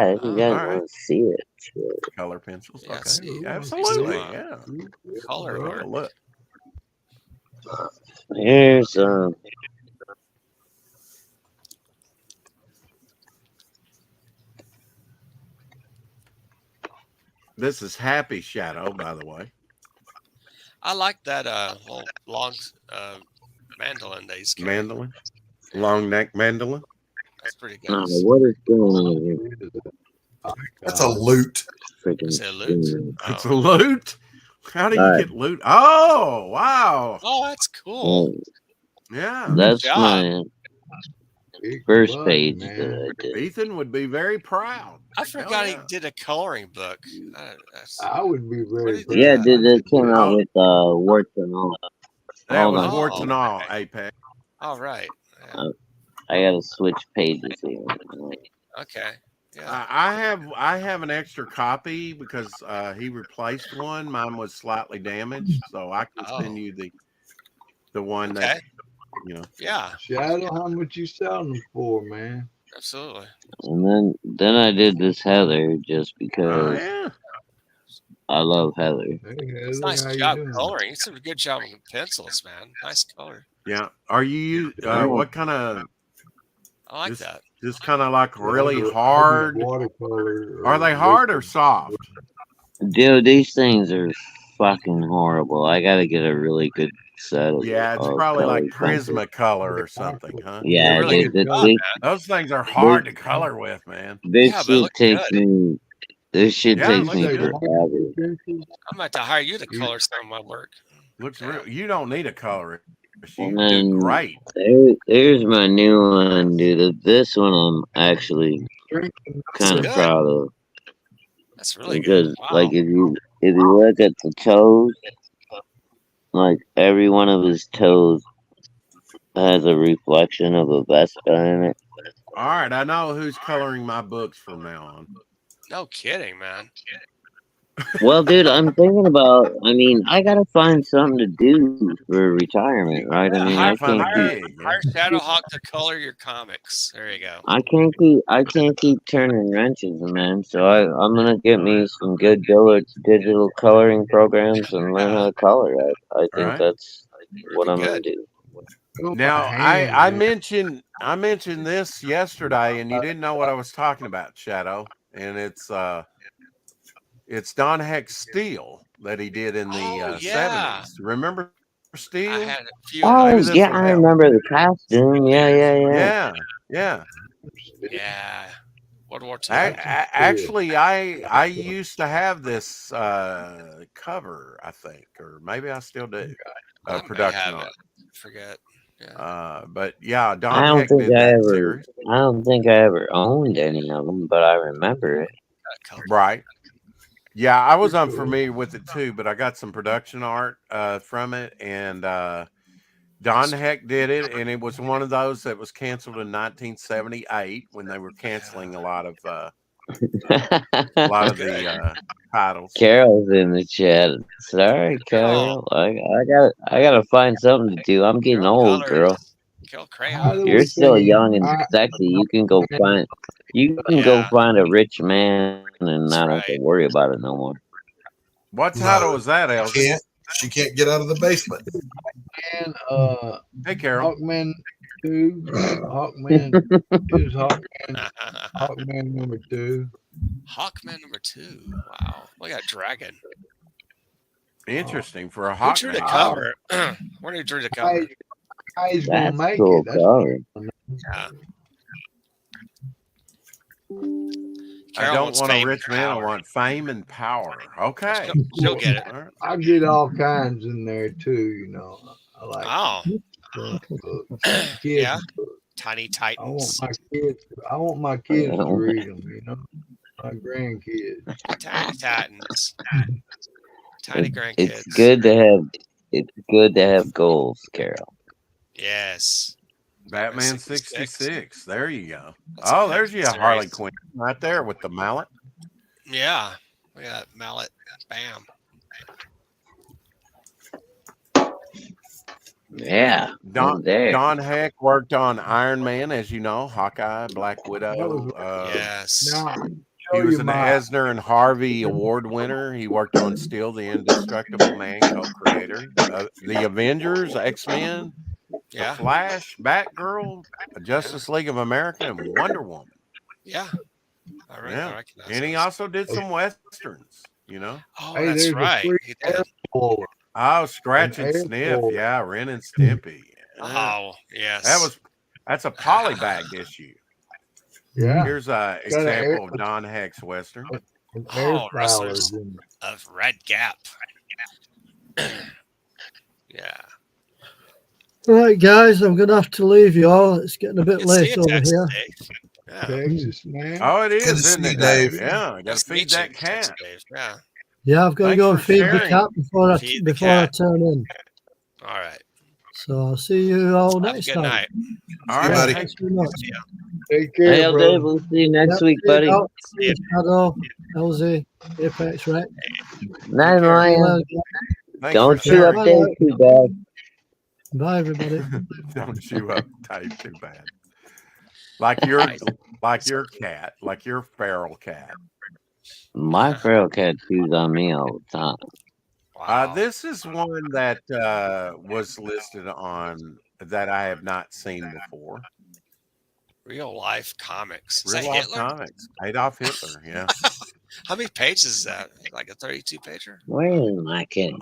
if you guys alright. want to see it, sure. Color pencils. Yeah, Okay, see. absolutely. See. Yeah. Color Take a art. look. Here's This is Happy Shadow, by the way. I like that little long mandolin that he's carrying. Mandolin, long neck mandolin. That's pretty good. what is going on here? That's a loot. Freaking Is it loot? screen. It's a Oh. loot. How do you Alright. get loot? Oh, wow. Oh, that's cool. Yeah. That's job. my Big first buck, page man. that I did. Ethan would be very proud. I forgot yeah. he did a coloring book. I would be What very did proud. he Yeah, do? dude, that came out with warts and all. That Hold was on. warts and all, okay. Apex. All right. Yeah. I gotta switch pages here. Okay. Yeah. I have an extra copy because he replaced one. Mine was slightly damaged, so I can Oh. send you the one Okay. that you know. Yeah. Shadow, how much you selling them for, man? Absolutely. And then I did this Heather just Oh because yeah. I love Heather. Hey, It's Heather, nice how you job doing? coloring. It's a good job with pencils, man. Nice color. Yeah. Are you what kind of? I like that. Just kind of like Yeah, really I do hard. watercolor. Are they hard or soft? Dude, these things are fucking horrible. I gotta get a really good set of Yeah, it's probably like pencils. Prismacolor or something, huh? Yeah, Yeah, really dude, good job, man. Those things are hard to color with, man. this Yeah, but it shit looks takes good. me. This shit Yeah, it takes looks me good. forever. I'm about to hire you to color some of my work. Looks Yeah. real. You don't need a colorist. You And do then great. there's my new one, dude. This one I'm actually kind of good. proud of. That's really Because good. Wow. like if you look at the toes, like every one of his toes has a reflection of a Vespa in it. All right, I know who's coloring my books from now on. No kidding, man. Well, dude, I'm thinking about. I mean, I gotta find something to do for retirement, right? I mean, I can't keep. Hire Shadowhawk to color your comics. There you go. I can't keep turning wrenches, man. So I'm gonna get me some good digital coloring programs and learn how to color. I think that's what I'm gonna do. Now, I mentioned this yesterday, and you didn't know what I was talking about, Shadow. And it's Don Heck Steel that he did in the 70s. Remember Steel? I had a few. Oh yeah, I remember the costume. Yeah. Yeah. World War II. Actually, I used to have this cover, I think, or maybe I still do. Production art. Forget. Yeah. But yeah, I Don don't Heck think did that series. I don't think I ever owned any of them, but I remember it. Right. Yeah, I was unfamiliar with it too, but I got some production art from it, and Don Heck did it, and it was one of those that was canceled in 1978 when they were canceling a lot of the titles. Carol's in the chat. Sorry, Carol. I gotta find something to do. I'm getting old, girl. You're still young and sexy. You can go find a rich man and not have to worry about it no more. What title was that, Elsie? She can't get out of the basement. And hey, Carol. Hawkman 2. Hawkman. Here's Hawkman number 2. Hawkman number 2. Wow. Look at Dragon. Interesting for a Who drew the cover? Where did he drew the cover? He's gonna make cool it. That's cover. Yeah. I don't want a rich man. I want fame and power. Okay. She'll get it. I get all kinds in there too, you know. I like kids. Yeah. Tiny Titans. I want my kids to read them, you know. My grandkids. Tiny Titans. Tiny grandkids. It's good to have goals, Carol. Yes. Batman 66. There you go. Oh, there's your Harley Quinn right there with the mallet. Yeah. We got mallet. Bam. Yeah. Don Heck worked on Iron Man, as you know, Hawkeye, Black Widow. Yes. He was an Eisner and Harvey Award winner. He worked on Steel, the Indestructible Man, co-creator. The Avengers, X-Men. Yeah. The Flash, Batgirl, Justice League of America, and Wonder Woman. Yeah. I recognize and he also did some westerns, you know. Oh, that's right. He did. Oh, Scratch and Sniff. Yeah, Ren and Stimpy. Oh, yes. That's a polybagged issue. Yeah. Here's an example of Don Heck's western. Oh, Wrestlers of Red Gap. Yeah. All right, guys, I'm going to have to leave you all. It's getting a bit late over here. Yeah. Texas, man. Oh, it is, isn't it, Dave? Yeah, I got to feed that cat. Yeah, I've got to go and feed the cat before I turn in. All right. So I'll see you all next time. Good night. All right, buddy. Thanks very much. Take care, hey, Dave, we'll see you next week, buddy. Shadow, LZ, Apex Rec. Night, Ryan. Don't chew up Dave too bad. Bye, everybody. Don't chew up Dave too bad. Like your cat, like your feral cat. My feral cat chews on me all the time. Wow. This is one that was listed on that I have not seen before. Real life comics. Is Real that life Hitler? comics. Adolf Hitler. Yeah. How many pages is that? Like a 32 pager? Where is my kid?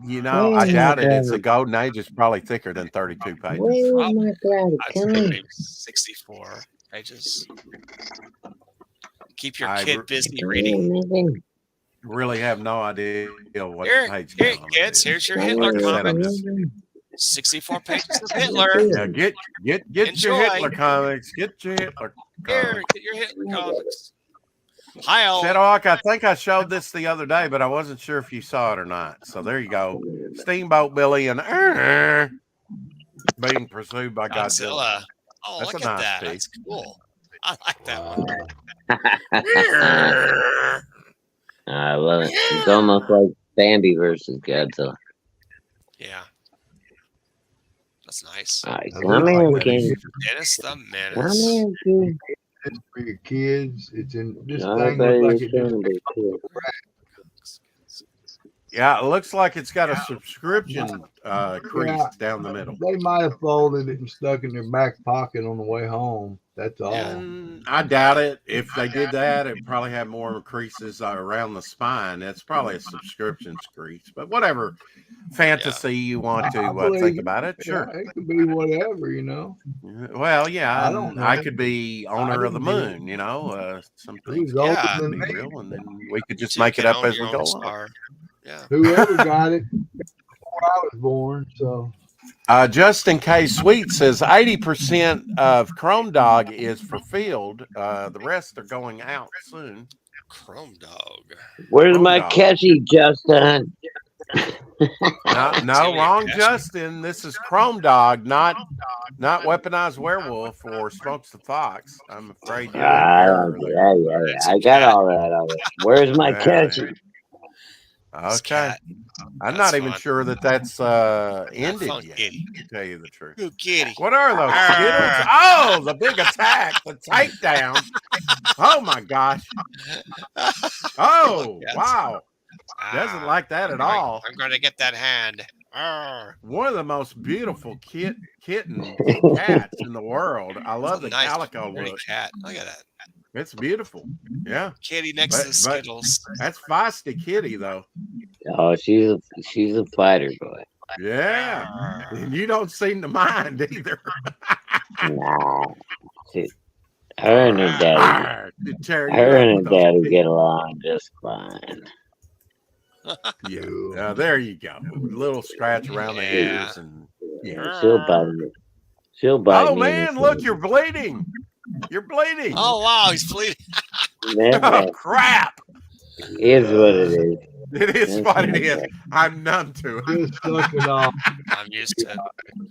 You know, I doubt it. It's a golden age. It's probably thicker than 32 pages. Where is Probably. my dad? I'd Come say on. maybe 64 pages. Keep your I kid re- busy reading. Really have no idea what Here, page here, count kids. is. Here's your Come Hitler on, comics. man. 64 pages of Hitler. Yeah, get your Enjoy. Hitler comics. Get your Hitler Here, comics. get your Hitler comics. Heil. Shadowhawk, I think I showed this the other day, but I wasn't sure if you saw it or not. So there you go. Steamboat Billy and being pursued by Godzilla. Godzilla. Oh, That's look a at nice that. piece. That's cool. I like that one. I love it. It's almost like Bambi versus Godzilla. Yeah. That's nice. All right, I come look here, like kid. Dennis the Come Menace. here, kid. It's for your kids. It's in this I thing bet looks like you it just shouldn't be, kid. Yeah, it looks like it's got a subscription crease down the middle. They might have folded it and stuck it in their back pocket on the way home. That's all. I doubt it. If they did that, it probably have more creases around the spine. That's probably a subscription crease. But whatever fantasy you want to think about it, sure. Yeah, it could be whatever, you know. Well, yeah, I don't know. I could be owner of the didn't moon, you know. Some He things was older Yeah. than be me. real, and then we could just You make it can up own as your we own go along. star. Yeah. Whoever got it before I was born, so Justin K. Sweet says 80% of Chrome Dog is for field. The rest are going out soon. Chrome Dog. Where's Chrome my Dog. catchy, Justin? No, wrong, Justin. This is Chrome Dog, not Weaponized Werewolf or Smokes the Fox. I'm afraid you're in error there. Yeah. I got all that of it. Where's my Yeah. catchy? This Okay. cat. I'm That's not even fun. sure that's ended fun yet, kitty. to tell you the truth. Ooh, kitty. What are those Skittles? Oh, the big attack, the takedown. Oh my gosh. Oh, Yes. wow. Doesn't like that at all. I'm going to get that hand. Arr. One of the most beautiful kitten cats in the world. I love the Nice, calico pretty look. cat. Look at that. It's beautiful. Yeah. Kitty next to the But- Skittles. That's feisty kitty though. Oh, she's a fighter boy. Yeah. Arr. And you don't seem to mind either. Nah. She, her and her daddy. Arr, to tear you Her up and her with those daddy teeth. get along just fine. Yeah. There you go. A little scratch around the Yeah. ears and Yeah, she'll bite me. She'll bite Oh me. in the man, look, face. you're bleeding. You're bleeding. Oh, wow. He's bleeding. That Oh, crap. is what it is. It is That's what it not is. bad. I'm numb to it. just suck it off. I'm used to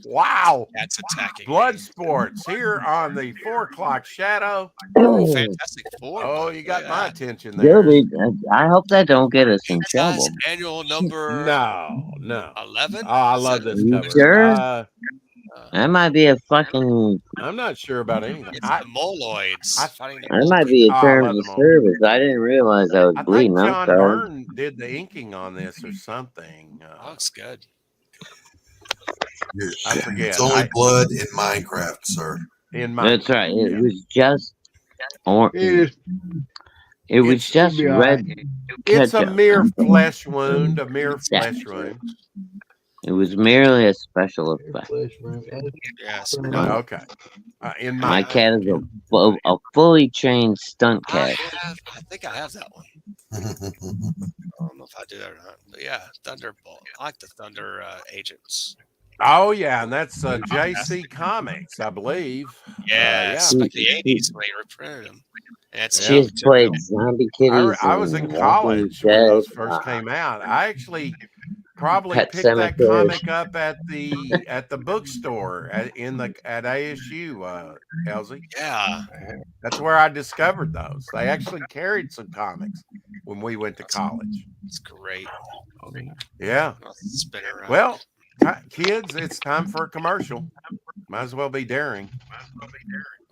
Wow. cats attacking. Blood me. sports here on the 4 o'clock shadow. Oh, Fantastic Four. Oh, you got Look my at attention there. Gilby, I hope that don't get us in that. trouble. That's annual number No. 11. Oh, I love this You cover. sure? That might be a fucking. I'm not sure about anything. It's the Moloids. I- fighting the That might be a Oh, I term love of them all. service. I didn't realize I was I think bleeding. I'm John sorry. Byrne did the inking on this or something. Looks good. I forget. It's only blood in Minecraft, sir. In my That's right. It was just orange. It is. It was it's- just it'll be all red It's a ketchup. mere flesh wound. A mere Yeah. flesh wound. It was merely a special effect. Yes. Okay. In My my cat is a fully trained stunt I cat. think I have that one. I don't know if I do that or not. But yeah, Thunderbolt. I like the Thunder Agents. Oh yeah, and that's JC Comics, I believe. Yeah, yeah. it's like the 80s when they reprinted them. And it's She has played zombie kitties. I was in and college Walking when those Dead. first came out. I actually probably Pet picked that Sematary. comic up at the bookstore at ASU, Elsie. Yeah. That's where I discovered those. They actually carried some comics when we went to college. It's great. Yeah. I'll spin it around. Well, kids, it's time for a commercial. Might as well be daring.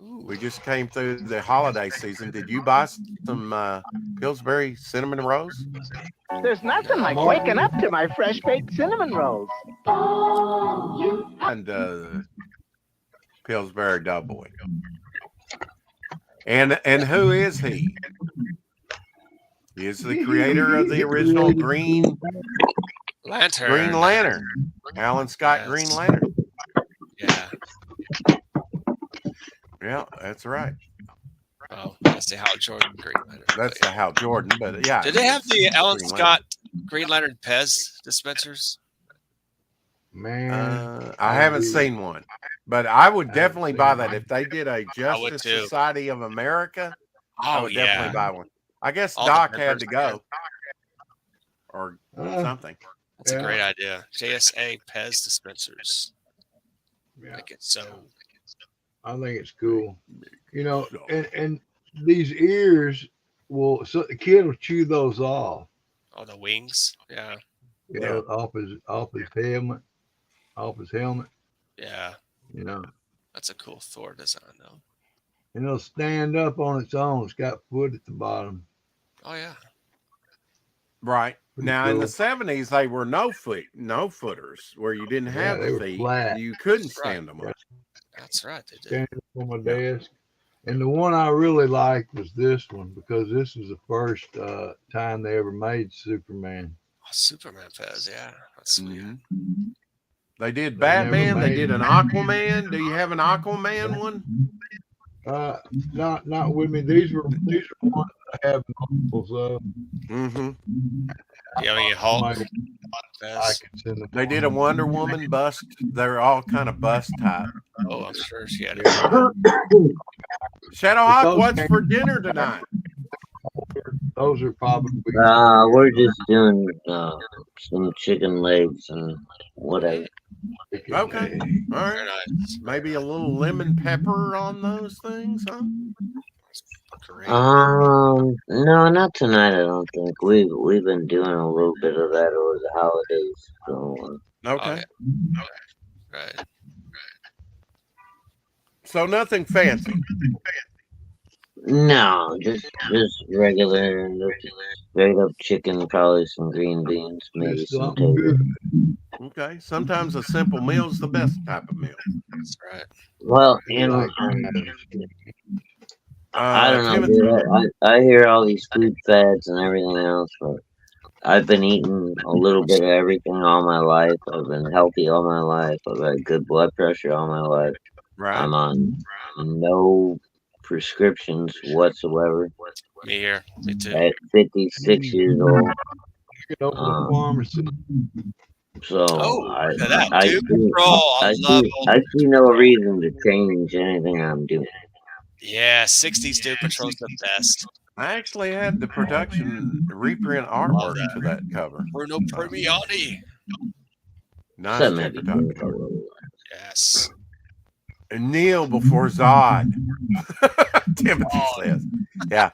We just came through the holiday season. Did you buy some Pillsbury cinnamon rolls? There's nothing like waking up to my fresh baked cinnamon rolls. And Pillsbury Doughboy. And who is he? He is the creator of the original Green Lantern. Alan Scott, yes. Green Lantern. Yeah. Yeah, that's right. Oh, that's the Hal Jordan Green Lantern. That's the Hal Jordan, but yeah. Did they have the Alan Scott Green Lantern Pez dispensers? Man, I haven't seen one, but I would definitely buy that if they did a Justice Society of America. I would definitely buy one. I guess Doc had to go or something. That's a great idea. JSA Pez dispensers. Yeah. Make it so. I think it's cool. You know, and these ears so the kid will chew those off. Oh, the wings. Yeah. Yeah. Off his helmet. Off his helmet. Yeah. You know. That's a cool Thor design though. And it'll stand up on its own. It's got foot at the bottom. Oh yeah. Right. Now in the 70s, they were no footers where you didn't have the feet. Flat. You couldn't stand them up. That's right. They did. Stand up on my desk. And the one I really liked was this one because this was the first time they ever made Superman. Oh, Superman Pez, yeah. That's sweet. Mm-hmm. They did Batman. They did an Aquaman. Do you have an Aquaman one? Not with me. These are ones I have multiples of. Mm-hmm. Yeah, I mean, Hulk. They did a Wonder Woman bust. They're all kind of bust type. Oh, I'm sure she had it. Shadowhawk, what's for dinner tonight? Those are probably. We're just doing some chicken legs and whatever. Okay, all right. Maybe a little lemon pepper on those things, huh? No, not tonight. I don't think we've been doing a little bit of that over the holidays. So, okay, right. So nothing fancy. No, just regular, straight up chicken, probably some green beans, maybe some potatoes. Okay, sometimes a simple meal is the best type of meal. That's right. Well, you know, I don't know, dude. I hear all these food fads and everything else, but I've been eating a little bit of everything all my life. I've been healthy all my life. I've had good blood pressure all my life. Right. I'm on no prescriptions whatsoever. Me here. Me too. At 56 years old. Pharmacy. So I see no reason to change anything I'm doing. Yeah, 60s Doom Patrol's the best. I actually had the production reprint artwork to that cover. Bruno Premiani. Nice. Yes. And Neil before Zod. Timothy says. Yeah.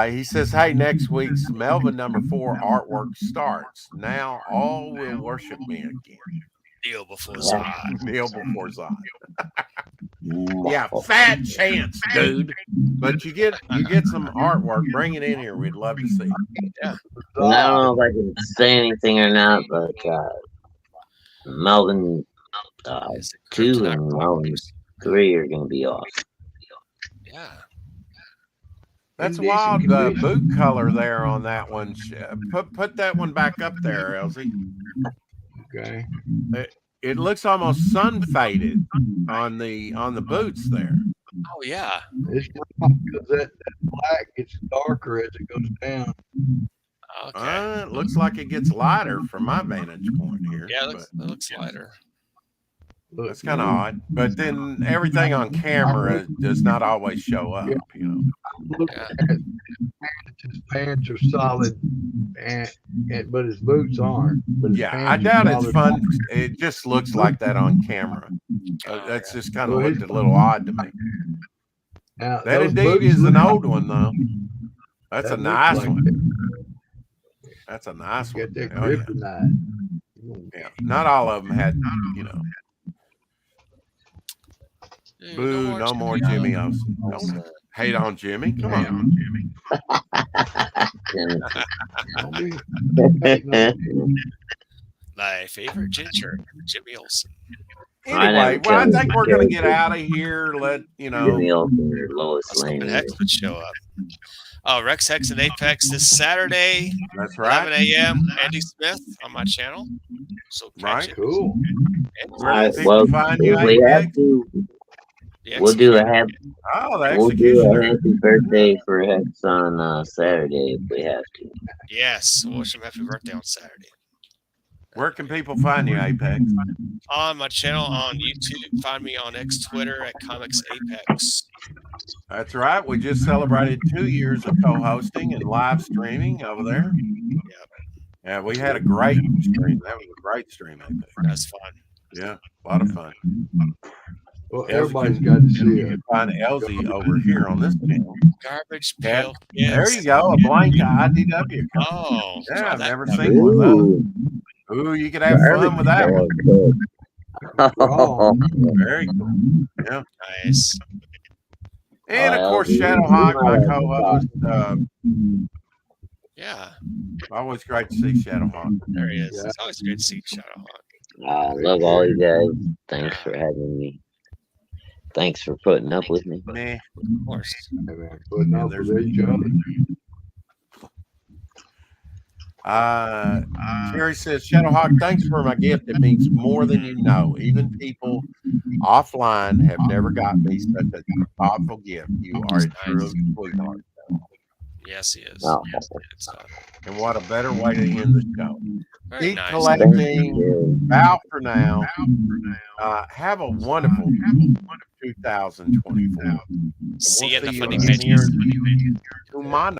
He says, hey, next week's Melvin #4 artwork starts. Now all will worship me again. Neil before Zod. Neil before Zod. Yeah, fat chance, dude. But you get some artwork. Bring it in here. We'd love to see it. Yeah. I don't know if I can say anything or not, but Melvin 2 and Melvin 3 are going to be awesome. Yeah. That's wild. The boot color there on that one. Put that one back up there, Elsie. Okay. It looks almost sun faded on the boots there. Oh yeah. It's because that black gets darker as it goes down. Okay. It looks like it gets lighter from my vantage point here. Yeah, it looks lighter. That's kind of odd. But then everything on camera does not always show up, you know. Yeah. His pants are solid, but his boots aren't. Yeah, I doubt it's fun. It just looks like that on camera. That's just kind of looked a little odd to me. Now, that indeed is an old one, though. That's a nice one. That's a nice one. Get that kryptonite. Yeah, not all of them had, you know. Boo, no more Jimmy Olsen. Don't hate on Jimmy. Come on. My favorite ginger, Jimmy Olsen. Anyway, well, I think we're going to get out of here. Let Jimmy Olsen or Lois Lane. Hex would show up. Oh, Rex Hex and Apex this Saturday. That's right. 11 a.m. Andy Smith on my channel. So right, cool. All right, well, we have to. We'll do a happy. Oh, the we'll do a executioner. happy birthday for Hex on Saturday if we have to. Yes, we'll wish him happy birthday on Saturday. Where can people find you, Apex? On my channel on YouTube. Find me on X Twitter at Comics Apex. That's right. We just celebrated 2 years of co-hosting and live streaming over there. Yep. Yeah, we had a great stream. That was a great stream, Apex. That's fun. Yeah, a lot of fun. Well, everybody's got to see You it. can find Elsie over here on this channel. Garbage Yeah, pail. there you go. A blank IDW. Oh, Yeah, I've that- never seen one of those. Ooh, you could have fun with that one. Wrong. Very cool. Yeah. Nice. And of Well, course, we Shadowhawk, my might have co-host. Yeah, Always great to see Shadowhawk. there he is. Yeah. It's always great to see Shadowhawk. I love all you guys. Thanks for having me. Thanks for putting up with me. Meh. Of course. Hey, man, putting up there's with each other. Sherry says, Shadowhawk, thanks for my gift. It means more than you know. Even people offline have never got me such a thoughtful gift. You are a true sweetheart. Yes, he is. Oh. It's, And what a better way to end the show. very Keep nice. collecting. Bow for now. Have a wonderful 2024. See you in the see funny you pages. here tomorrow.